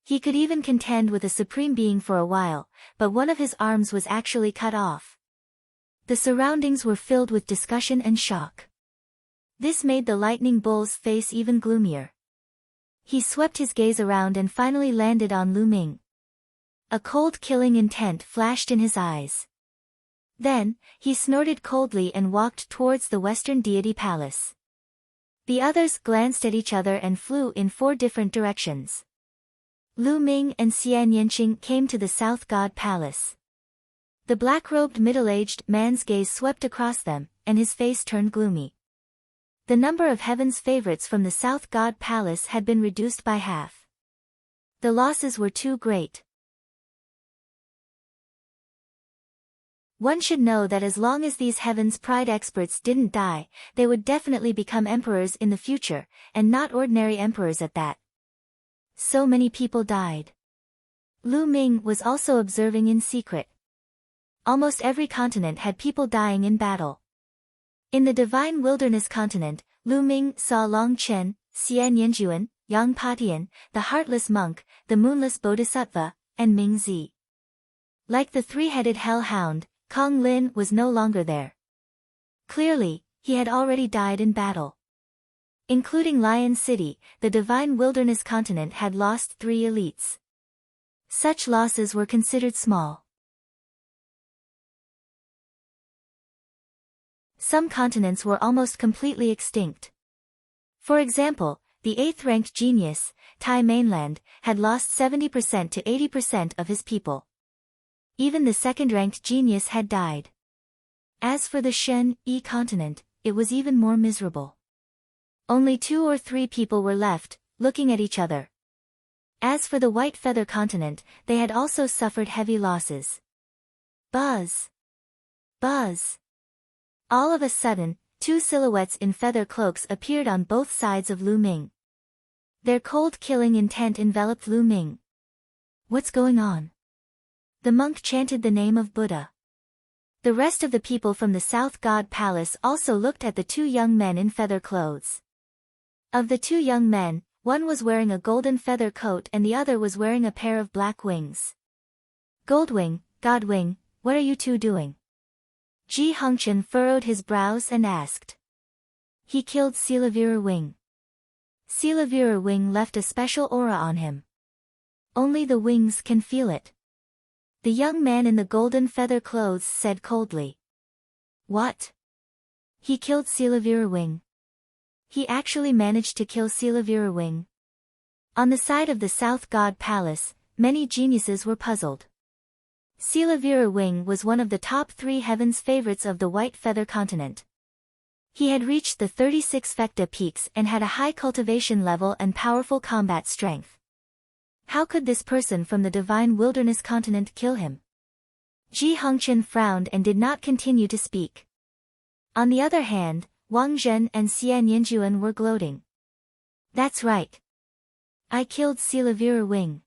He could even contend with a supreme being for a while, but one of his arms was actually cut off. The surroundings were filled with discussion and shock. This made the lightning bull's face even gloomier. He swept his gaze around and finally landed on Lu Ming. A cold killing intent flashed in his eyes. Then, he snorted coldly and walked towards the Western Deity Palace. The others glanced at each other and flew in 4 different directions. Lu Ming and Xian Yanqing came to the South God Palace. The black-robed middle-aged man's gaze swept across them, and his face turned gloomy. The number of heaven's favorites from the South God Palace had been reduced by half. The losses were too great. One should know that as long as these Heaven's Pride experts didn't die, they would definitely become emperors in the future, and not ordinary emperors at that. So many people died. Lu Ming was also observing in secret. Almost every continent had people dying in battle. In the Divine Wilderness continent, Lu Ming saw Long Chen, Xian Yanjuan, Yang Patian, the Heartless Monk, the Moonless Bodhisattva, and Ming Zi. Like the three-headed hellhound, Kong Lin was no longer there. Clearly, he had already died in battle. Including Lion City, the Divine Wilderness continent had lost 3 elites. Such losses were considered small. Some continents were almost completely extinct. For example, the 8th-ranked genius, Thai mainland, had lost 70% to 80% of his people. Even the 2nd-ranked genius had died. As for the Shen Yi continent, it was even more miserable. Only 2 or 3 people were left, looking at each other. As for the White Feather continent, they had also suffered heavy losses. Buzz! Buzz! All of a sudden, 2 silhouettes in feather cloaks appeared on both sides of Lu Ming. Their cold killing intent enveloped Lu Ming. What's going on? The monk chanted the name of Buddha. The rest of the people from the South God Palace also looked at the 2 young men in feather clothes. Of the 2 young men, one was wearing a golden feather coat and the other was wearing a pair of black wings. Goldwing, Godwing, what are you 2 doing? Ji Hongchen furrowed his brows and asked. He killed Silavira Wing. Silavira Wing left a special aura on him. Only the wings can feel it. The young man in the golden feather clothes said coldly. What? He killed Silavira Wing. He actually managed to kill Silavira Wing. On the side of the South God Palace, many geniuses were puzzled. Silavira Wing was one of the top 3 heavens favorites of the White Feather continent. He had reached the 36 Fecta peaks and had a high cultivation level and powerful combat strength. How could this person from the Divine Wilderness continent kill him? Ji Hongchen frowned and did not continue to speak. On the other hand, Wang Zhen and Xian Yinjuan were gloating. That's right. I killed Silavira Wing.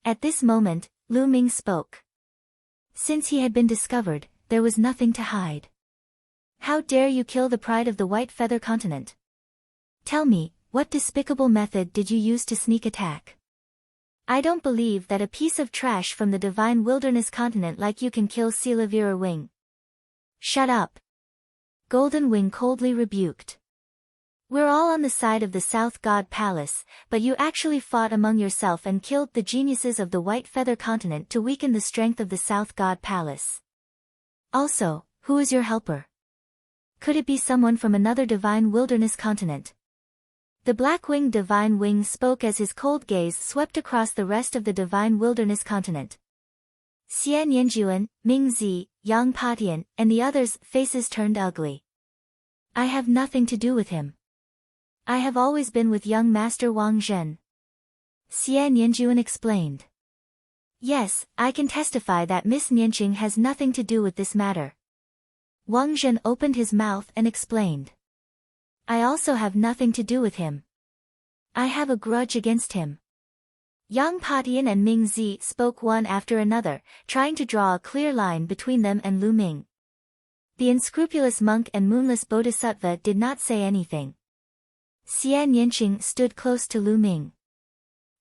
At this moment, Lu Ming spoke. Since he had been discovered, there was nothing to hide. How dare you kill the pride of the White Feather continent? Tell me, what despicable method did you use to sneak attack? I don't believe that a piece of trash from the Divine Wilderness continent like you can kill Silavira Wing. Shut up. Golden Wing coldly rebuked. We're all on the side of the South God Palace, but you actually fought among yourself and killed the geniuses of the White Feather continent to weaken the strength of the South God Palace. Also, who is your helper? Could it be someone from another Divine Wilderness continent? The Black-winged Divine Wing spoke as his cold gaze swept across the rest of the Divine Wilderness continent. Xian Yanjuan, Ming Zi, Yang Patian, and the others' faces turned ugly. I have nothing to do with him. I have always been with young Master Wang Zhen. Xian Yanjuan explained. Yes, I can testify that Miss Nianqing has nothing to do with this matter. Wang Zhen opened his mouth and explained. I also have nothing to do with him. I have a grudge against him. Yang Patian and Ming Zi spoke one after another, trying to draw a clear line between them and Lu Ming. The unscrupulous monk and moonless bodhisattva did not say anything. Xian Yanqing stood close to Lu Ming.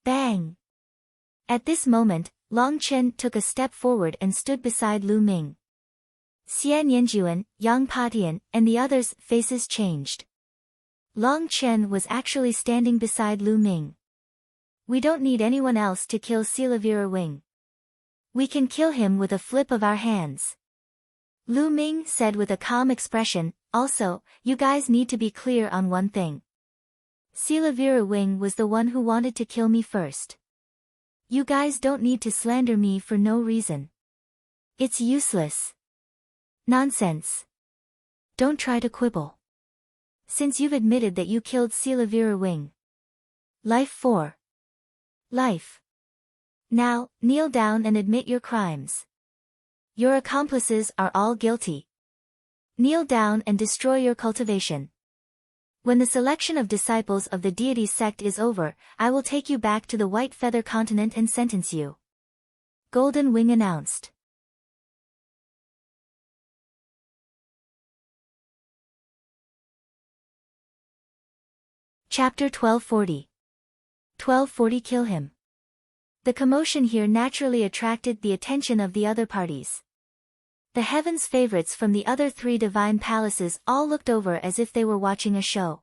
Bang! At this moment, Long Chen took a step forward and stood beside Lu Ming. Xian Yanjuan, Yang Patian, and the others' faces changed. Long Chen was actually standing beside Lu Ming. We don't need anyone else to kill Silavira Wing. We can kill him with a flip of our hands. Lu Ming said with a calm expression, also, you guys need to be clear on one thing. Silavira Wing was the one who wanted to kill me first. You guys don't need to slander me for no reason. It's useless. Nonsense. Don't try to quibble. Since you've admitted that you killed Silavira Wing. Life 4. Life. Now, kneel down and admit your crimes. Your accomplices are all guilty. Kneel down and destroy your cultivation. When the selection of disciples of the deity sect is over, I will take you back to the White Feather continent and sentence you. Golden Wing announced. Chapter 1240. 1240 Kill him. The commotion here naturally attracted the attention of the other parties. The heaven's favorites from the other three divine palaces all looked over as if they were watching a show.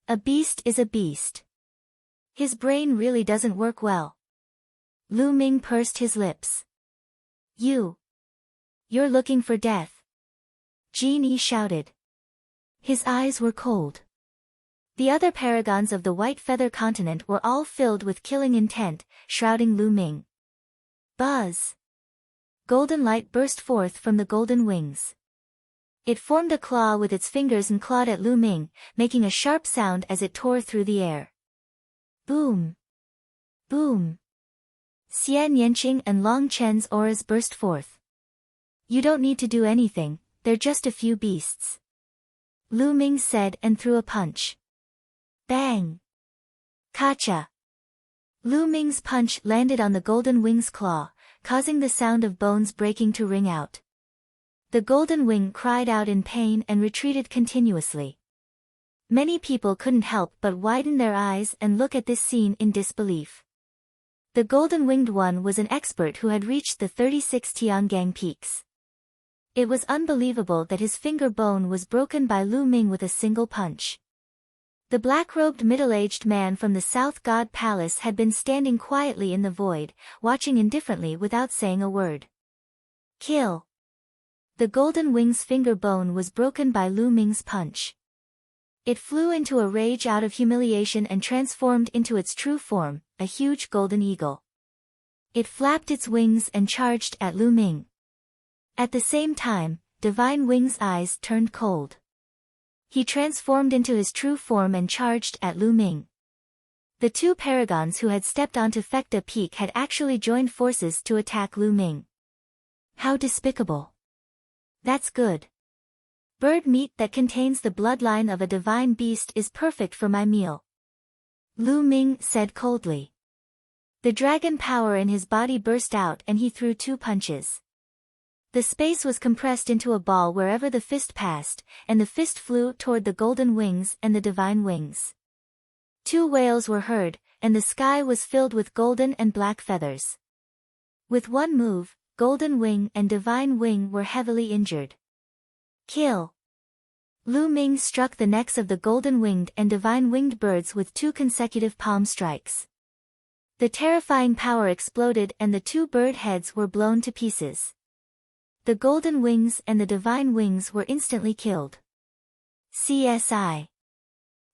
A beast is a beast. His brain really doesn't work well. Lu Ming pursed his lips. You're looking for death. Jean Yi shouted. His eyes were cold. The other paragons of the White Feather Continent were all filled with killing intent, shrouding Lu Ming. Buzz! Golden light burst forth from the golden wings. It formed a claw with its fingers and clawed at Lu Ming, making a sharp sound as it tore through the air. Boom! Boom! Xian Yanqing and Long Chen's auras burst forth. You don't need to do anything, they're just a few beasts. Lu Ming said and threw a punch. Bang! Kacha! Lu Ming's punch landed on the golden wing's claw, causing the sound of bones breaking to ring out. The golden wing cried out in pain and retreated continuously. Many people couldn't help but widen their eyes and look at this scene in disbelief. The golden-winged one was an expert who had reached the 36 Tiangang peaks. It was unbelievable that his finger bone was broken by Lu Ming with a single punch. The black-robed middle-aged man from the South God Palace had been standing quietly in the void, watching indifferently without saying a word. Kill! The golden wing's finger bone was broken by Lu Ming's punch. It flew into a rage out of humiliation and transformed into its true form, a huge golden eagle. It flapped its wings and charged at Lu Ming. At the same time, Divine Wing's eyes turned cold. He transformed into his true form and charged at Lu Ming. The two paragons who had stepped onto Fecta Peak had actually joined forces to attack Lu Ming. How despicable. That's good. Bird meat that contains the bloodline of a divine beast is perfect for my meal. Lu Ming said coldly. The dragon power in his body burst out and he threw two punches. The space was compressed into a ball wherever the fist passed, and the fist flew toward the golden wings and the divine wings. Two wails were heard, and the sky was filled with golden and black feathers. With one move, Golden Wing and Divine Wing were heavily injured. Kill! Lu Ming struck the necks of the golden-winged and divine-winged birds with two consecutive palm strikes. The terrifying power exploded and the two bird heads were blown to pieces. The golden wings and the divine wings were instantly killed. CSI.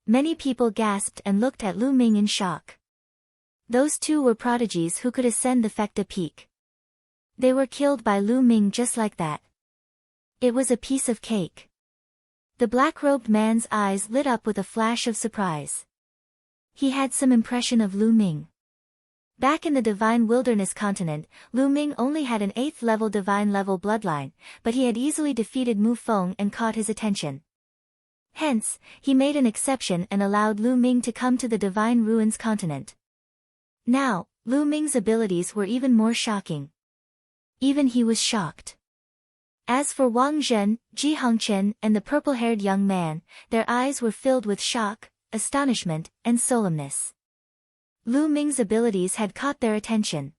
Many people gasped and looked at Lu Ming in shock. Those two were prodigies who could ascend the Fecta Peak. They were killed by Lu Ming just like that. It was a piece of cake. The black-robed man's eyes lit up with a flash of surprise. He had some impression of Lu Ming. Back in the Divine Wilderness continent, Lu Ming only had an 8th level divine level bloodline, but he had easily defeated Mu Feng and caught his attention. Hence, he made an exception and allowed Lu Ming to come to the Divine Ruins continent. Now, Lu Ming's abilities were even more shocking. Even he was shocked. As for Wang Zhen, Ji Hongchen, and the purple-haired young man, their eyes were filled with shock, astonishment, and solemnness. Lu Ming's abilities had caught their attention.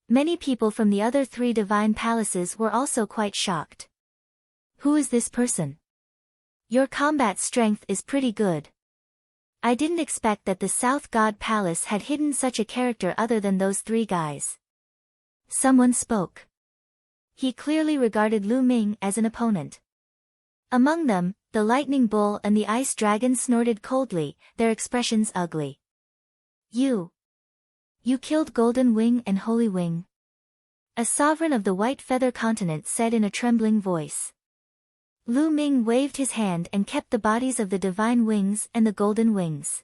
Many people from the other three divine palaces were also quite shocked. Who is this person? Your combat strength is pretty good. I didn't expect that the South God Palace had hidden such a character other than those three guys. Someone spoke. He clearly regarded Lu Ming as an opponent. Among them, the Lightning Bull and the Ice Dragon snorted coldly, their expressions ugly. You killed Golden Wing and Holy Wing. A sovereign of the White Feather Continent said in a trembling voice. Lu Ming waved his hand and kept the bodies of the Divine Wings and the Golden Wings.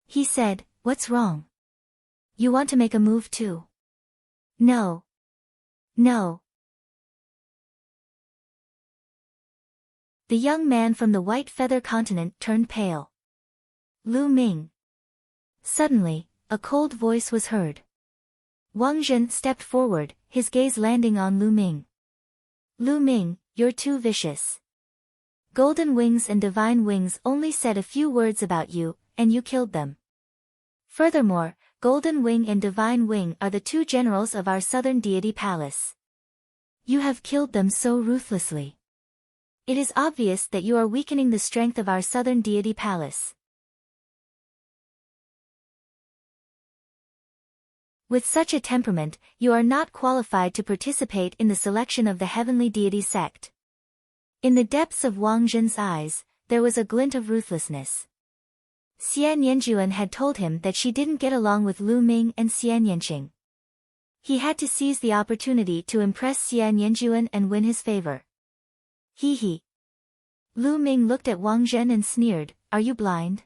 He said, "What's wrong? You want to make a move too?" No. No. The young man from the White Feather Continent turned pale. Lu Ming. Suddenly, a cold voice was heard. Wang Zhen stepped forward, his gaze landing on Lu Ming. Lu Ming, you're too vicious. Golden Wings and Divine Wings only said a few words about you, and you killed them. Furthermore, Golden Wing and Divine Wing are the two generals of our southern deity palace. You have killed them so ruthlessly. It is obvious that you are weakening the strength of our southern deity palace. With such a temperament, you are not qualified to participate in the selection of the heavenly deity sect. In the depths of Wang Zhen's eyes, there was a glint of ruthlessness. Xian Yanjuan had told him that she didn't get along with Lu Ming and Xian Yanqing. He had to seize the opportunity to impress Xian Yanjuan and win his favor. He. Lu Ming looked at Wang Zhen and sneered, "Are you blind?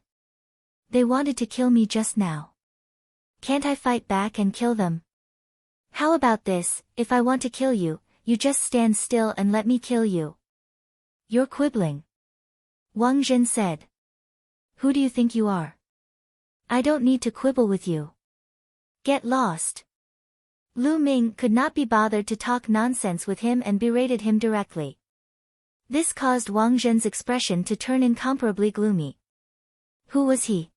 They wanted to kill me just now. Can't I fight back and kill them? How about this, if I want to kill you, you just stand still and let me kill you." "You're quibbling," Wang Zhen said. "Who do you think you are? I don't need to quibble with you. Get lost." Lu Ming could not be bothered to talk nonsense with him and berated him directly. This caused Wang Zhen's expression to turn incomparably gloomy. Who was he?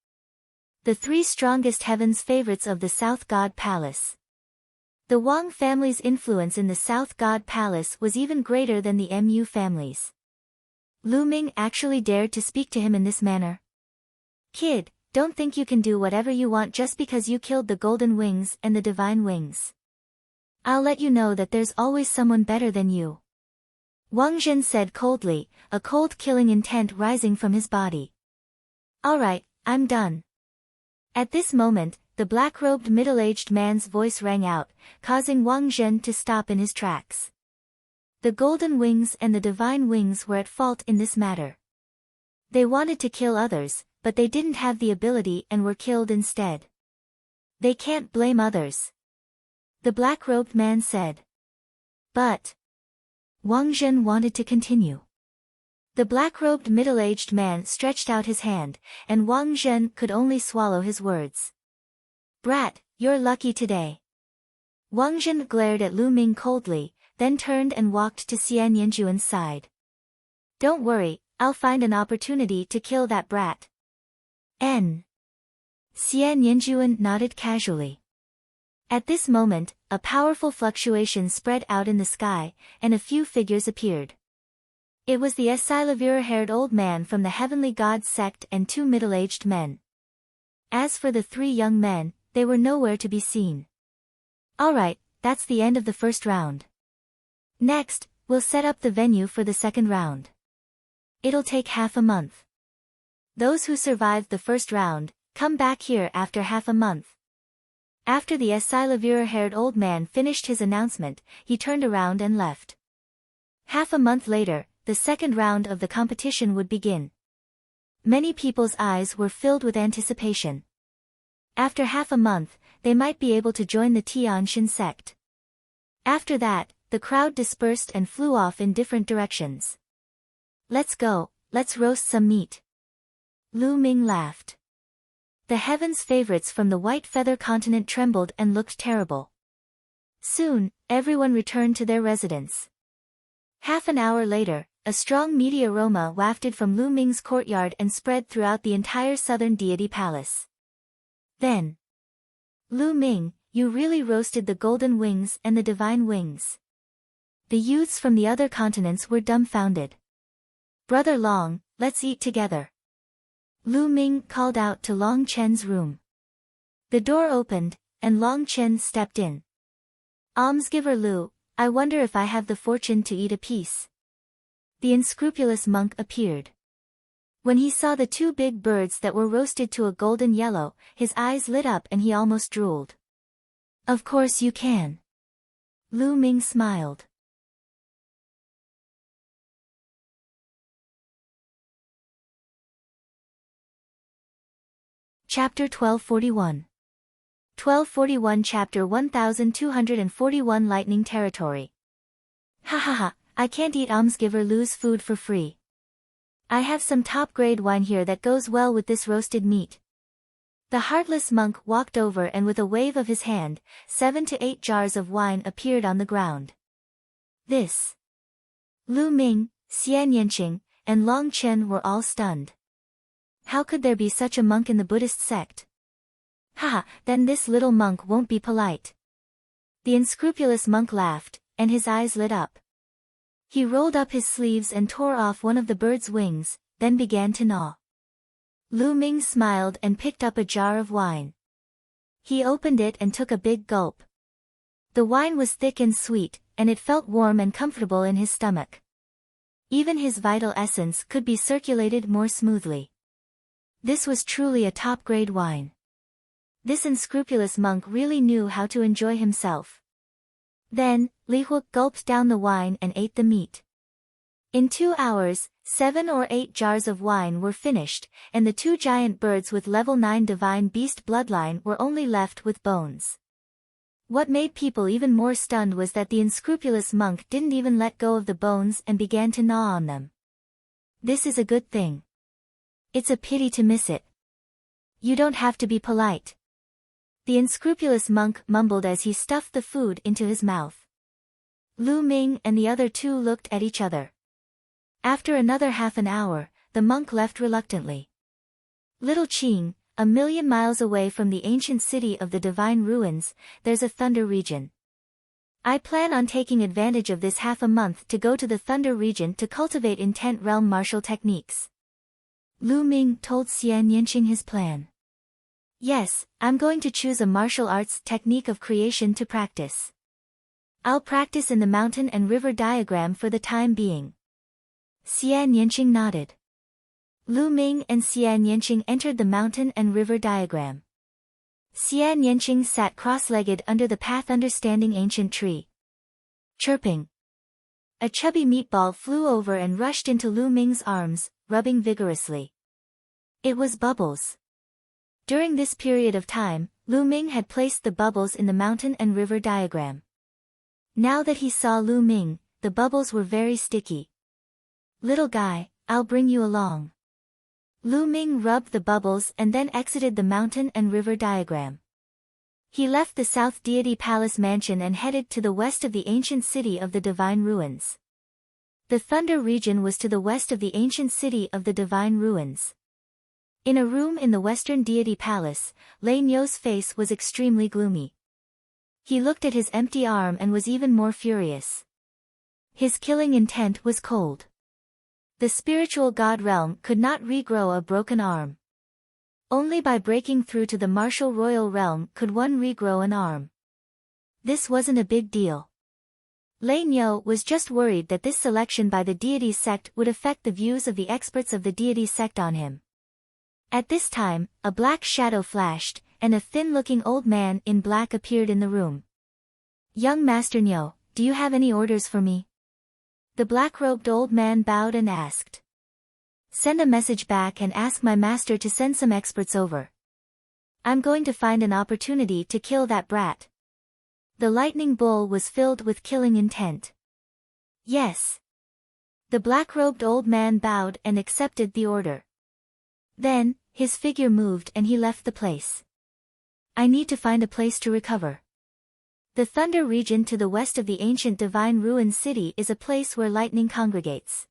The three strongest heavens favorites of the South God Palace. The Wang family's influence in the South God Palace was even greater than the Mu family's. Lu Ming actually dared to speak to him in this manner. "Kid, don't think you can do whatever you want just because you killed the Golden Wings and the Divine Wings. I'll let you know that there's always someone better than you," Wang Zhen said coldly, a cold killing intent rising from his body. "All right, I'm done." At this moment, the black-robed middle-aged man's voice rang out, causing Wang Zhen to stop in his tracks. The Golden Wings and the Divine Wings were at fault in this matter. They wanted to kill others, but they didn't have the ability and were killed instead. They can't blame others, the black-robed man said. But Wang Zhen wanted to continue. The black-robed middle-aged man stretched out his hand, and Wang Zhen could only swallow his words. "Brat, you're lucky today." Wang Zhen glared at Lu Ming coldly, then turned and walked to Xian Yanjuan's side. "Don't worry, I'll find an opportunity to kill that brat." Xian Yanjuan nodded casually. At this moment, a powerful fluctuation spread out in the sky, and a few figures appeared. It was the Esilavira-haired old man from the Heavenly Gods sect and two middle-aged men. As for the three young men, they were nowhere to be seen. "Alright, that's the end of the first round. Next, we'll set up the venue for the second round. It'll take half a month. Those who survived the first round, come back here after half a month." After the Esilavira-haired old man finished his announcement, he turned around and left. Half a month later, the second round of the competition would begin. Many people's eyes were filled with anticipation. After half a month, they might be able to join the Tianshan sect. After that, the crowd dispersed and flew off in different directions. "Let's go, let's roast some meat." Lu Ming laughed. The heavens' favorites from the White Feather continent trembled and looked terrible. Soon, everyone returned to their residence. Half an hour later, a strong meaty aroma wafted from Lu Ming's courtyard and spread throughout the entire southern deity palace. Then, "Lu Ming, you really roasted the Golden Wings and the Divine Wings." The youths from the other continents were dumbfounded. "Brother Long, let's eat together." Lu Ming called out to Long Chen's room. The door opened, and Long Chen stepped in. "Almsgiver Lu, I wonder if I have the fortune to eat a piece." The unscrupulous monk appeared. When he saw the two big birds that were roasted to a golden yellow, his eyes lit up and he almost drooled. "Of course you can." Lu Ming smiled. Chapter 1241. 1241 Chapter 1241 Lightning Territory. "Ha ha ha, I can't eat almsgiver Lu's food for free. I have some top-grade wine here that goes well with this roasted meat." The heartless monk walked over and with a wave of his hand, 7 to 8 jars of wine appeared on the ground. This. Lu Ming, Xian Yanqing, and Long Chen were all stunned. How could there be such a monk in the Buddhist sect? Haha, then this little monk won't be polite. The unscrupulous monk laughed, and his eyes lit up. He rolled up his sleeves and tore off one of the bird's wings, then began to gnaw. Lu Ming smiled and picked up a jar of wine. He opened it and took a big gulp. The wine was thick and sweet, and it felt warm and comfortable in his stomach. Even his vital essence could be circulated more smoothly. This was truly a top-grade wine. This unscrupulous monk really knew how to enjoy himself. Then, Li Huo gulped down the wine and ate the meat. In 2 hours, 7 or 8 jars of wine were finished, and the 2 giant birds with level 9 divine beast bloodline were only left with bones. What made people even more stunned was that the unscrupulous monk didn't even let go of the bones and began to gnaw on them. This is a good thing. It's a pity to miss it. You don't have to be polite. The unscrupulous monk mumbled as he stuffed the food into his mouth. Lu Ming and the other 2 looked at each other. After another half an hour, the monk left reluctantly. Little Qing, a million miles away from the ancient city of the divine ruins, there's a thunder region. I plan on taking advantage of this half a month to go to the thunder region to cultivate intent realm martial techniques. Lu Ming told Xian Yanqing his plan. Yes, I'm going to choose a martial arts technique of creation to practice. I'll practice in the mountain and river diagram for the time being. Xian Yanqing nodded. Lu Ming and Xian Yanqing entered the mountain and river diagram. Xian Yanqing sat cross-legged under the path understanding ancient tree. Chirping. A chubby meatball flew over and rushed into Lu Ming's arms, rubbing vigorously. It was Bubbles. During this period of time, Lu Ming had placed the bubbles in the mountain and river diagram. Now that he saw Lu Ming, the bubbles were very sticky. Little guy, I'll bring you along. Lu Ming rubbed the bubbles and then exited the mountain and river diagram. He left the South Deity Palace mansion and headed to the west of the ancient city of the divine ruins. The Thunder region was to the west of the ancient city of the divine ruins. In a room in the western deity palace, Lei Nyo's face was extremely gloomy. He looked at his empty arm and was even more furious. His killing intent was cold. The spiritual god realm could not regrow a broken arm. Only by breaking through to the martial royal realm could one regrow an arm. This wasn't a big deal. Lei Nyo was just worried that this selection by the deity sect would affect the views of the experts of the deity sect on him. At this time, a black shadow flashed, and a thin-looking old man in black appeared in the room. Young Master Nyo, do you have any orders for me? The black-robed old man bowed and asked. Send a message back and ask my master to send some experts over. I'm going to find an opportunity to kill that brat. The lightning bull was filled with killing intent. Yes. The black-robed old man bowed and accepted the order. Then, his figure moved and he left the place. I need to find a place to recover. The Thunder region to the west of the ancient divine ruined city is a place where lightning congregates.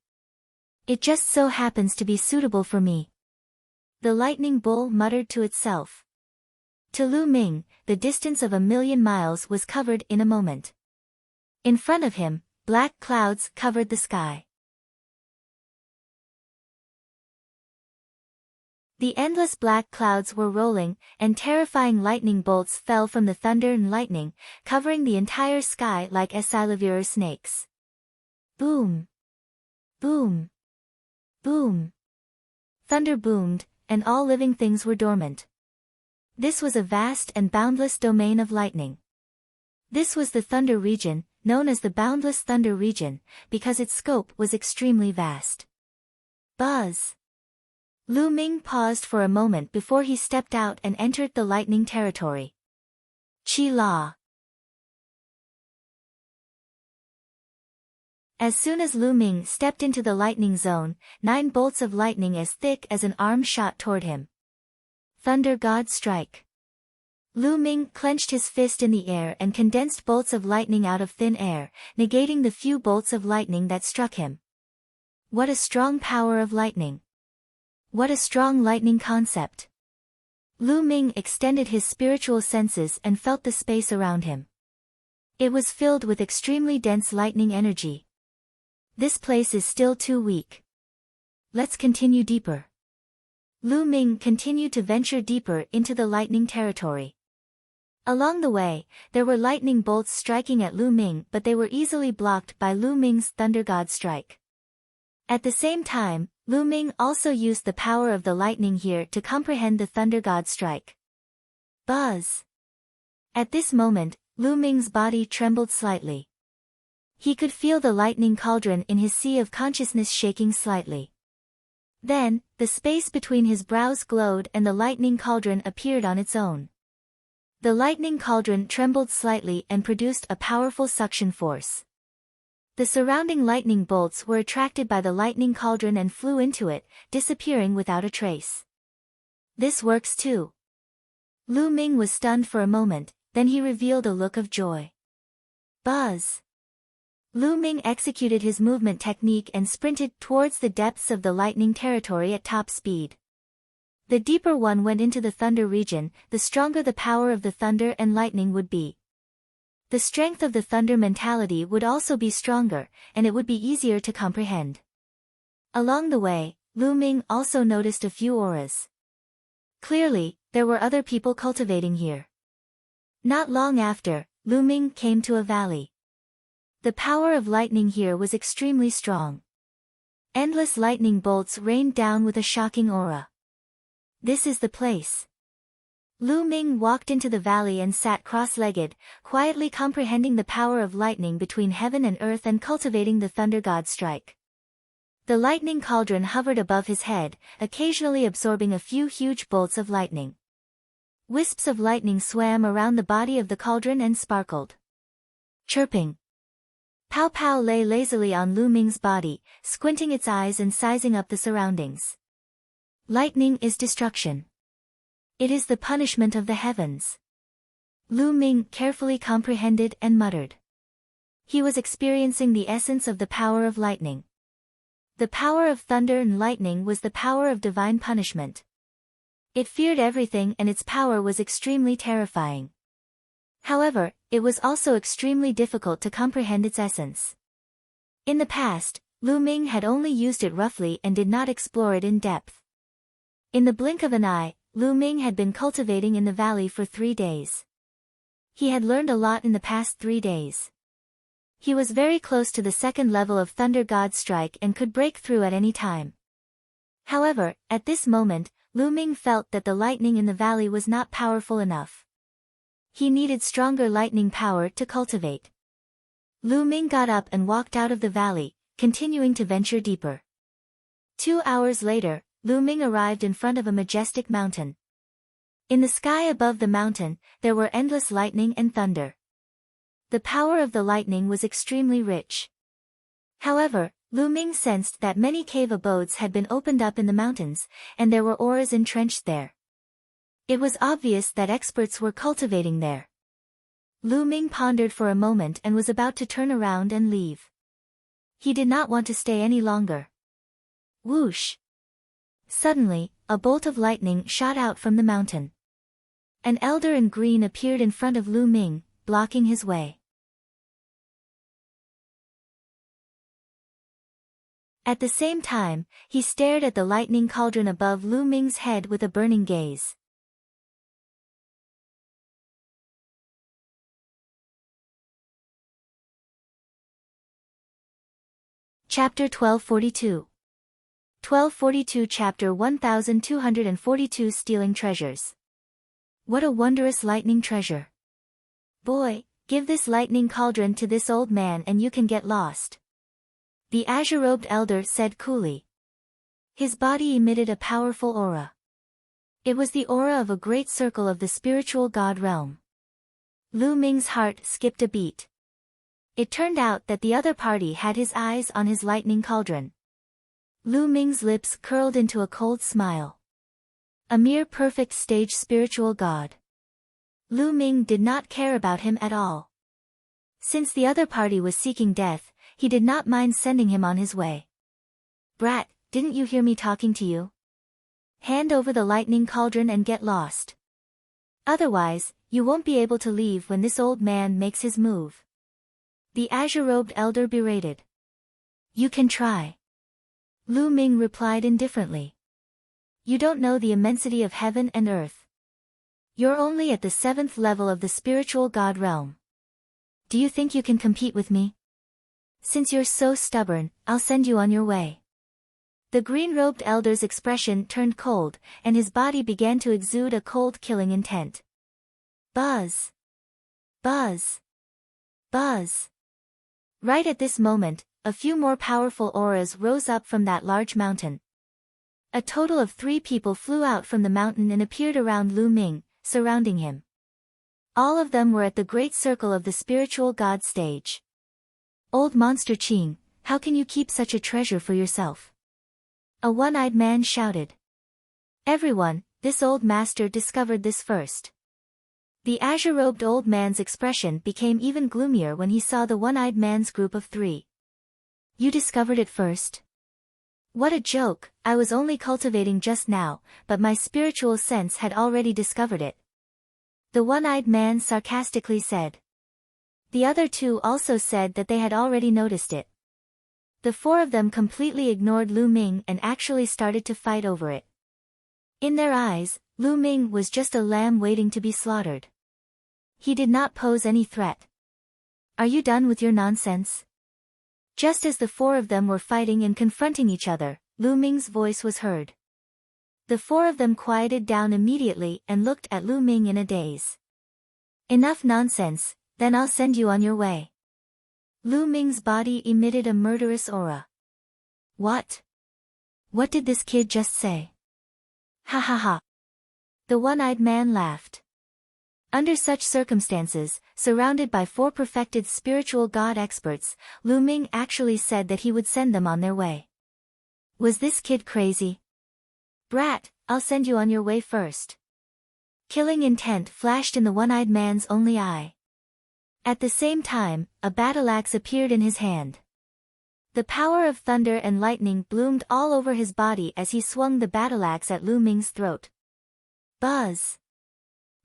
It just so happens to be suitable for me. The lightning bull muttered to itself. To Lu Ming, the distance of 1,000,000 miles was covered in a moment. In front of him, black clouds covered the sky. The endless black clouds were rolling, and terrifying lightning bolts fell from the thunder and lightning, covering the entire sky like Esilavirer snakes. Boom! Boom! Boom! Thunder boomed, and all living things were dormant. This was a vast and boundless domain of lightning. This was the Thunder region, known as the Boundless Thunder region, because its scope was extremely vast. Buzz! Lu Ming paused for a moment before he stepped out and entered the lightning territory. Chi La. As soon as Lu Ming stepped into the lightning zone, 9 bolts of lightning as thick as an arm shot toward him. Thunder God Strike. Lu Ming clenched his fist in the air and condensed bolts of lightning out of thin air, negating the few bolts of lightning that struck him. What a strong power of lightning! What a strong lightning concept! Lu Ming extended his spiritual senses and felt the space around him. It was filled with extremely dense lightning energy. This place is still too weak. Let's continue deeper. Lu Ming continued to venture deeper into the lightning territory. Along the way, there were lightning bolts striking at Lu Ming, but they were easily blocked by Lu Ming's Thunder God strike. At the same time, Lu Ming also used the power of the lightning here to comprehend the Thunder God strike. Buzz! At this moment, Lu Ming's body trembled slightly. He could feel the lightning cauldron in his sea of consciousness shaking slightly. Then, the space between his brows glowed and the lightning cauldron appeared on its own. The lightning cauldron trembled slightly and produced a powerful suction force. The surrounding lightning bolts were attracted by the lightning cauldron and flew into it, disappearing without a trace. This works too. Lu Ming was stunned for a moment, then he revealed a look of joy. Buzz! Lu Ming executed his movement technique and sprinted towards the depths of the lightning territory at top speed. The deeper one went into the thunder region, the stronger the power of the thunder and lightning would be. The strength of the thunder mentality would also be stronger, and it would be easier to comprehend. Along the way, Lu Ming also noticed a few auras. Clearly, there were other people cultivating here. Not long after, Lu Ming came to a valley. The power of lightning here was extremely strong. Endless lightning bolts rained down with a shocking aura. This is the place. Lu Ming walked into the valley and sat cross-legged, quietly comprehending the power of lightning between heaven and earth and cultivating the Thunder God strike. The lightning cauldron hovered above his head, occasionally absorbing a few huge bolts of lightning. Wisps of lightning swam around the body of the cauldron and sparkled. Chirping. Pow Pow lay lazily on Lu Ming's body, squinting its eyes and sizing up the surroundings. Lightning is destruction. It is the punishment of the heavens. Lu Ming carefully comprehended and muttered. He was experiencing the essence of the power of lightning. The power of thunder and lightning was the power of divine punishment. It feared everything and its power was extremely terrifying. However, it was also extremely difficult to comprehend its essence. In the past, Lu Ming had only used it roughly and did not explore it in depth. In the blink of an eye, Lu Ming had been cultivating in the valley for 3 days. He had learned a lot in the past 3 days. He was very close to the second level of Thunder God strike and could break through at any time. However, at this moment, Lu Ming felt that the lightning in the valley was not powerful enough. He needed stronger lightning power to cultivate. Lu Ming got up and walked out of the valley, continuing to venture deeper. 2 hours later, Lu Ming arrived in front of a majestic mountain. In the sky above the mountain, there were endless lightning and thunder. The power of the lightning was extremely rich. However, Lu Ming sensed that many cave abodes had been opened up in the mountains, and there were auras entrenched there. It was obvious that experts were cultivating there. Lu Ming pondered for a moment and was about to turn around and leave. He did not want to stay any longer. Whoosh! Suddenly, a bolt of lightning shot out from the mountain. An elder in green appeared in front of Lu Ming, blocking his way. At the same time, he stared at the lightning cauldron above Lu Ming's head with a burning gaze. Chapter 1242 1242 Chapter 1242 Stealing Treasures. What a wondrous lightning treasure! Boy, give this lightning cauldron to this old man and you can get lost. The azure-robed elder said coolly. His body emitted a powerful aura. It was the aura of a great circle of the spiritual god realm. Lu Ming's heart skipped a beat. It turned out that the other party had his eyes on his lightning cauldron. Lu Ming's lips curled into a cold smile. A mere perfect stage spiritual god. Lu Ming did not care about him at all. Since the other party was seeking death, he did not mind sending him on his way. Brat, didn't you hear me talking to you? Hand over the lightning cauldron and get lost. Otherwise, you won't be able to leave when this old man makes his move. The azure-robed elder berated. You can try. Lu Ming replied indifferently. You don't know the immensity of heaven and earth. You're only at the 7th level of the spiritual god realm. Do you think you can compete with me? Since you're so stubborn, I'll send you on your way. The green-robed elder's expression turned cold, and his body began to exude a cold killing intent. Buzz! Buzz! Buzz! Right at this moment, a few more powerful auras rose up from that large mountain. A total of 3 people flew out from the mountain and appeared around Lu Ming, surrounding him. All of them were at the great circle of the spiritual god stage. Old Monster Qing, how can you keep such a treasure for yourself? A one-eyed man shouted. Everyone, this old master discovered this first. The azure-robed old man's expression became even gloomier when he saw the one-eyed man's group of 3. You discovered it first? What a joke, I was only cultivating just now, but my spiritual sense had already discovered it. The one-eyed man sarcastically said. The other 2 also said that they had already noticed it. The 4 of them completely ignored Lu Ming and actually started to fight over it. In their eyes, Lu Ming was just a lamb waiting to be slaughtered. He did not pose any threat. Are you done with your nonsense? Just as the 4 of them were fighting and confronting each other, Lu Ming's voice was heard. The 4 of them quieted down immediately and looked at Lu Ming in a daze. Enough nonsense, then I'll send you on your way. Lu Ming's body emitted a murderous aura. What? What did this kid just say? Ha ha ha. The one-eyed man laughed. Under such circumstances, surrounded by 4 perfected spiritual god experts, Lu Ming actually said that he would send them on their way. Was this kid crazy? Brat, I'll send you on your way first. Killing intent flashed in the one-eyed man's only eye. At the same time, a battle axe appeared in his hand. The power of thunder and lightning bloomed all over his body as he swung the battle axe at Lu Ming's throat. Buzz!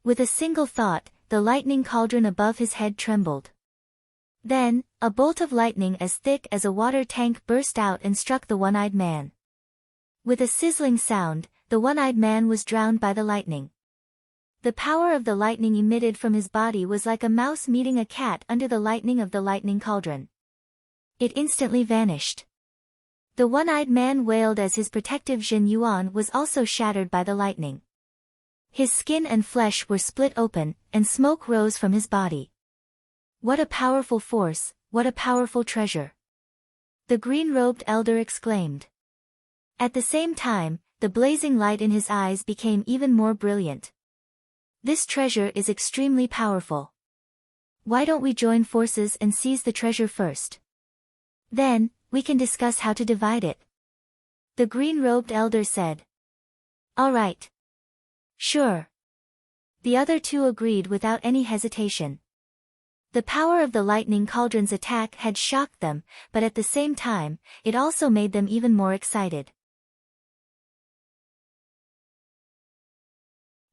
With a single thought, the lightning cauldron above his head trembled. Then, a bolt of lightning as thick as a water tank burst out and struck the one-eyed man. With a sizzling sound, the one-eyed man was drowned by the lightning. The power of the lightning emitted from his body was like a mouse meeting a cat under the lightning of the lightning cauldron. It instantly vanished. The one-eyed man wailed as his protective Jin Yuan was also shattered by the lightning. His skin and flesh were split open, and smoke rose from his body. What a powerful force, what a powerful treasure! The green-robed elder exclaimed. At the same time, the blazing light in his eyes became even more brilliant. This treasure is extremely powerful. Why don't we join forces and seize the treasure first? Then, we can discuss how to divide it. The green-robed elder said. All right. Sure. The other 2 agreed without any hesitation. The power of the lightning cauldron's attack had shocked them, but at the same time, it also made them even more excited.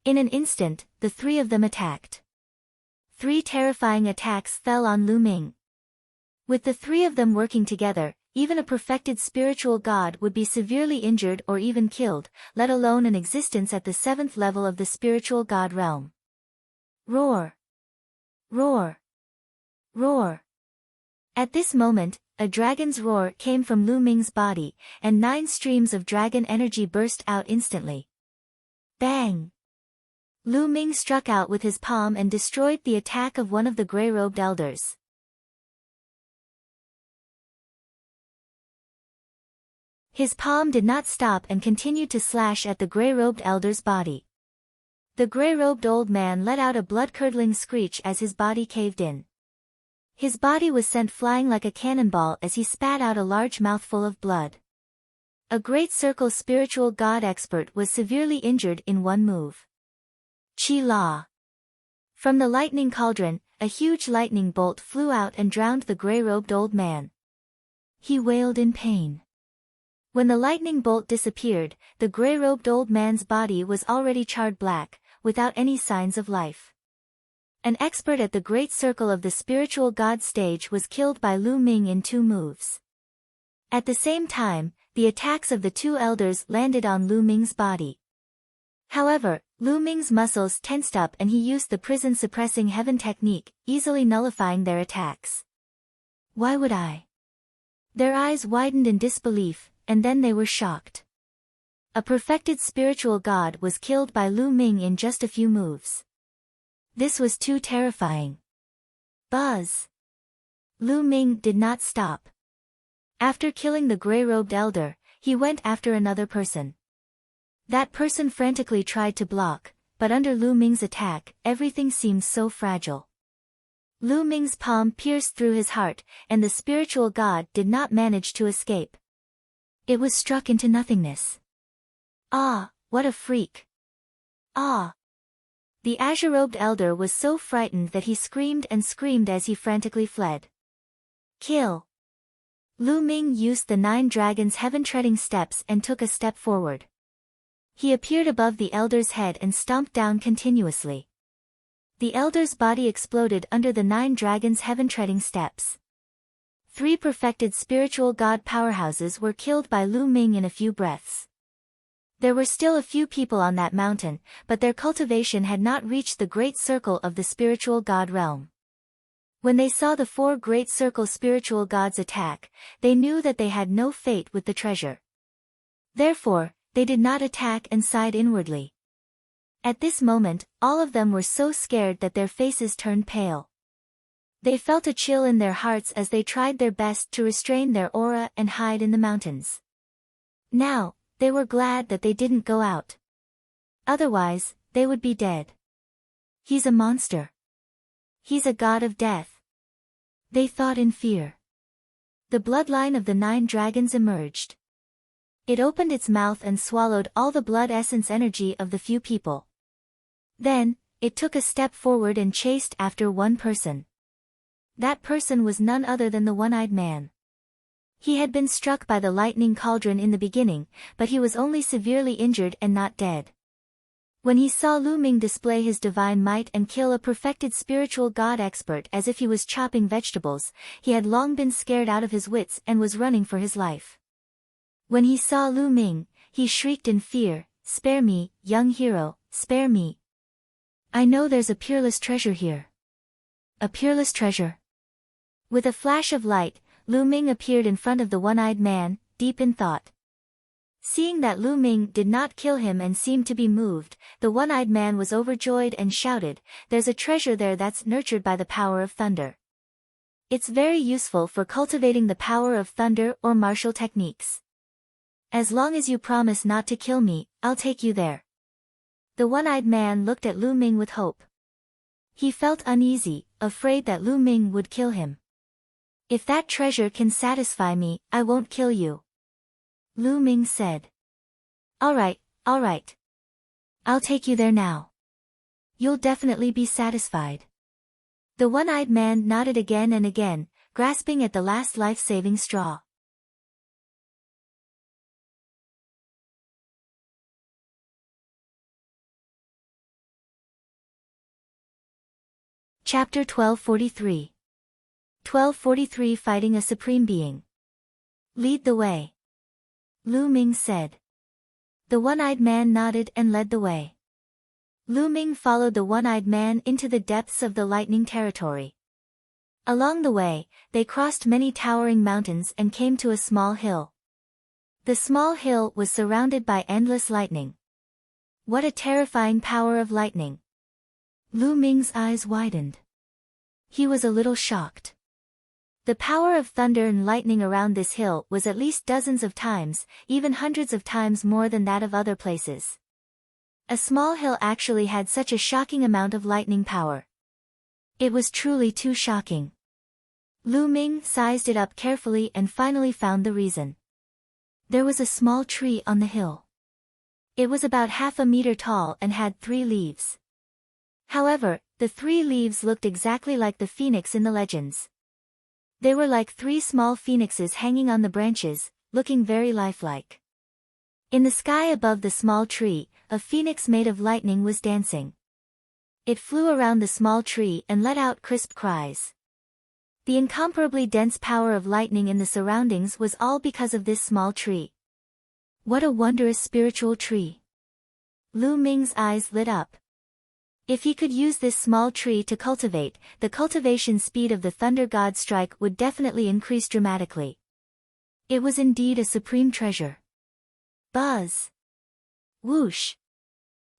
In an instant, the 3 of them attacked. 3 terrifying attacks fell on Lu Ming. With the 3 of them working together, even a perfected spiritual god would be severely injured or even killed, let alone an existence at the 7th level of the spiritual god realm. Roar! Roar! Roar! At this moment, a dragon's roar came from Lu Ming's body, and 9 streams of dragon energy burst out instantly. Bang! Lu Ming struck out with his palm and destroyed the attack of one of the gray-robed elders. His palm did not stop and continued to slash at the gray-robed elder's body. The gray-robed old man let out a blood-curdling screech as his body caved in. His body was sent flying like a cannonball as he spat out a large mouthful of blood. A great circle spiritual god expert was severely injured in one move. Chi La. From the lightning cauldron, a huge lightning bolt flew out and drowned the gray-robed old man. He wailed in pain. When the lightning bolt disappeared, the gray-robed old man's body was already charred black, without any signs of life. An expert at the Great Circle of the Spiritual God stage was killed by Lu Ming in 2 moves. At the same time, the attacks of the 2 elders landed on Lu Ming's body. However, Lu Ming's muscles tensed up and he used the prison-suppressing heaven technique, easily nullifying their attacks. Why would I? Their eyes widened in disbelief, and then they were shocked. A perfected spiritual god was killed by Lu Ming in just a few moves. This was too terrifying. Buzz! Lu Ming did not stop. After killing the gray-robed elder, he went after another person. That person frantically tried to block, but under Lu Ming's attack, everything seemed so fragile. Lu Ming's palm pierced through his heart, and the spiritual god did not manage to escape. It was struck into nothingness. Ah, what a freak! Ah! The azure-robed elder was so frightened that he screamed and screamed as he frantically fled. Kill! Lu Ming used the 9 dragons' heaven-treading steps and took a step forward. He appeared above the elder's head and stomped down continuously. The elder's body exploded under the 9 dragons' heaven-treading steps. 3 perfected spiritual god powerhouses were killed by Lu Ming in a few breaths. There were still a few people on that mountain, but their cultivation had not reached the great circle of the spiritual god realm. When they saw the 4 great circle spiritual gods attack, they knew that they had no fate with the treasure. Therefore, they did not attack and sighed inwardly. At this moment, all of them were so scared that their faces turned pale. They felt a chill in their hearts as they tried their best to restrain their aura and hide in the mountains. Now, they were glad that they didn't go out. Otherwise, they would be dead. He's a monster. He's a god of death. They thought in fear. The bloodline of the 9 dragons emerged. It opened its mouth and swallowed all the blood essence energy of the few people. Then, it took a step forward and chased after one person. That person was none other than the one-eyed man. He had been struck by the lightning cauldron in the beginning, but he was only severely injured and not dead. When he saw Lu Ming display his divine might and kill a perfected spiritual god expert as if he was chopping vegetables, he had long been scared out of his wits and was running for his life. When he saw Lu Ming, he shrieked in fear, "Spare me, young hero, spare me. I know there's a peerless treasure here." A peerless treasure. With a flash of light, Lu Ming appeared in front of the one-eyed man, deep in thought. Seeing that Lu Ming did not kill him and seemed to be moved, the one-eyed man was overjoyed and shouted, "There's a treasure there that's nurtured by the power of thunder. It's very useful for cultivating the power of thunder or martial techniques. As long as you promise not to kill me, I'll take you there." The one-eyed man looked at Lu Ming with hope. He felt uneasy, afraid that Lu Ming would kill him. "If that treasure can satisfy me, I won't kill you," Lu Ming said. All right. I'll take you there now. You'll definitely be satisfied." The one-eyed man nodded again and again, grasping at the last life-saving straw. Chapter 1243. 1243 Fighting a Supreme Being. "Lead the way," Lu Ming said. The one-eyed man nodded and led the way. Lu Ming followed the one-eyed man into the depths of the lightning territory. Along the way, they crossed many towering mountains and came to a small hill. The small hill was surrounded by endless lightning. What a terrifying power of lightning! Lu Ming's eyes widened. He was a little shocked. The power of thunder and lightning around this hill was at least dozens of times, even hundreds of times more than that of other places. A small hill actually had such a shocking amount of lightning power. It was truly too shocking. Lu Ming sized it up carefully and finally found the reason. There was a small tree on the hill. It was about half a meter tall and had 3 leaves. However, the 3 leaves looked exactly like the phoenix in the legends. They were like 3 small phoenixes hanging on the branches, looking very lifelike. In the sky above the small tree, a phoenix made of lightning was dancing. It flew around the small tree and let out crisp cries. The incomparably dense power of lightning in the surroundings was all because of this small tree. What a wondrous spiritual tree! Lu Ming's eyes lit up. If he could use this small tree to cultivate, the cultivation speed of the thunder god strike would definitely increase dramatically. It was indeed a supreme treasure. Buzz! Whoosh!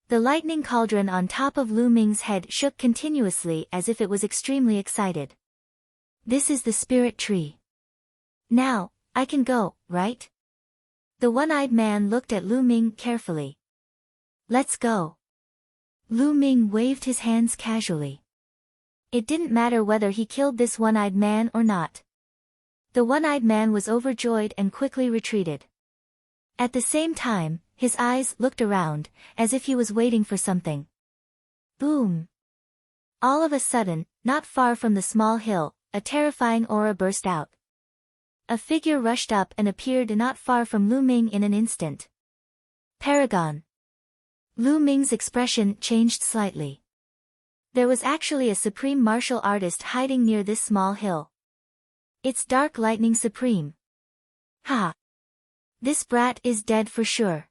The lightning cauldron on top of Lu Ming's head shook continuously as if it was extremely excited. This is the spirit tree. Now, I can go, right? The one-eyed man looked at Lu Ming carefully. Let's go. Lu Ming waved his hands casually. It didn't matter whether he killed this one-eyed man or not. The one-eyed man was overjoyed and quickly retreated. At the same time, his eyes looked around, as if he was waiting for something. Boom! All of a sudden, not far from the small hill, a terrifying aura burst out. A figure rushed up and appeared not far from Lu Ming in an instant. Paragon. Lu Ming's expression changed slightly. There was actually a supreme martial artist hiding near this small hill. It's Dark Lightning Supreme. Ha! This brat is dead for sure.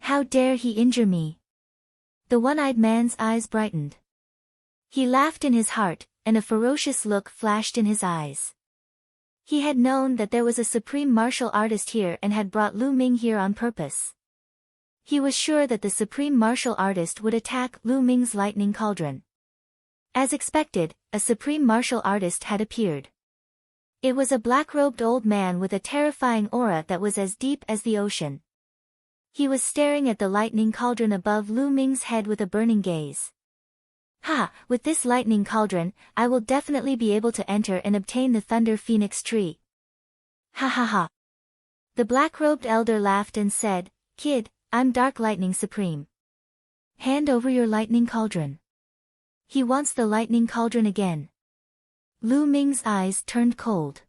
How dare he injure me? The one-eyed man's eyes brightened. He laughed in his heart, and a ferocious look flashed in his eyes. He had known that there was a supreme martial artist here and had brought Lu Ming here on purpose. He was sure that the supreme martial artist would attack Lu Ming's lightning cauldron. As expected, a supreme martial artist had appeared. It was a black-robed old man with a terrifying aura that was as deep as the ocean. He was staring at the lightning cauldron above Lu Ming's head with a burning gaze. Ha! With this lightning cauldron, I will definitely be able to enter and obtain the Thunder Phoenix tree. Ha ha ha! The black-robed elder laughed and said, Kid, I'm Dark Lightning Supreme. Hand over your lightning cauldron. He wants the lightning cauldron again. Lu Ming's eyes turned cold.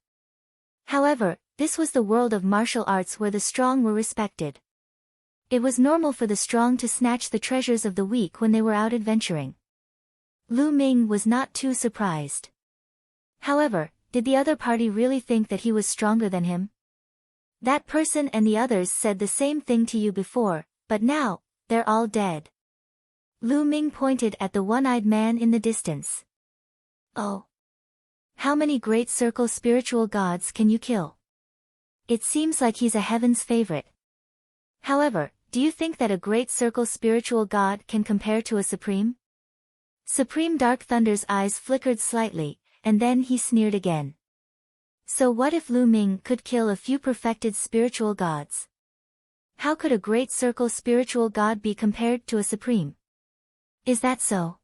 However, this was the world of martial arts where the strong were respected. It was normal for the strong to snatch the treasures of the weak when they were out adventuring. Lu Ming was not too surprised. However, did the other party really think that he was stronger than him? That person and the others said the same thing to you before, but now, they're all dead. Lu Ming pointed at the one-eyed man in the distance. Oh! How many great circle spiritual gods can you kill? It seems like he's a heaven's favorite. However, do you think that a great circle spiritual god can compare to a supreme? Supreme Dark Thunder's eyes flickered slightly, and then he sneered again. So what if Lu Ming could kill a few perfected spiritual gods? How could a great circle spiritual god be compared to a supreme? Is that so?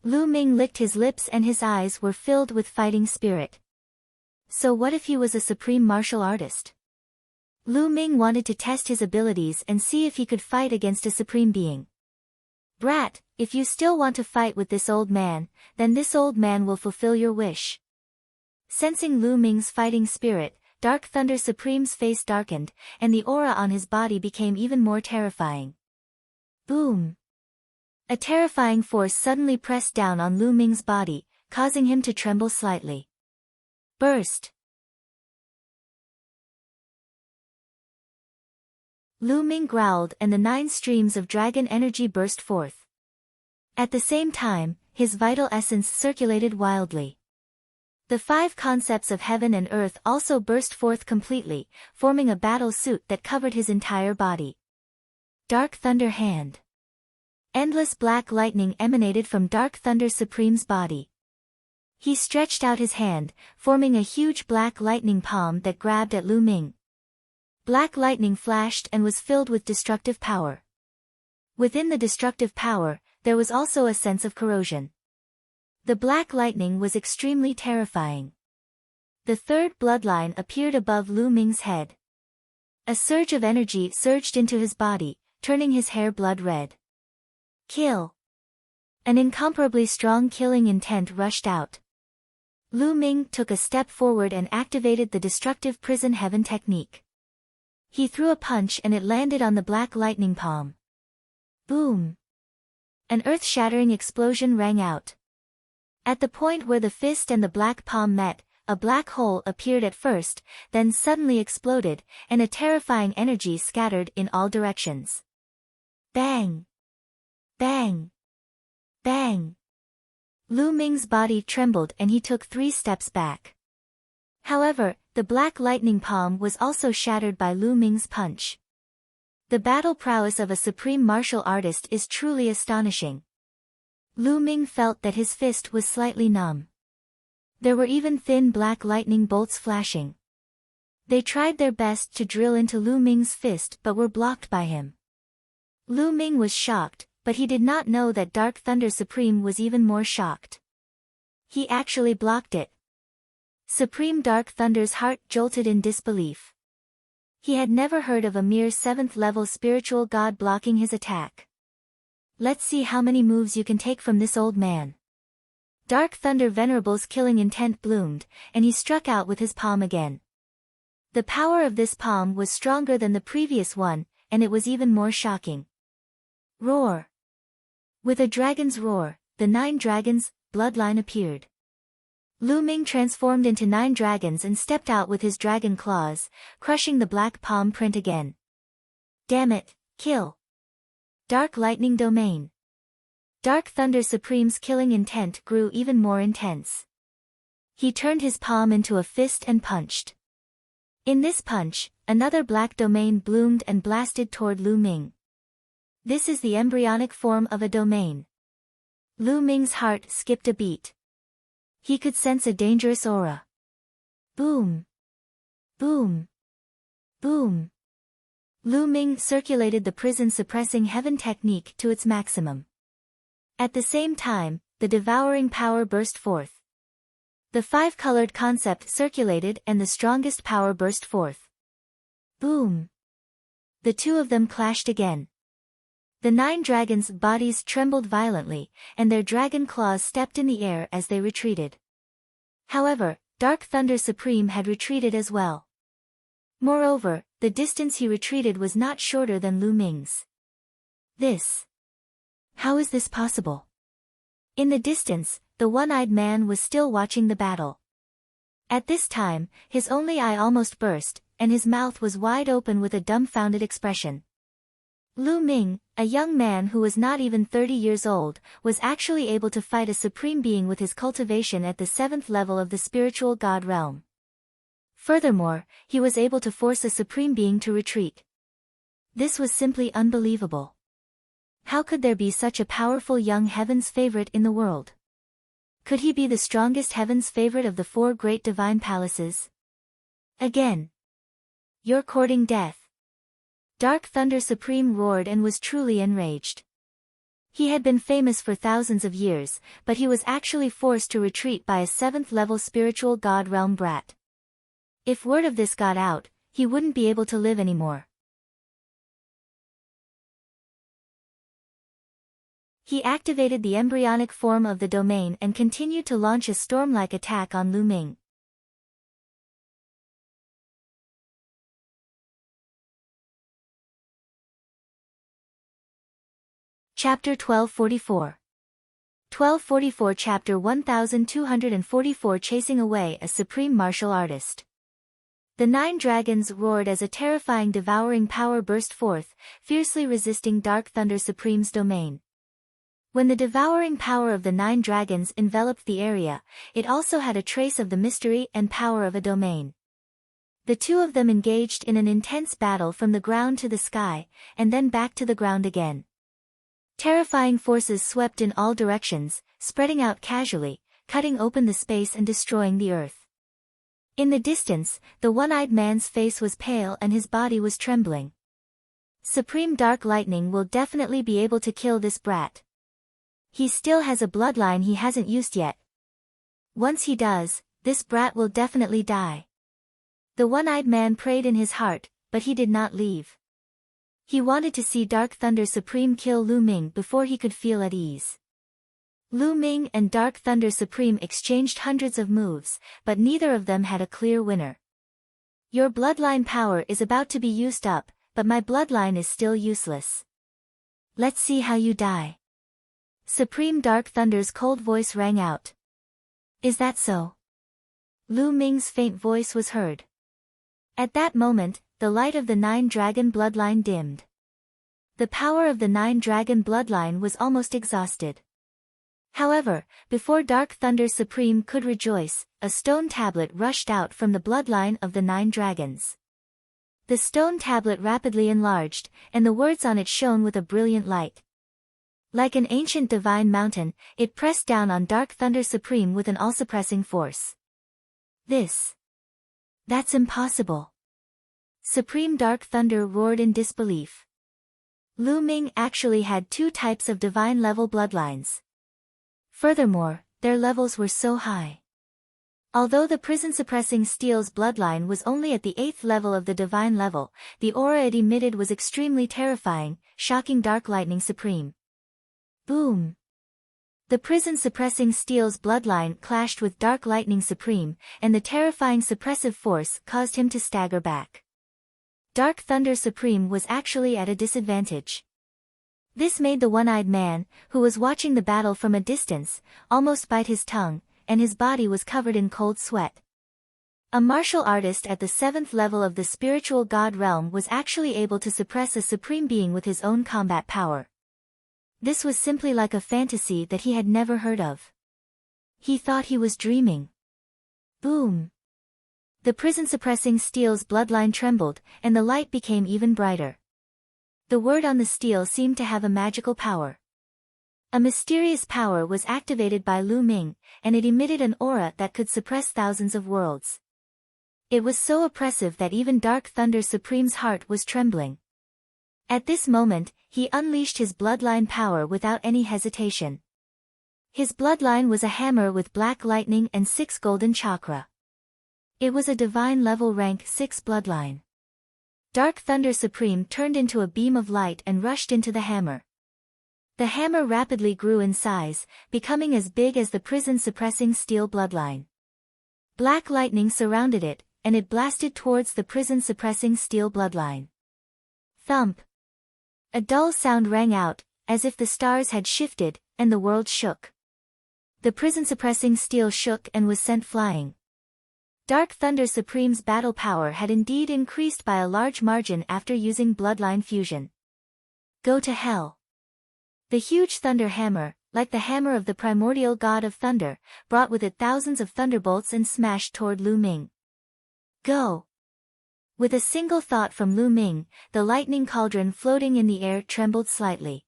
Lu Ming licked his lips and his eyes were filled with fighting spirit. So what if he was a supreme martial artist? Lu Ming wanted to test his abilities and see if he could fight against a supreme being. Brat, if you still want to fight with this old man, then this old man will fulfill your wish. Sensing Lu Ming's fighting spirit, Dark Thunder Supreme's face darkened, and the aura on his body became even more terrifying. Boom! A terrifying force suddenly pressed down on Lu Ming's body, causing him to tremble slightly. Burst! Lu Ming growled and the 9 streams of dragon energy burst forth. At the same time, his vital essence circulated wildly. The 5 concepts of heaven and earth also burst forth completely, forming a battle suit that covered his entire body. Dark Thunder Hand. Endless black lightning emanated from Dark Thunder Supreme's body. He stretched out his hand, forming a huge black lightning palm that grabbed at Lu Ming. Black lightning flashed and was filled with destructive power. Within the destructive power, there was also a sense of corrosion. The black lightning was extremely terrifying. The 3rd bloodline appeared above Lu Ming's head. A surge of energy surged into his body, turning his hair blood red. Kill! An incomparably strong killing intent rushed out. Lu Ming took a step forward and activated the destructive prison heaven technique. He threw a punch and it landed on the black lightning palm. Boom! An earth-shattering explosion rang out. At the point where the fist and the black palm met, a black hole appeared at first, then suddenly exploded, and a terrifying energy scattered in all directions. Bang! Bang! Bang! Lu Ming's body trembled and he took 3 steps back. However, the black lightning palm was also shattered by Lu Ming's punch. The battle prowess of a supreme martial artist is truly astonishing. Lu Ming felt that his fist was slightly numb. There were even thin black lightning bolts flashing. They tried their best to drill into Lu Ming's fist but were blocked by him. Lu Ming was shocked, but he did not know that Dark Thunder Supreme was even more shocked. He actually blocked it. Supreme Dark Thunder's heart jolted in disbelief. He had never heard of a mere 7th-level spiritual god blocking his attack. Let's see how many moves you can take from this old man. Dark Thunder Venerable's killing intent bloomed, and he struck out with his palm again. The power of this palm was stronger than the previous one, and it was even more shocking. Roar! With a dragon's roar, the 9 dragons' bloodline appeared. Lu Ming transformed into 9 dragons and stepped out with his dragon claws, crushing the black palm print again. Damn it, kill! Dark Lightning Domain. Dark Thunder Supreme's killing intent grew even more intense. He turned his palm into a fist and punched. In this punch, another black domain bloomed and blasted toward Lu Ming. This is the embryonic form of a domain. Lu Ming's heart skipped a beat. He could sense a dangerous aura. Boom! Boom! Boom! Lu Ming circulated the prison-suppressing heaven technique to its maximum. At the same time, the devouring power burst forth. The 5-colored concept circulated and the strongest power burst forth. Boom! The 2 of them clashed again. The 9 dragons' bodies trembled violently, and their dragon claws stepped in the air as they retreated. However, Dark Thunder Supreme had retreated as well. Moreover, the distance he retreated was not shorter than Lu Ming's. How is this possible? In the distance, the one-eyed man was still watching the battle. At this time, his only eye almost burst, and his mouth was wide open with a dumbfounded expression. Lu Ming, a young man who was not even 30 years old, was actually able to fight a supreme being with his cultivation at the 7th level of the spiritual god realm. Furthermore, he was able to force a supreme being to retreat. This was simply unbelievable. How could there be such a powerful young heaven's favorite in the world? Could he be the strongest heaven's favorite of the 4 great divine palaces? Again. You're courting death. Dark Thunder Supreme roared and was truly enraged. He had been famous for thousands of years, but he was actually forced to retreat by a 7th-level spiritual god realm brat. If word of this got out, he wouldn't be able to live anymore. He activated the embryonic form of the domain and continued to launch a storm-like attack on Lu Ming. Chapter 1244. 1244 Chapter 1244 Chasing Away a Supreme Martial Artist. The 9 dragons roared as a terrifying devouring power burst forth, fiercely resisting Dark Thunder Supreme's domain. When the devouring power of the 9 dragons enveloped the area, it also had a trace of the mystery and power of a domain. The 2 of them engaged in an intense battle from the ground to the sky, and then back to the ground again. Terrifying forces swept in all directions, spreading out casually, cutting open the space and destroying the earth. In the distance, the one-eyed man's face was pale and his body was trembling. Supreme Dark Lightning will definitely be able to kill this brat. He still has a bloodline he hasn't used yet. Once he does, this brat will definitely die. The one-eyed man prayed in his heart, but he did not leave. He wanted to see Dark Thunder Supreme kill Lu Ming before he could feel at ease. Lu Ming and Dark Thunder Supreme exchanged hundreds of moves, but neither of them had a clear winner. Your bloodline power is about to be used up, but my bloodline is still useless. Let's see how you die. Supreme Dark Thunder's cold voice rang out. Is that so? Lu Ming's faint voice was heard. At that moment, the light of the Nine Dragon bloodline dimmed. The power of the Nine Dragon bloodline was almost exhausted. However, before Dark Thunder Supreme could rejoice, a stone tablet rushed out from the bloodline of the Nine Dragons. The stone tablet rapidly enlarged, and the words on it shone with a brilliant light. Like an ancient divine mountain, it pressed down on Dark Thunder Supreme with an all-suppressing force. That's impossible. Supreme Dark Thunder roared in disbelief. Lu Ming actually had two types of divine-level bloodlines. Furthermore, their levels were so high. Although the prison-suppressing Steel's bloodline was only at the 8th level of the divine level, the aura it emitted was extremely terrifying, shocking Dark Lightning Supreme. Boom! The prison-suppressing Steel's bloodline clashed with Dark Lightning Supreme, and the terrifying suppressive force caused him to stagger back. Dark Thunder Supreme was actually at a disadvantage. This made the one-eyed man, who was watching the battle from a distance, almost bite his tongue, and his body was covered in cold sweat. A martial artist at the 7th level of the spiritual god realm was actually able to suppress a supreme being with his own combat power. This was simply like a fantasy that he had never heard of. He thought he was dreaming. Boom! The prison-suppressing Steel's bloodline trembled, and the light became even brighter. The word on the steel seemed to have a magical power. A mysterious power was activated by Lu Ming, and it emitted an aura that could suppress thousands of worlds. It was so oppressive that even Dark Thunder Supreme's heart was trembling. At this moment, he unleashed his bloodline power without any hesitation. His bloodline was a hammer with black lightning and 6 golden chakra. It was a divine level rank 6 bloodline. Dark Thunder Supreme turned into a beam of light and rushed into the hammer. The hammer rapidly grew in size, becoming as big as the prison-suppressing Steel bloodline. Black lightning surrounded it, and it blasted towards the prison-suppressing Steel bloodline. Thump! A dull sound rang out, as if the stars had shifted, and the world shook. The prison-suppressing Steel shook and was sent flying. Dark Thunder Supreme's battle power had indeed increased by a large margin after using bloodline fusion. Go to hell! The huge thunder hammer, like the hammer of the primordial god of thunder, brought with it thousands of thunderbolts and smashed toward Lu Ming. Go! With a single thought from Lu Ming, the lightning cauldron floating in the air trembled slightly.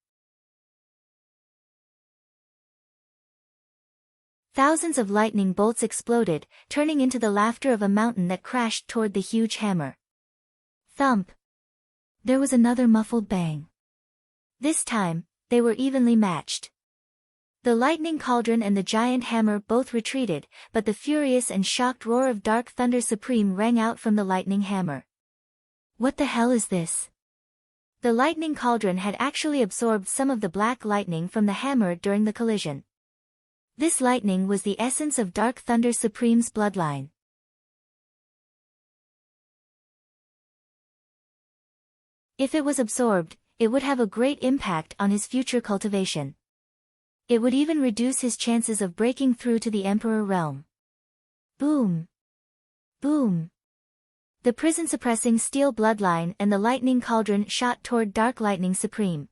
Thousands of lightning bolts exploded, turning into the laughter of a mountain that crashed toward the huge hammer. Thump! There was another muffled bang. This time, they were evenly matched. The lightning cauldron and the giant hammer both retreated, but the furious and shocked roar of Dark Thunder Supreme rang out from the lightning hammer. What the hell is this? The lightning cauldron had actually absorbed some of the black lightning from the hammer during the collision. This lightning was the essence of Dark Thunder Supreme's bloodline. If it was absorbed, it would have a great impact on his future cultivation. It would even reduce his chances of breaking through to the Emperor realm. Boom! Boom! The prison-suppressing Steel bloodline and the lightning cauldron shot toward Dark Lightning Supreme.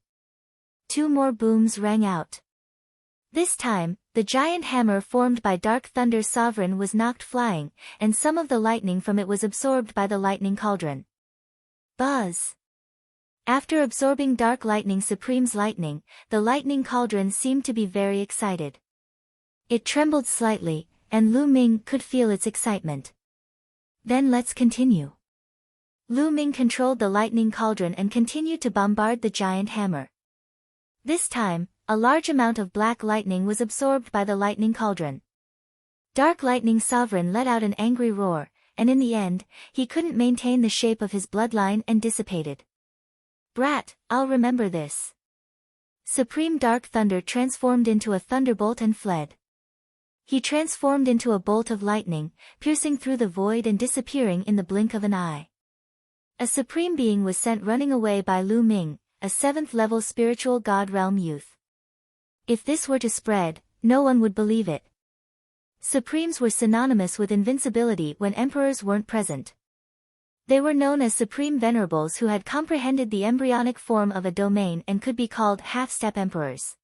2 more booms rang out. This time, the giant hammer formed by Dark Thunder Sovereign was knocked flying, and some of the lightning from it was absorbed by the lightning cauldron. Buzz! After absorbing Dark Lightning Supreme's lightning, the lightning cauldron seemed to be very excited. It trembled slightly, and Lu Ming could feel its excitement. Then let's continue. Lu Ming controlled the lightning cauldron and continued to bombard the giant hammer. This time, a large amount of black lightning was absorbed by the lightning cauldron. Dark Lightning Sovereign let out an angry roar, and in the end, he couldn't maintain the shape of his bloodline and dissipated. Brat, I'll remember this. Supreme Dark Thunder transformed into a thunderbolt and fled. He transformed into a bolt of lightning, piercing through the void and disappearing in the blink of an eye. A supreme being was sent running away by Lu Ming, a 7th-level spiritual god realm youth. If this were to spread, no one would believe it. Supremes were synonymous with invincibility when emperors weren't present. They were known as supreme venerables who had comprehended the embryonic form of a domain and could be called half-step emperors.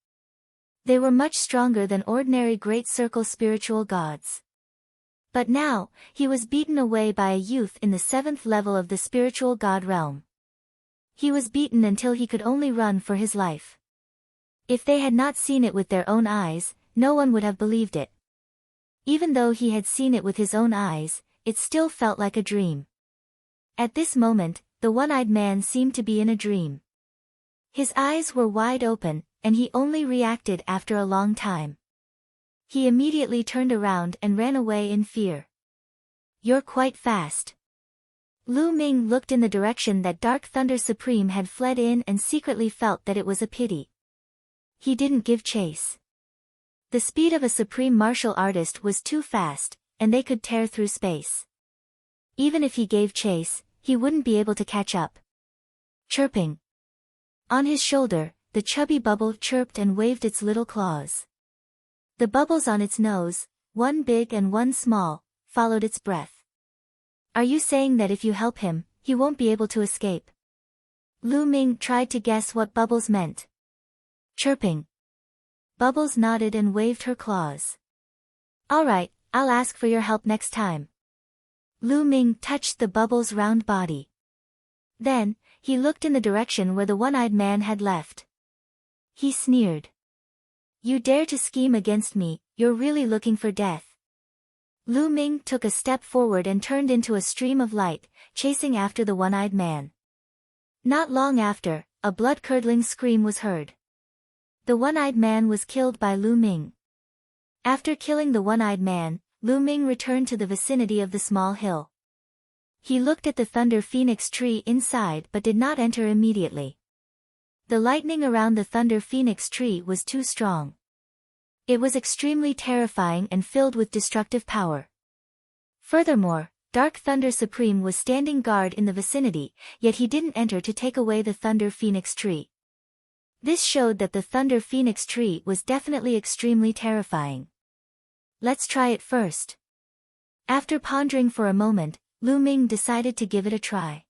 They were much stronger than ordinary Great Circle spiritual gods. But now, he was beaten away by a youth in the 7th level of the spiritual god realm. He was beaten until he could only run for his life. If they had not seen it with their own eyes, no one would have believed it. Even though he had seen it with his own eyes, it still felt like a dream. At this moment, the one-eyed man seemed to be in a dream. His eyes were wide open, and he only reacted after a long time. He immediately turned around and ran away in fear. "You're quite fast." Lu Ming looked in the direction that Dark Thunder Supreme had fled in and secretly felt that it was a pity. He didn't give chase. The speed of a supreme martial artist was too fast, and they could tear through space. Even if he gave chase, he wouldn't be able to catch up. Chirping. On his shoulder, the chubby bubble chirped and waved its little claws. The bubbles on its nose, one big and one small, followed its breath. "Are you saying that if you help him, he won't be able to escape?" Lu Ming tried to guess what Bubbles meant. Chirping. Bubbles nodded and waved her claws. "All right, I'll ask for your help next time." Lu Ming touched the Bubbles' round body. Then, he looked in the direction where the one-eyed man had left. He sneered. "You dare to scheme against me, you're really looking for death." Lu Ming took a step forward and turned into a stream of light, chasing after the one-eyed man. Not long after, a blood-curdling scream was heard. The one-eyed man was killed by Lu Ming. After killing the one-eyed man, Lu Ming returned to the vicinity of the small hill. He looked at the Thunder Phoenix tree inside but did not enter immediately. The lightning around the Thunder Phoenix tree was too strong. It was extremely terrifying and filled with destructive power. Furthermore, Dark Thunder Supreme was standing guard in the vicinity, yet he didn't enter to take away the Thunder Phoenix tree. This showed that the Thunder Phoenix tree was definitely extremely terrifying. "Let's try it first." After pondering for a moment, Lu Ming decided to give it a try.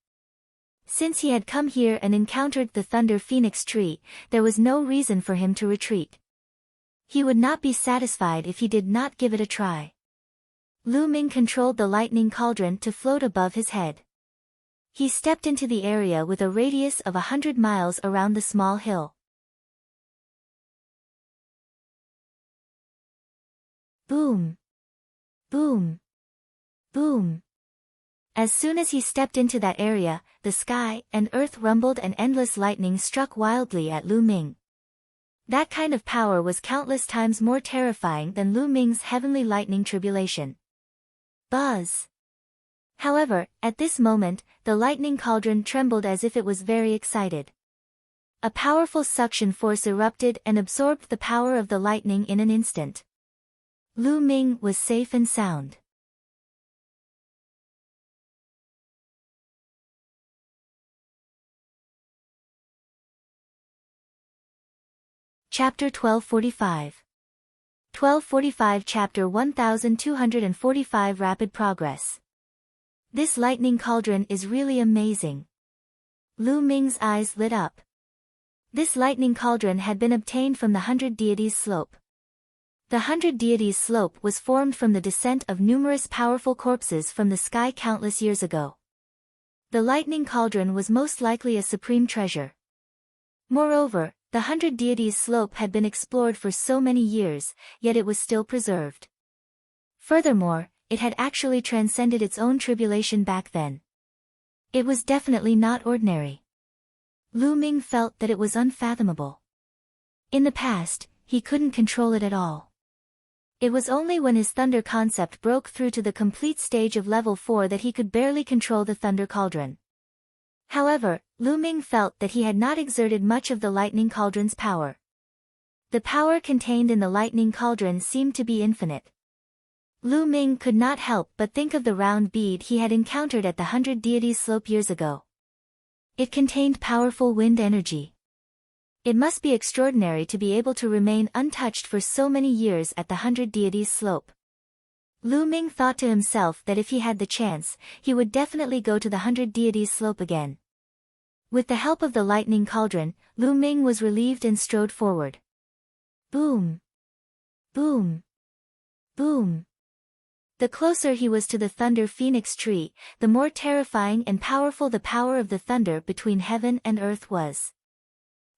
Since he had come here and encountered the Thunder Phoenix tree, there was no reason for him to retreat. He would not be satisfied if he did not give it a try. Lu Ming controlled the lightning cauldron to float above his head. He stepped into the area with a radius of 100 miles around the small hill. Boom! Boom! Boom! As soon as he stepped into that area, the sky and earth rumbled and endless lightning struck wildly at Lu Ming. That kind of power was countless times more terrifying than Lu Ming's heavenly lightning tribulation. Buzz! However, at this moment, the lightning cauldron trembled as if it was very excited. A powerful suction force erupted and absorbed the power of the lightning in an instant. Lu Ming was safe and sound. Chapter 1245. 1245 Chapter 1245 Rapid Progress. This lightning cauldron is really amazing. Lu Ming's eyes lit up. This lightning cauldron had been obtained from the 100 Deities Slope. The 100 Deities Slope was formed from the descent of numerous powerful corpses from the sky countless years ago. The lightning cauldron was most likely a supreme treasure. Moreover, the 100 Deities Slope had been explored for so many years, yet it was still preserved. Furthermore, it had actually transcended its own tribulation back then. It was definitely not ordinary. Lu Ming felt that it was unfathomable. In the past, he couldn't control it at all. It was only when his thunder concept broke through to the complete stage of level 4 that he could barely control the thunder cauldron. However, Lu Ming felt that he had not exerted much of the lightning cauldron's power. The power contained in the lightning cauldron seemed to be infinite. Lu Ming could not help but think of the round bead he had encountered at the 100 Deities Slope years ago. It contained powerful wind energy. It must be extraordinary to be able to remain untouched for so many years at the 100 Deities Slope. Lu Ming thought to himself that if he had the chance, he would definitely go to the 100 Deities Slope again. With the help of the lightning cauldron, Lu Ming was relieved and strode forward. Boom! Boom! Boom! The closer he was to the thunder phoenix tree, the more terrifying and powerful the power of the thunder between heaven and earth was.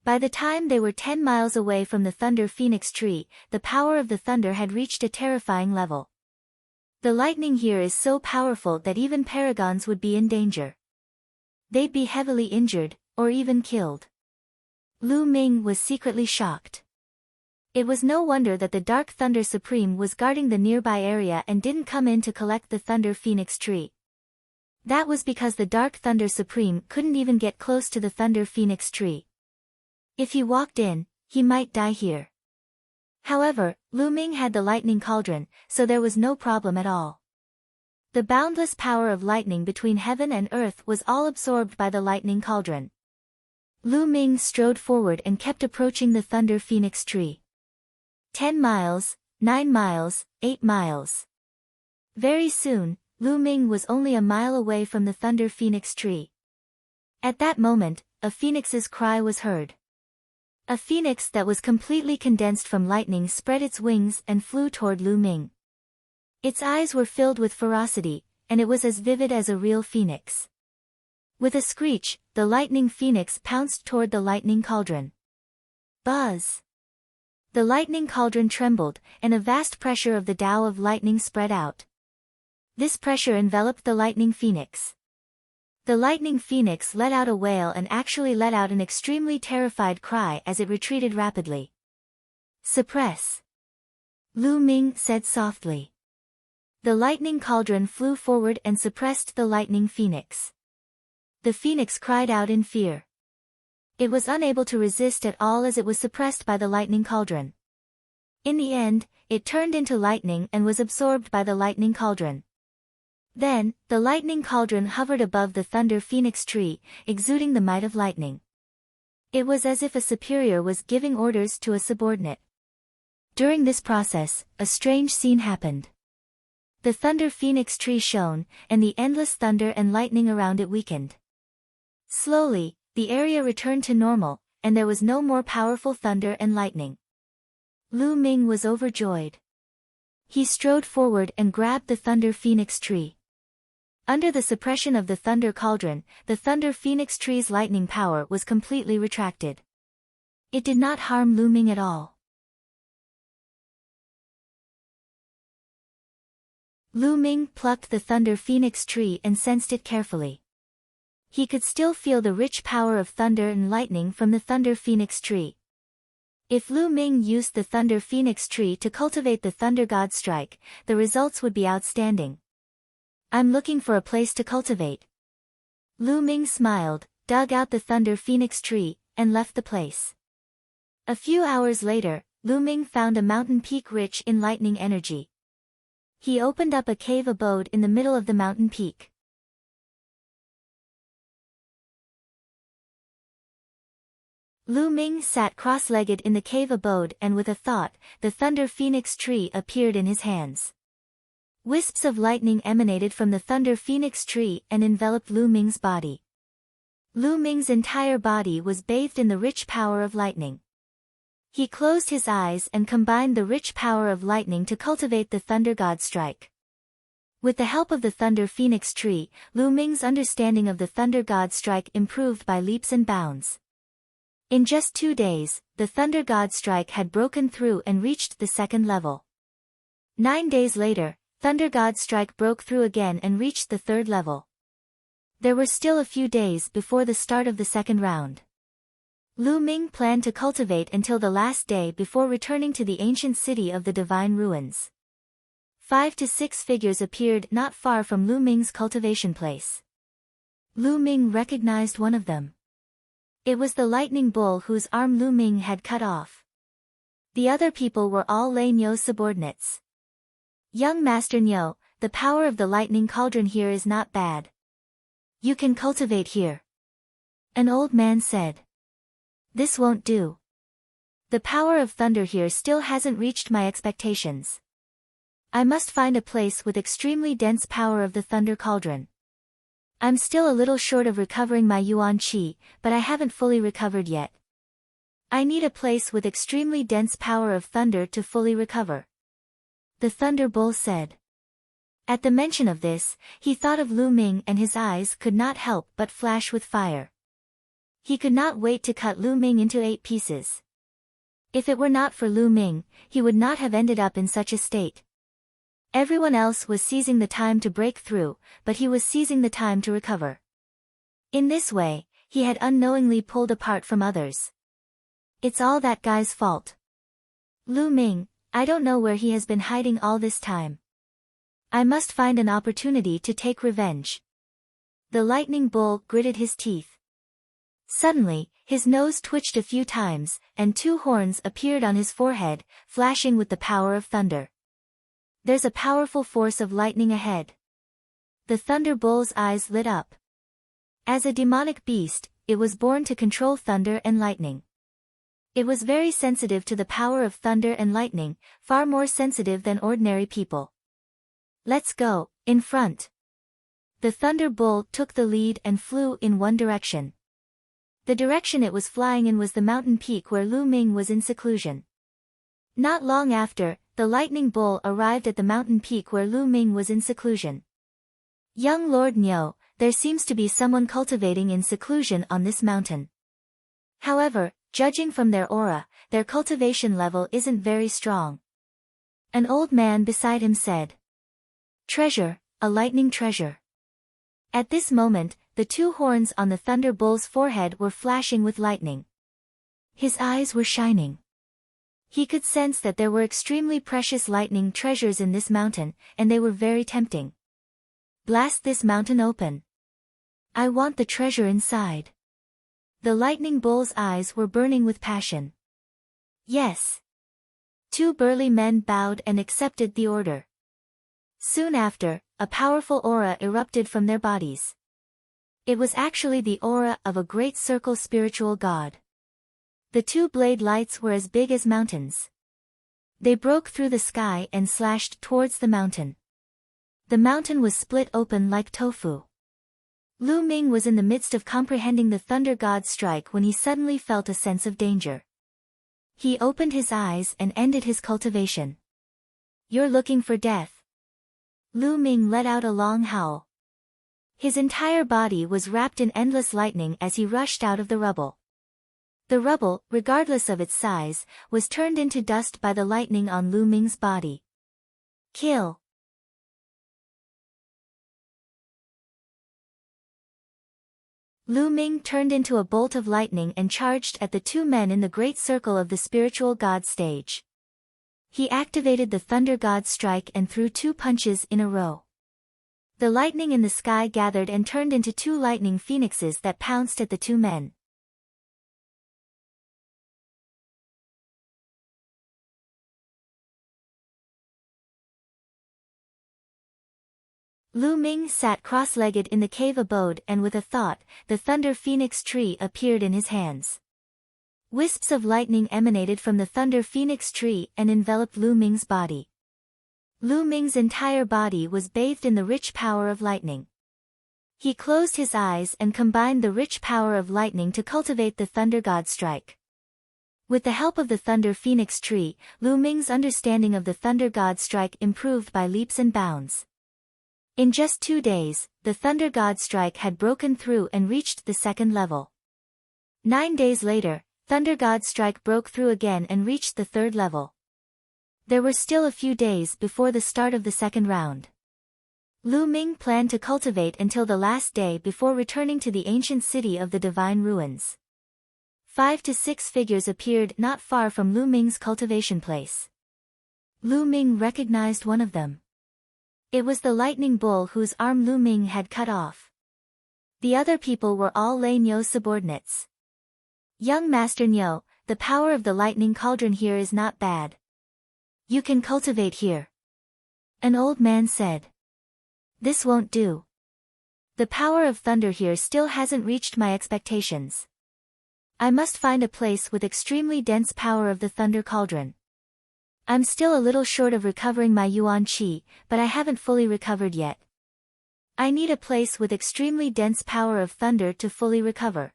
By the time they were 10 miles away from the thunder phoenix tree, the power of the thunder had reached a terrifying level. The lightning here is so powerful that even paragons would be in danger. They'd be heavily injured, or even killed. Lu Ming was secretly shocked. It was no wonder that the Dark Thunder Supreme was guarding the nearby area and didn't come in to collect the Thunder Phoenix tree. That was because the Dark Thunder Supreme couldn't even get close to the Thunder Phoenix tree. If he walked in, he might die here. However, Lu Ming had the lightning cauldron, so there was no problem at all. The boundless power of lightning between heaven and earth was all absorbed by the lightning cauldron. Lu Ming strode forward and kept approaching the Thunder Phoenix tree. 10 miles, 9 miles, 8 miles. Very soon, Lu Ming was only a mile away from the Thunder Phoenix tree. At that moment, a phoenix's cry was heard. A phoenix that was completely condensed from lightning spread its wings and flew toward Lu Ming. Its eyes were filled with ferocity, and it was as vivid as a real phoenix. With a screech, the lightning phoenix pounced toward the lightning cauldron. Buzz! The lightning cauldron trembled, and a vast pressure of the Tao of lightning spread out. This pressure enveloped the lightning phoenix. The lightning phoenix let out a wail and actually let out an extremely terrified cry as it retreated rapidly. Suppress! Lu Ming said softly. The lightning cauldron flew forward and suppressed the lightning phoenix. The phoenix cried out in fear. It was unable to resist at all as it was suppressed by the lightning cauldron. In the end, it turned into lightning and was absorbed by the lightning cauldron. Then, the lightning cauldron hovered above the thunder phoenix tree, exuding the might of lightning. It was as if a superior was giving orders to a subordinate. During this process, a strange scene happened. The thunder phoenix tree shone, and the endless thunder and lightning around it weakened. Slowly, the area returned to normal, and there was no more powerful thunder and lightning. Lu Ming was overjoyed. He strode forward and grabbed the thunder phoenix tree. Under the suppression of the thunder cauldron, the thunder phoenix tree's lightning power was completely retracted. It did not harm Lu Ming at all. Lu Ming plucked the thunder phoenix tree and sensed it carefully. He could still feel the rich power of thunder and lightning from the thunder phoenix tree. If Lu Ming used the thunder phoenix tree to cultivate the thunder god strike, the results would be outstanding. I'm looking for a place to cultivate. Lu Ming smiled, dug out the thunder phoenix tree, and left the place. A few hours later, Lu Ming found a mountain peak rich in lightning energy. He opened up a cave abode in the middle of the mountain peak. Lu Ming sat cross-legged in the cave abode and with a thought, the thunder phoenix tree appeared in his hands. Wisps of lightning emanated from the thunder phoenix tree and enveloped Lu Ming's body. Lu Ming's entire body was bathed in the rich power of lightning. He closed his eyes and combined the rich power of lightning to cultivate the thunder god strike. With the help of the thunder phoenix tree, Lu Ming's understanding of the thunder god strike improved by leaps and bounds. In just 2 days, the thunder god strike had broken through and reached the second level. 9 days later, Thunder God Strike broke through again and reached the third level. There were still a few days before the start of the second round. Lu Ming planned to cultivate until the last day before returning to the ancient city of the Divine Ruins. 5 to 6 figures appeared not far from Lu Ming's cultivation place. Lu Ming recognized one of them. It was the lightning bull whose arm Lu Ming had cut off. The other people were all Lei Nyo's subordinates. Young Master Nyo, the power of the lightning cauldron here is not bad. You can cultivate here. An old man said. This won't do. The power of thunder here still hasn't reached my expectations. I must find a place with extremely dense power of the thunder cauldron. I'm still a little short of recovering my yuan qi, but I haven't fully recovered yet. I need a place with extremely dense power of thunder to fully recover. The Thunder Bull said. At the mention of this, he thought of Lu Ming and his eyes could not help but flash with fire. He could not wait to cut Lu Ming into 8 pieces. If it were not for Lu Ming, he would not have ended up in such a state. Everyone else was seizing the time to break through, but he was seizing the time to recover. In this way, he had unknowingly pulled apart from others. It's all that guy's fault. Lu Ming, I don't know where he has been hiding all this time. I must find an opportunity to take revenge. The lightning bull gritted his teeth. Suddenly, his nose twitched a few times, and 2 horns appeared on his forehead, flashing with the power of thunder. There's a powerful force of lightning ahead. The Thunder Bull's eyes lit up. As a demonic beast, it was born to control thunder and lightning. It was very sensitive to the power of thunder and lightning, far more sensitive than ordinary people. Let's go, in front. The Thunder Bull took the lead and flew in one direction. The direction it was flying in was the mountain peak where Lu Ming was in seclusion. Not long after, the Lightning Bull arrived at the mountain peak where Lu Ming was in seclusion. Young Lord Nyo, there seems to be someone cultivating in seclusion on this mountain. However, judging from their aura, their cultivation level isn't very strong. An old man beside him said. Treasure, a lightning treasure. At this moment, the 2 horns on the Thunder Bull's forehead were flashing with lightning. His eyes were shining. He could sense that there were extremely precious lightning treasures in this mountain, and they were very tempting. Blast this mountain open. I want the treasure inside. The Lightning Bull's eyes were burning with passion. Yes. 2 burly men bowed and accepted the order. Soon after, a powerful aura erupted from their bodies. It was actually the aura of a great circle spiritual god. The 2 blade lights were as big as mountains. They broke through the sky and slashed towards the mountain. The mountain was split open like tofu. Lu Ming was in the midst of comprehending the thunder god's strike when he suddenly felt a sense of danger. He opened his eyes and ended his cultivation. You're looking for death. Lu Ming let out a long howl. His entire body was wrapped in endless lightning as he rushed out of the rubble. The rubble, regardless of its size, was turned into dust by the lightning on Lu Ming's body. Kill. Lu Ming turned into a bolt of lightning and charged at the 2 men in the great circle of the spiritual god stage. He activated the thunder god strike and threw 2 punches in a row. The lightning in the sky gathered and turned into 2 lightning phoenixes that pounced at the 2 men. Lu Ming sat cross-legged in the cave abode and with a thought, the thunder phoenix tree appeared in his hands. Wisps of lightning emanated from the thunder phoenix tree and enveloped Lu Ming's body. Lu Ming's entire body was bathed in the rich power of lightning. He closed his eyes and combined the rich power of lightning to cultivate the thunder god strike. With the help of the thunder phoenix tree, Lu Ming's understanding of the thunder god strike improved by leaps and bounds. In just 2 days, the Thunder God Strike had broken through and reached the 2nd level. 9 days later, Thunder God Strike broke through again and reached the 3rd level. There were still a few days before the start of the 2nd round. Lu Ming planned to cultivate until the last day before returning to the ancient city of the divine ruins. 5 to 6 figures appeared not far from Lu Ming's cultivation place. Lu Ming recognized one of them. It was the Lightning Bull whose arm Lu Ming had cut off. The other people were all Lei Nyo's subordinates. Young Master Nyo, the power of the lightning cauldron here is not bad. You can cultivate here. An old man said. This won't do. The power of thunder here still hasn't reached my expectations. I must find a place with extremely dense power of the thunder cauldron. I'm still a little short of recovering my yuan qi, but I haven't fully recovered yet. I need a place with extremely dense power of thunder to fully recover.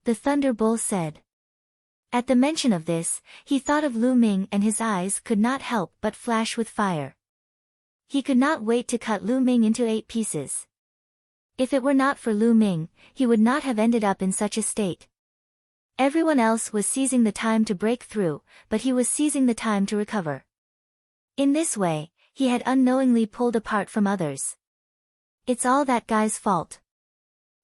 The Thunder Bull said. At the mention of this, he thought of Lu Ming and his eyes could not help but flash with fire. He could not wait to cut Lu Ming into 8 pieces. If it were not for Lu Ming, he would not have ended up in such a state. Everyone else was seizing the time to break through, but he was seizing the time to recover. In this way, he had unknowingly pulled apart from others. It's all that guy's fault.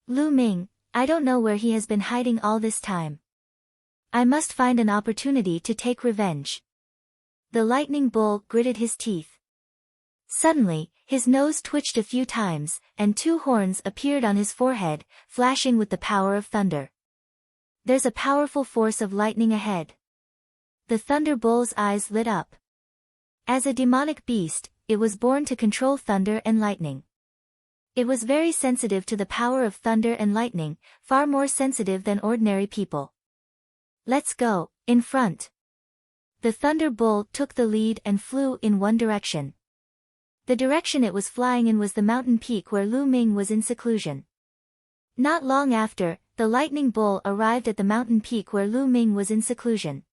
Lu Ming, I don't know where he has been hiding all this time. I must find an opportunity to take revenge. The lightning bull gritted his teeth. Suddenly, his nose twitched a few times, and 2 horns appeared on his forehead, flashing with the power of thunder. There's a powerful force of lightning ahead. The Thunder Bull's eyes lit up. As a demonic beast, it was born to control thunder and lightning. It was very sensitive to the power of thunder and lightning, far more sensitive than ordinary people. Let's go, in front. The Thunder Bull took the lead and flew in one direction. The direction it was flying in was the mountain peak where Lu Ming was in seclusion. Not long after, the Lightning Bull arrived at the mountain peak where Lu Ming was in seclusion.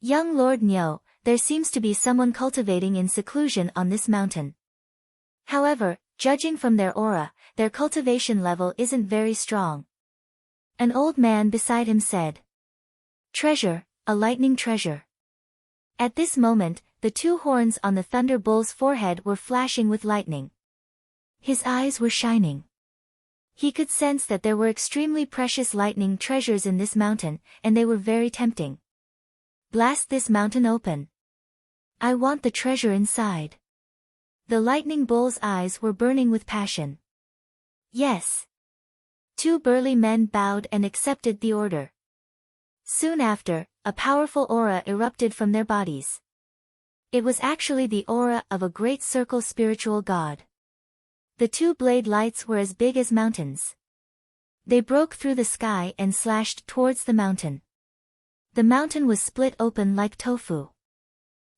Young Lord Niu, there seems to be someone cultivating in seclusion on this mountain. However, judging from their aura, their cultivation level isn't very strong. An old man beside him said. Treasure, a lightning treasure. At this moment, the 2 horns on the Thunder Bull's forehead were flashing with lightning. His eyes were shining. He could sense that there were extremely precious lightning treasures in this mountain, and they were very tempting. Blast this mountain open. I want the treasure inside. The Lightning Bull's eyes were burning with passion. Yes. 2 burly men bowed and accepted the order. Soon after, a powerful aura erupted from their bodies. It was actually the aura of a great circle spiritual god. The 2 blade lights were as big as mountains. They broke through the sky and slashed towards the mountain. The mountain was split open like tofu.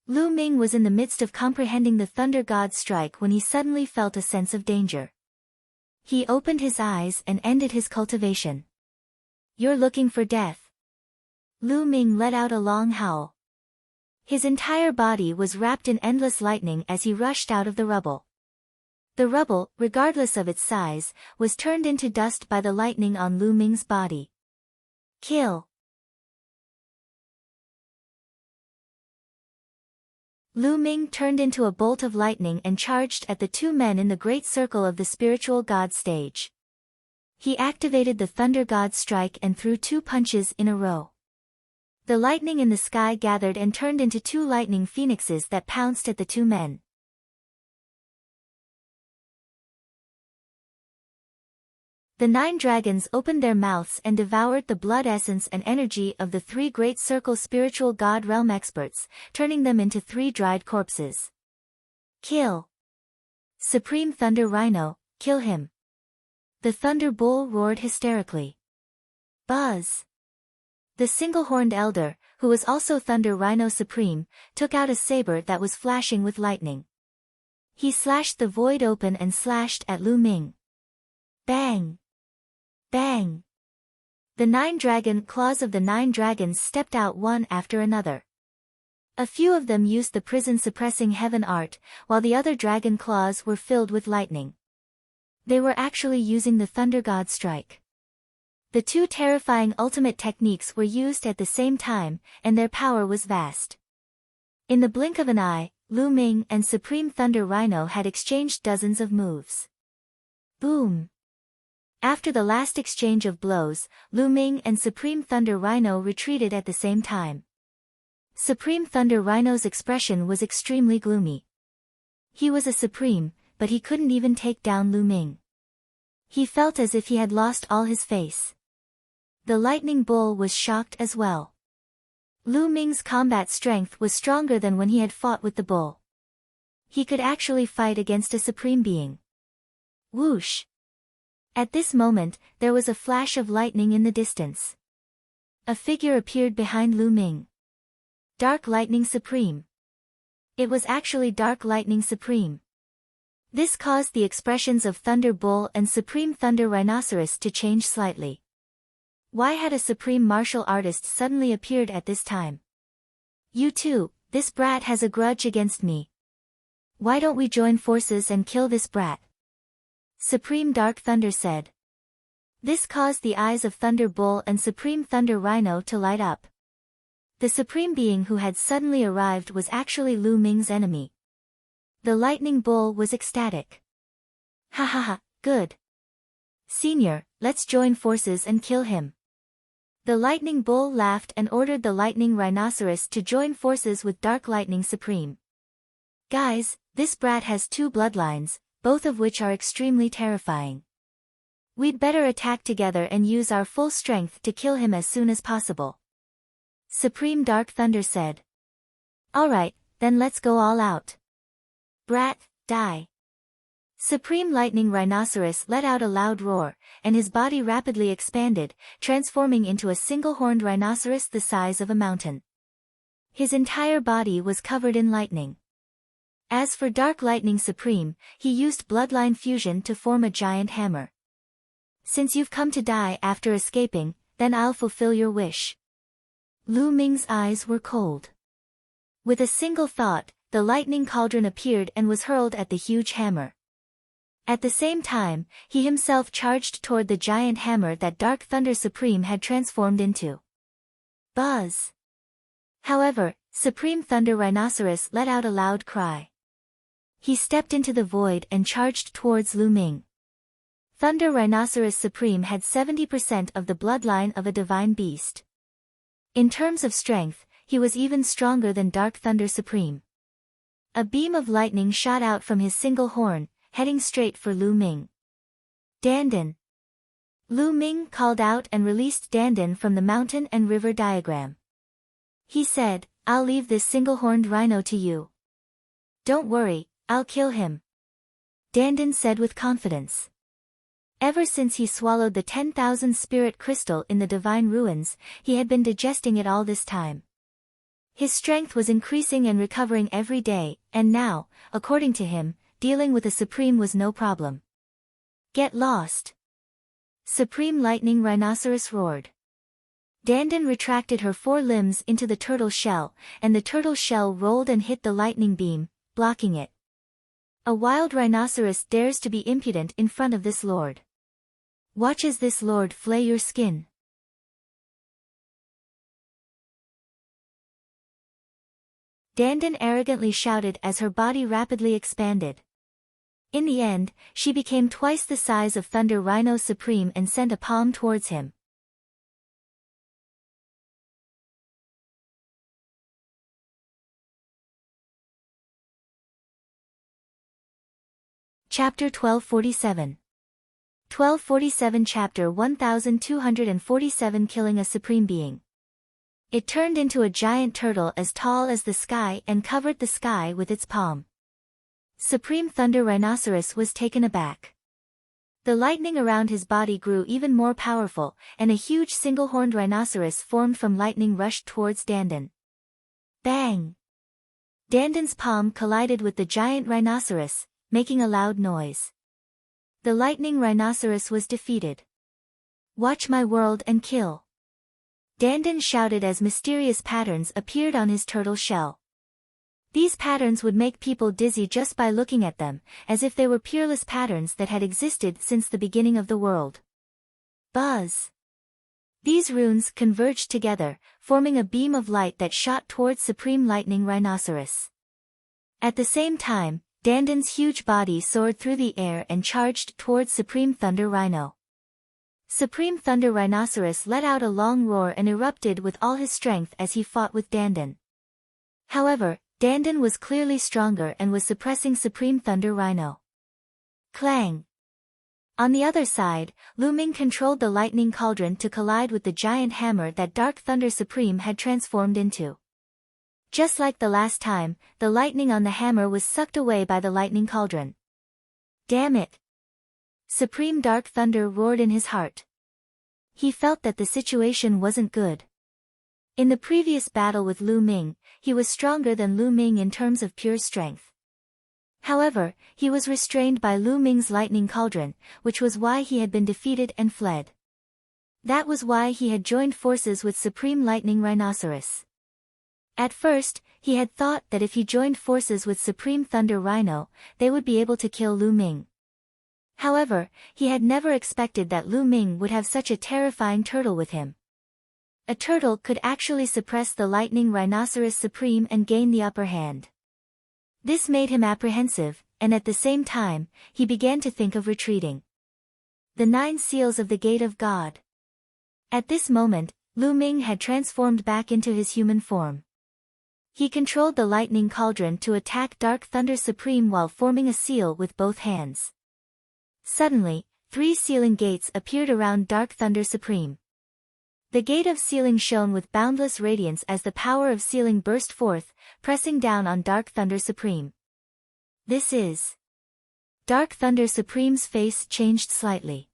Lu Ming was in the midst of comprehending the thunder god's strike when he suddenly felt a sense of danger. He opened his eyes and ended his cultivation. You're looking for death. Lu Ming let out a long howl. His entire body was wrapped in endless lightning as he rushed out of the rubble. The rubble, regardless of its size, was turned into dust by the lightning on Lu Ming's body. Kill. Lu Ming turned into a bolt of lightning and charged at the 2 men in the great circle of the spiritual god stage. He activated the thunder god strike and threw 2 punches in a row. The lightning in the sky gathered and turned into 2 lightning phoenixes that pounced at the 2 men. The 9 dragons opened their mouths and devoured the blood essence and energy of the 3 great circle spiritual god realm experts, turning them into 3 dried corpses. Kill. Supreme Thunder Rhino, kill him. The Thunder Bull roared hysterically. Buzz. The single-horned elder, who was also Thunder Rhino Supreme, took out a saber that was flashing with lightning. He slashed the void open and slashed at Lu Ming. Bang! Bang! The 9 dragon claws of the 9 dragons stepped out one after another. A few of them used the prison-suppressing heaven art, while the other dragon claws were filled with lightning. They were actually using the Thunder God Strike. The 2 terrifying ultimate techniques were used at the same time, and their power was vast. In the blink of an eye, Lu Ming and Supreme Thunder Rhino had exchanged dozens of moves. Boom! After the last exchange of blows, Lu Ming and Supreme Thunder Rhino retreated at the same time. Supreme Thunder Rhino's expression was extremely gloomy. He was a supreme, but he couldn't even take down Lu Ming. He felt as if he had lost all his face. The Lightning Bull was shocked as well. Lu Ming's combat strength was stronger than when he had fought with the bull. He could actually fight against a supreme being. Whoosh! At this moment, there was a flash of lightning in the distance. A figure appeared behind Lu Ming. Dark Lightning Supreme. It was actually Dark Lightning Supreme. This caused the expressions of Thunder Bull and Supreme Thunder Rhinoceros to change slightly. Why had a supreme martial artist suddenly appeared at this time? You too, this brat has a grudge against me. Why don't we join forces and kill this brat? Supreme Dark Thunder said. This caused the eyes of Thunder Bull and Supreme Thunder Rhino to light up. The supreme being who had suddenly arrived was actually Lu Ming's enemy. The Lightning Bull was ecstatic. Ha ha ha, good. Senior, let's join forces and kill him. The Lightning Bull laughed and ordered the Lightning Rhinoceros to join forces with Dark Lightning Supreme. Guys, this brat has two bloodlines, both of which are extremely terrifying. We'd better attack together and use our full strength to kill him as soon as possible. Supreme Dark Thunder said. Alright, then let's go all out. Brat, die. Supreme Lightning Rhinoceros let out a loud roar, and his body rapidly expanded, transforming into a single-horned rhinoceros the size of a mountain. His entire body was covered in lightning. As for Dark Lightning Supreme, he used bloodline fusion to form a giant hammer. Since you've come to die after escaping, then I'll fulfill your wish. Lu Ming's eyes were cold. With a single thought, the lightning cauldron appeared and was hurled at the huge hammer. At the same time, he himself charged toward the giant hammer that Dark Thunder Supreme had transformed into. Buzz! However, Supreme Thunder Rhinoceros let out a loud cry. He stepped into the void and charged towards Lu Ming. Thunder Rhinoceros Supreme had 70% of the bloodline of a divine beast. In terms of strength, he was even stronger than Dark Thunder Supreme. A beam of lightning shot out from his single horn, heading straight for Lu Ming. Dandan! Lu Ming called out and released Dandan from the mountain and river diagram. He said, I'll leave this single-horned rhino to you. Don't worry, I'll kill him. Dandan said with confidence. Ever since he swallowed the 10,000 spirit crystal in the divine ruins, he had been digesting it all this time. His strength was increasing and recovering every day, and now, according to him, dealing with a supreme was no problem. Get lost! Supreme Lightning Rhinoceros roared. Dandan retracted her 4 limbs into the turtle shell, and the turtle shell rolled and hit the lightning beam, blocking it. A wild rhinoceros dares to be impudent in front of this lord. Watch as this lord flay your skin. Dandan arrogantly shouted as her body rapidly expanded. In the end, she became twice the size of Thunder Rhino Supreme and sent a palm towards him. Chapter 1247. 1247 Chapter 1247 Killing a Supreme Being. It turned into a giant turtle as tall as the sky and covered the sky with its palm. Supreme Thunder Rhinoceros was taken aback. The lightning around his body grew even more powerful, and a huge single-horned rhinoceros formed from lightning rushed towards Dandan. Bang! Dandan's palm collided with the giant rhinoceros, making a loud noise. The lightning rhinoceros was defeated. Watch my world and kill! Dandan shouted as mysterious patterns appeared on his turtle shell. These patterns would make people dizzy just by looking at them, as if they were peerless patterns that had existed since the beginning of the world. Buzz! These runes converged together, forming a beam of light that shot towards Supreme Lightning Rhinoceros. At the same time, Dandan's huge body soared through the air and charged towards Supreme Thunder Rhino. Supreme Thunder Rhinoceros let out a long roar and erupted with all his strength as he fought with Dandan. However, Dandan was clearly stronger and was suppressing Supreme Thunder Rhino. Clang! On the other side, Lu Ming controlled the lightning cauldron to collide with the giant hammer that Dark Thunder Supreme had transformed into. Just like the last time, the lightning on the hammer was sucked away by the lightning cauldron. Damn it! Supreme Dark Thunder roared in his heart. He felt that the situation wasn't good. In the previous battle with Lu Ming, he was stronger than Lu Ming in terms of pure strength. However, he was restrained by Lu Ming's lightning cauldron, which was why he had been defeated and fled. That was why he had joined forces with Supreme Lightning Rhinoceros. At first, he had thought that if he joined forces with Supreme Thunder Rhino, they would be able to kill Lu Ming. However, he had never expected that Lu Ming would have such a terrifying turtle with him. A turtle could actually suppress the Lightning Rhinoceros Supreme and gain the upper hand. This made him apprehensive, and at the same time, he began to think of retreating. The 9 Seals of the Gate of God. At this moment, Lu Ming had transformed back into his human form. He controlled the lightning cauldron to attack Dark Thunder Supreme while forming a seal with both hands. Suddenly, 3 sealing gates appeared around Dark Thunder Supreme. The gate of sealing shone with boundless radiance as the power of sealing burst forth, pressing down on Dark Thunder Supreme. This is... Dark Thunder Supreme's face changed slightly.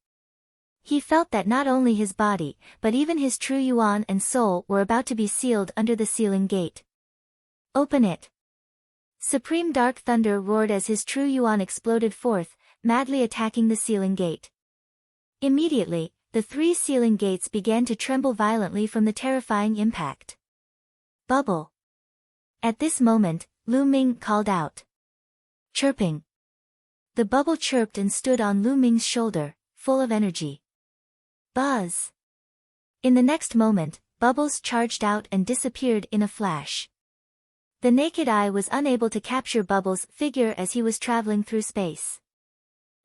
He felt that not only his body, but even his true yuan and soul were about to be sealed under the sealing gate. Open it! Supreme Dark Thunder roared as his true yuan exploded forth, madly attacking the sealing gate. Immediately, the 3 sealing gates began to tremble violently from the terrifying impact. Bubble! At this moment, Lu Ming called out. Chirping. The bubble chirped and stood on Lu Ming's shoulder, full of energy. Buzz! In the next moment, bubbles charged out and disappeared in a flash. The naked eye was unable to capture Bubbles' figure as he was traveling through space.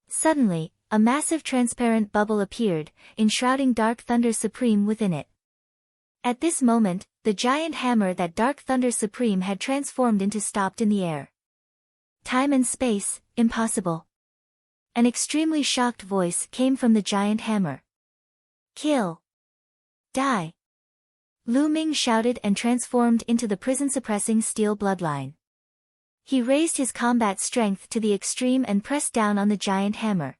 Suddenly, a massive transparent bubble appeared, enshrouding Dark Thunder Supreme within it. At this moment, the giant hammer that Dark Thunder Supreme had transformed into stopped in the air. Time and space, impossible. An extremely shocked voice came from the giant hammer. Kill. Die. Lu Ming shouted and transformed into the prison-suppressing steel bloodline. He raised his combat strength to the extreme and pressed down on the giant hammer.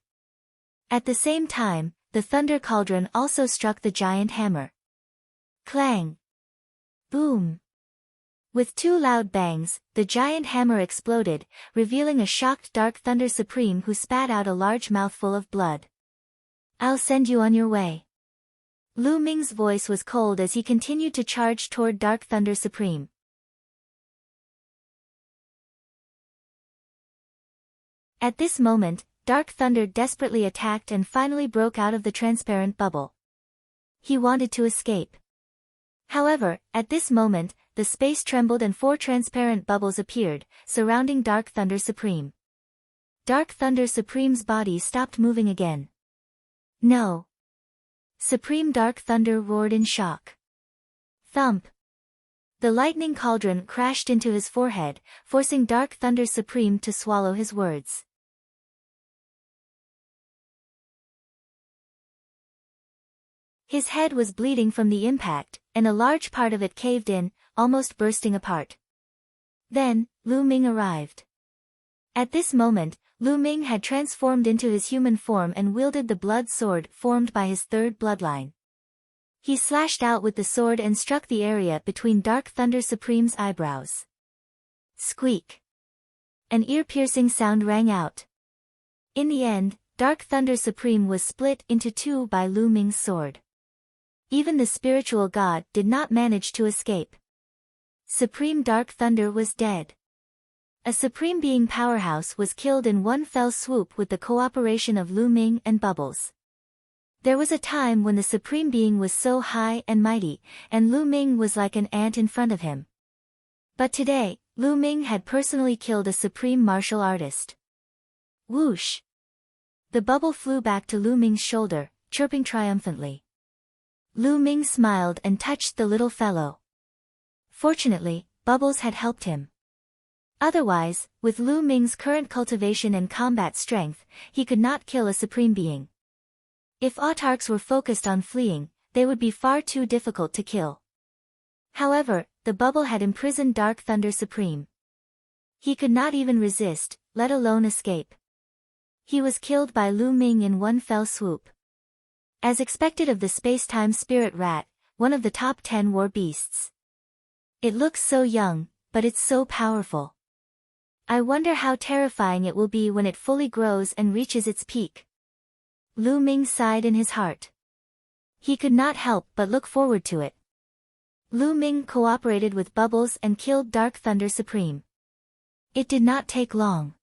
At the same time, the thunder cauldron also struck the giant hammer. Clang! Boom! With 2 loud bangs, the giant hammer exploded, revealing a shocked Dark Thunder Supreme who spat out a large mouthful of blood. I'll send you on your way. Lu Ming's voice was cold as he continued to charge toward Dark Thunder Supreme. At this moment, Dark Thunder desperately attacked and finally broke out of the transparent bubble. He wanted to escape. However, at this moment, the space trembled and 4 transparent bubbles appeared, surrounding Dark Thunder Supreme. Dark Thunder Supreme's body stopped moving again. No! Supreme Dark Thunder roared in shock. Thump! The lightning cauldron crashed into his forehead, forcing Dark Thunder Supreme to swallow his words. His head was bleeding from the impact, and a large part of it caved in, almost bursting apart. Then, Lu Ming arrived. At this moment, Lu Ming had transformed into his human form and wielded the blood sword formed by his 3rd bloodline. He slashed out with the sword and struck the area between Dark Thunder Supreme's eyebrows. Squeak! An ear-piercing sound rang out. In the end, Dark Thunder Supreme was split into 2 by Lu Ming's sword. Even the spiritual god did not manage to escape. Supreme Dark Thunder was dead. A Supreme Being powerhouse was killed in one fell swoop with the cooperation of Lu Ming and Bubbles. There was a time when the Supreme Being was so high and mighty, and Lu Ming was like an ant in front of him. But today, Lu Ming had personally killed a supreme martial artist. Whoosh! The bubble flew back to Lu Ming's shoulder, chirping triumphantly. Lu Ming smiled and touched the little fellow. Fortunately, Bubbles had helped him. Otherwise, with Lu Ming's current cultivation and combat strength, he could not kill a supreme being. If autarchs were focused on fleeing, they would be far too difficult to kill. However, the bubble had imprisoned Dark Thunder Supreme. He could not even resist, let alone escape. He was killed by Lu Ming in one fell swoop. As expected of the space-time spirit rat, one of the top 10 war beasts. It looks so young, but it's so powerful. I wonder how terrifying it will be when it fully grows and reaches its peak. Lu Ming sighed in his heart. He could not help but look forward to it. Lu Ming cooperated with Bubbles and killed Dark Thunder Supreme. It did not take long.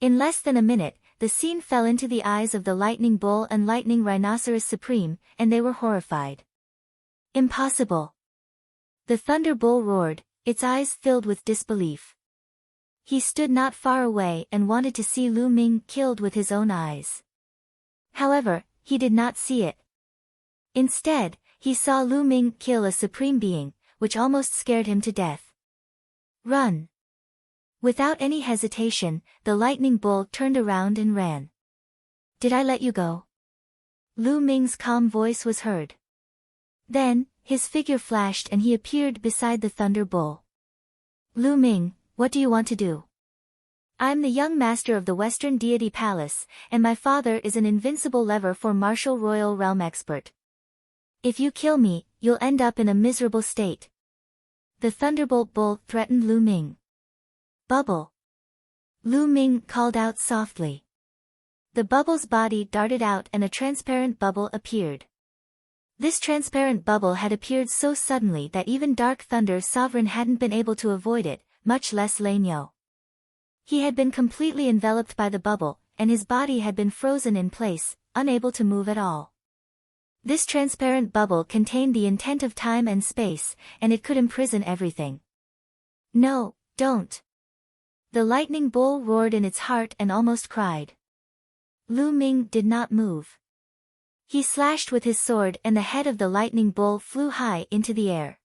In less than a minute, the scene fell into the eyes of the Lightning Bull and Lightning Rhinoceros Supreme, and they were horrified. Impossible! The Thunder Bull roared, its eyes filled with disbelief. He stood not far away and wanted to see Lu Ming killed with his own eyes. However, he did not see it. Instead, he saw Lu Ming kill a supreme being, which almost scared him to death. Run! Without any hesitation, the Lightning Bull turned around and ran. Did I let you go? Lu Ming's calm voice was heard. Then, his figure flashed and he appeared beside the Thunder Bull. Lu Ming, what do you want to do? I'm the young master of the Western Deity Palace, and my father is an invincible lever for martial royal realm expert. If you kill me, you'll end up in a miserable state. The Thunderbolt Bull threatened Lu Ming. Bubble! Lu Ming called out softly. The bubble's body darted out and a transparent bubble appeared. This transparent bubble had appeared so suddenly that even Dark Thunder Sovereign hadn't been able to avoid it, much less Lan Yo. He had been completely enveloped by the bubble, and his body had been frozen in place, unable to move at all. This transparent bubble contained the intent of time and space, and it could imprison everything. No, don't! The Lightning Bull roared in its heart and almost cried. Lu Ming did not move. He slashed with his sword and the head of the Lightning Bull flew high into the air.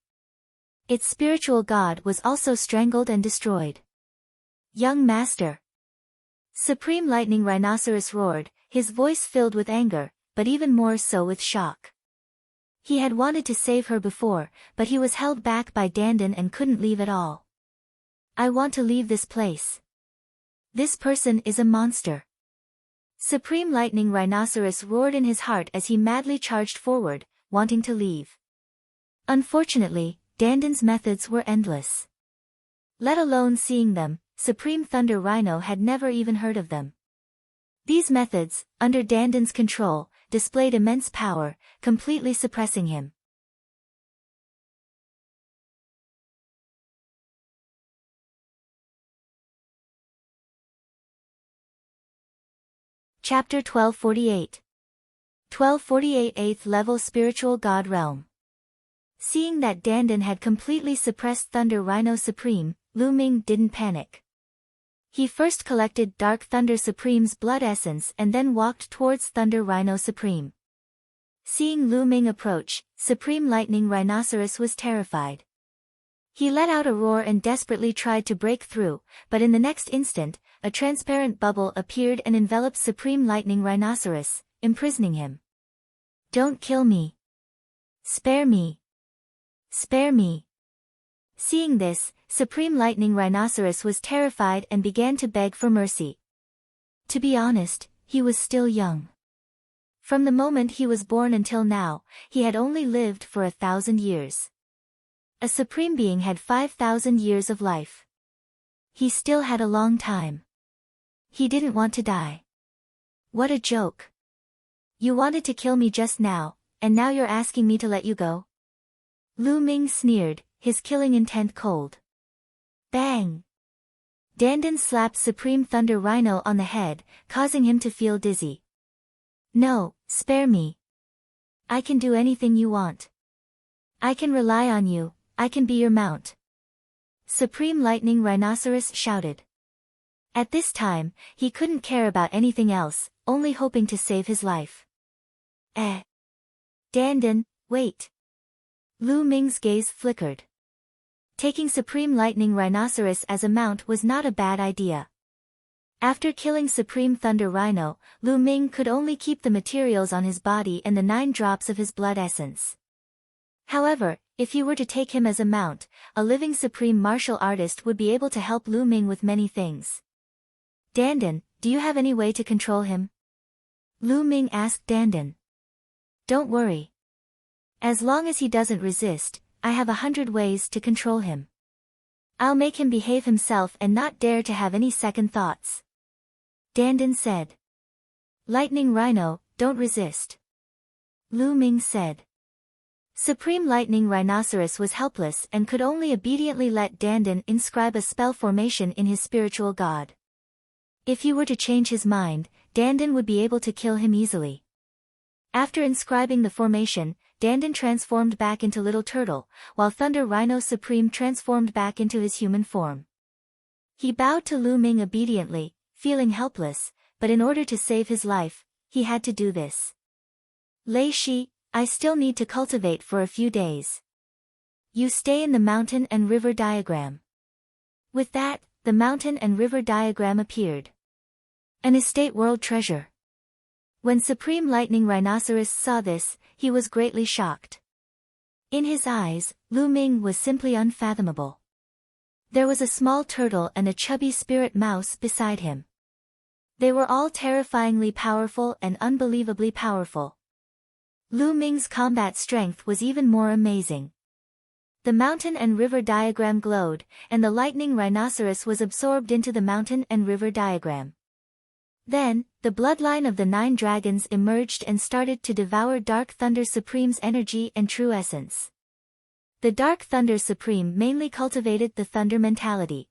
Its spiritual god was also strangled and destroyed. Young Master! Supreme Lightning Rhinoceros roared, his voice filled with anger, but even more so with shock. He had wanted to save her before, but he was held back by Dandan and couldn't leave at all. I want to leave this place. This person is a monster. Supreme Lightning Rhinoceros roared in his heart as he madly charged forward, wanting to leave. Unfortunately, Dandan's methods were endless. Let alone seeing them, Supreme Thunder Rhino had never even heard of them. These methods, under Dandan's control, displayed immense power, completely suppressing him. Chapter 1248. 1248 8th Level Spiritual God Realm. Seeing that Dandan had completely suppressed Thunder Rhino Supreme, Lu Ming didn't panic. He first collected Dark Thunder Supreme's blood essence and then walked towards Thunder Rhino Supreme. Seeing Lu Ming approach, Supreme Lightning Rhinoceros was terrified. He let out a roar and desperately tried to break through, but in the next instant, a transparent bubble appeared and enveloped Supreme Lightning Rhinoceros, imprisoning him. Don't kill me. Spare me. Spare me. Seeing this, Supreme Lightning Rhinoceros was terrified and began to beg for mercy. To be honest, he was still young. From the moment he was born until now, he had only lived for 1,000 years. A supreme being had 5,000 years of life. He still had a long time. He didn't want to die. What a joke. You wanted to kill me just now, and now you're asking me to let you go? Lu Ming sneered, his killing intent cold. Bang! Dandan slapped Supreme Thunder Rhino on the head, causing him to feel dizzy. No, spare me. I can do anything you want. I can rely on you, I can be your mount. Supreme Lightning Rhinoceros shouted. At this time, he couldn't care about anything else, only hoping to save his life. Dandan, wait. Lu Ming's gaze flickered. Taking Supreme Lightning Rhinoceros as a mount was not a bad idea. After killing Supreme Thunder Rhino, Lu Ming could only keep the materials on his body and the 9 drops of his blood essence. However, if he were to take him as a mount, a living supreme martial artist would be able to help Lu Ming with many things. Dandan, do you have any way to control him? Lu Ming asked Dandan. Don't worry. As long as he doesn't resist, I have 100 ways to control him. I'll make him behave himself and not dare to have any second thoughts. Dandan said. Lightning Rhino, don't resist. Lu Ming said. Supreme Lightning Rhinoceros was helpless and could only obediently let Dandan inscribe a spell formation in his spiritual god. If he were to change his mind, Dandan would be able to kill him easily. After inscribing the formation, Dandan transformed back into Little Turtle, while Thunder Rhino Supreme transformed back into his human form. He bowed to Lu Ming obediently, feeling helpless, but in order to save his life, he had to do this. Lei Shi, I still need to cultivate for a few days. You stay in the mountain and river diagram. With that, the mountain and river diagram appeared. An estate world treasure. When Supreme Lightning Rhinoceros saw this, he was greatly shocked. In his eyes, Lu Ming was simply unfathomable. There was a small turtle and a chubby spirit mouse beside him. They were all terrifyingly powerful and unbelievably powerful. Lu Ming's combat strength was even more amazing. The mountain and river diagram glowed, and the lightning rhinoceros was absorbed into the mountain and river diagram. Then, the bloodline of the 9 dragons emerged and started to devour Dark Thunder Supreme's energy and true essence. The Dark Thunder Supreme mainly cultivated the thunder mentality.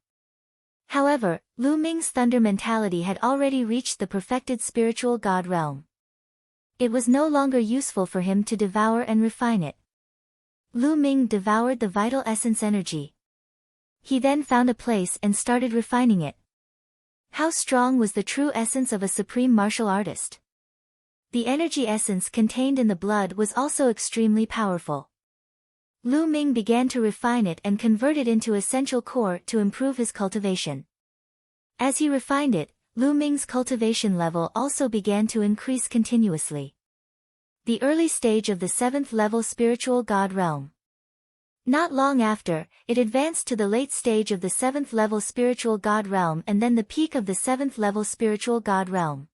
However, Lu Ming's thunder mentality had already reached the perfected spiritual god realm. It was no longer useful for him to devour and refine it. Lu Ming devoured the vital essence energy. He then found a place and started refining it. How strong was the true essence of a supreme martial artist? The energy essence contained in the blood was also extremely powerful. Lu Ming began to refine it and convert it into essential core to improve his cultivation. As he refined it, Lu Ming's cultivation level also began to increase continuously. The early stage of the 7th level spiritual god realm. Not long after, it advanced to the late stage of the 7th level spiritual god realm and then the peak of the 7th level spiritual god realm.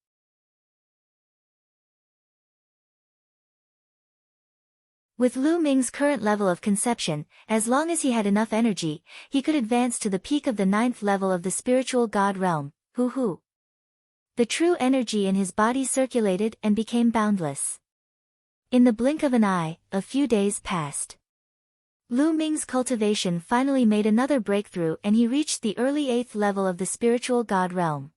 With Lu Ming's current level of conception, as long as he had enough energy, he could advance to the peak of the 9th level of the spiritual god realm, Hu. The true energy in his body circulated and became boundless. In the blink of an eye, a few days passed. Lu Ming's cultivation finally made another breakthrough and he reached the early 8th level of the spiritual god realm.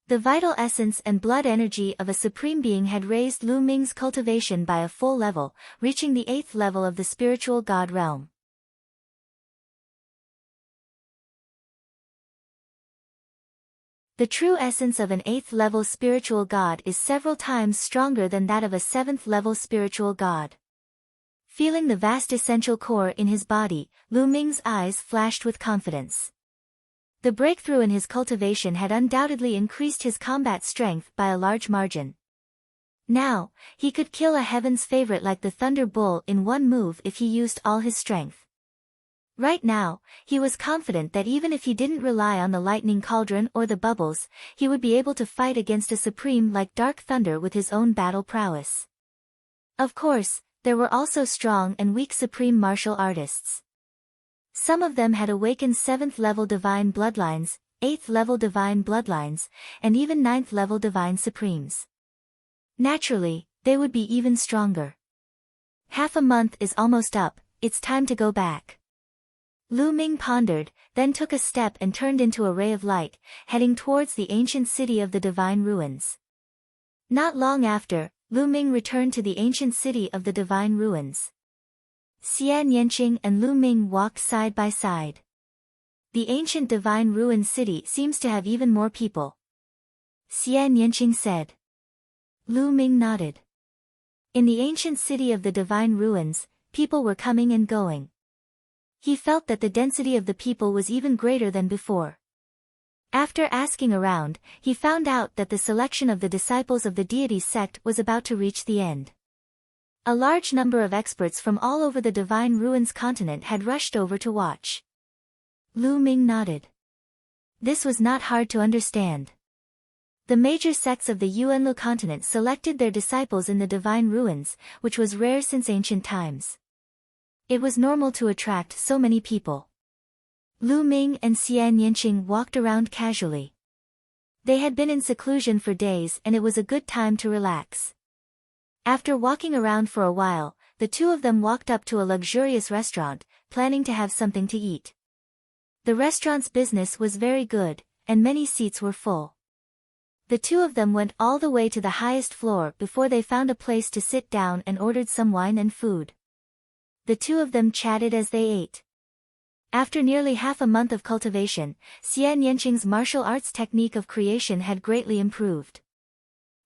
The vital essence and blood energy of a supreme being had raised Lu Ming's cultivation by a full level, reaching the 8th level of the spiritual god realm. The true essence of an 8th level spiritual god is several times stronger than that of a 7th level spiritual god. Feeling the vast essential core in his body, Lu Ming's eyes flashed with confidence. The breakthrough in his cultivation had undoubtedly increased his combat strength by a large margin. Now, he could kill a heaven's favorite like the Thunder Bull in one move if he used all his strength. Right now, he was confident that even if he didn't rely on the lightning cauldron or the bubbles, he would be able to fight against a supreme like Dark Thunder with his own battle prowess. Of course, there were also strong and weak supreme martial artists. Some of them had awakened 7th level divine bloodlines, 8th level divine bloodlines, and even 9th level divine supremes. Naturally, they would be even stronger. Half a month is almost up, it's time to go back. Lu Ming pondered, then took a step and turned into a ray of light, heading towards the ancient city of the divine ruins. Not long after, Lu Ming returned to the ancient city of the divine ruins. Xian Yanqing and Lu Ming walked side by side. The ancient divine ruin city seems to have even more people. Xian Yanqing said. Lu Ming nodded. In the ancient city of the divine ruins, people were coming and going. He felt that the density of the people was even greater than before. After asking around, he found out that the selection of the disciples of the deity's sect was about to reach the end. A large number of experts from all over the Divine Ruins continent had rushed over to watch. Lu Ming nodded. This was not hard to understand. The major sects of the Yuanlu continent selected their disciples in the Divine Ruins, which was rare since ancient times. It was normal to attract so many people. Lu Ming and Xian Yanqing walked around casually. They had been in seclusion for days and it was a good time to relax. After walking around for a while, the two of them walked up to a luxurious restaurant, planning to have something to eat. The restaurant's business was very good, and many seats were full. The two of them went all the way to the highest floor before they found a place to sit down and ordered some wine and food. The two of them chatted as they ate. After nearly half a month of cultivation, Xian Yanqing's martial arts technique of creation had greatly improved.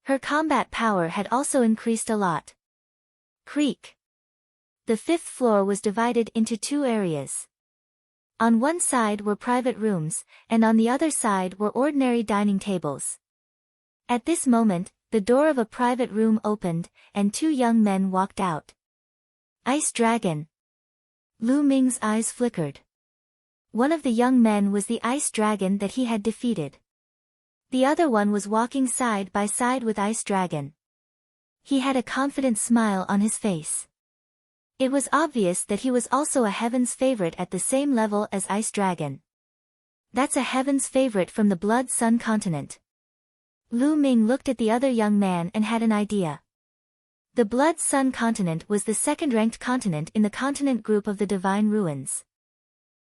Her combat power had also increased a lot. Creak. The fifth floor was divided into two areas. On one side were private rooms, and on the other side were ordinary dining tables. At this moment, the door of a private room opened, and two young men walked out. Ice Dragon. Lu Ming's eyes flickered. One of the young men was the Ice Dragon that he had defeated. The other one was walking side by side with Ice Dragon. He had a confident smile on his face. It was obvious that he was also a Heaven's favorite at the same level as Ice Dragon. That's a Heaven's favorite from the Blood Sun continent. Lu Ming looked at the other young man and had an idea. The Blood Sun continent was the second-ranked continent in the continent group of the Divine Ruins.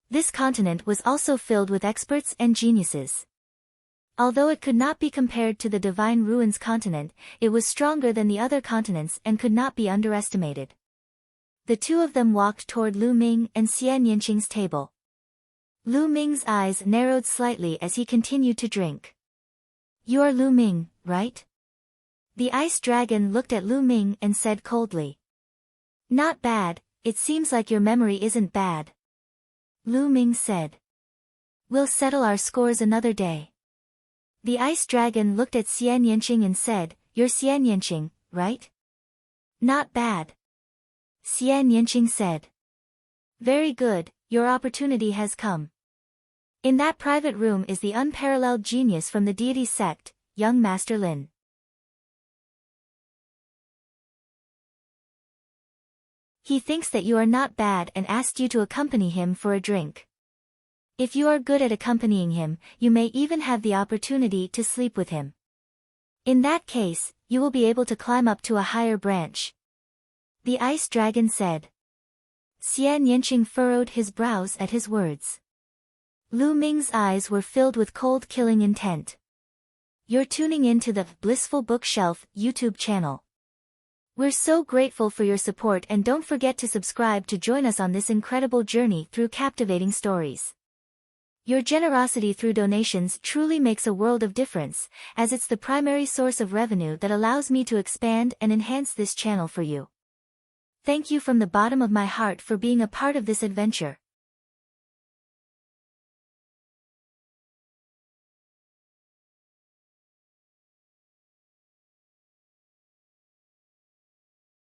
This continent was also filled with experts and geniuses. Although it could not be compared to the Divine Ruins continent, it was stronger than the other continents and could not be underestimated. The two of them walked toward Lu Ming and Xian Yanqing's table. Lu Ming's eyes narrowed slightly as he continued to drink. You are Lu Ming, right? The Ice Dragon looked at Lu Ming and said coldly. Not bad, it seems like your memory isn't bad. Lu Ming said. We'll settle our scores another day. The Ice Dragon looked at Xian Yanqing and said, You're Xian Yanqing, right? Not bad. Xian Yanqing said. Very good, your opportunity has come. In that private room is the unparalleled genius from the deity sect, young Master Lin. He thinks that you are not bad and asked you to accompany him for a drink. If you are good at accompanying him, you may even have the opportunity to sleep with him. In that case, you will be able to climb up to a higher branch. The Ice Dragon said. Xian Yanqing furrowed his brows at his words. Lu Ming's eyes were filled with cold killing intent. You're tuning in to the Blissful Bookshelf YouTube channel. We're so grateful for your support and don't forget to subscribe to join us on this incredible journey through captivating stories. Your generosity through donations truly makes a world of difference, as it's the primary source of revenue that allows me to expand and enhance this channel for you. Thank you from the bottom of my heart for being a part of this adventure.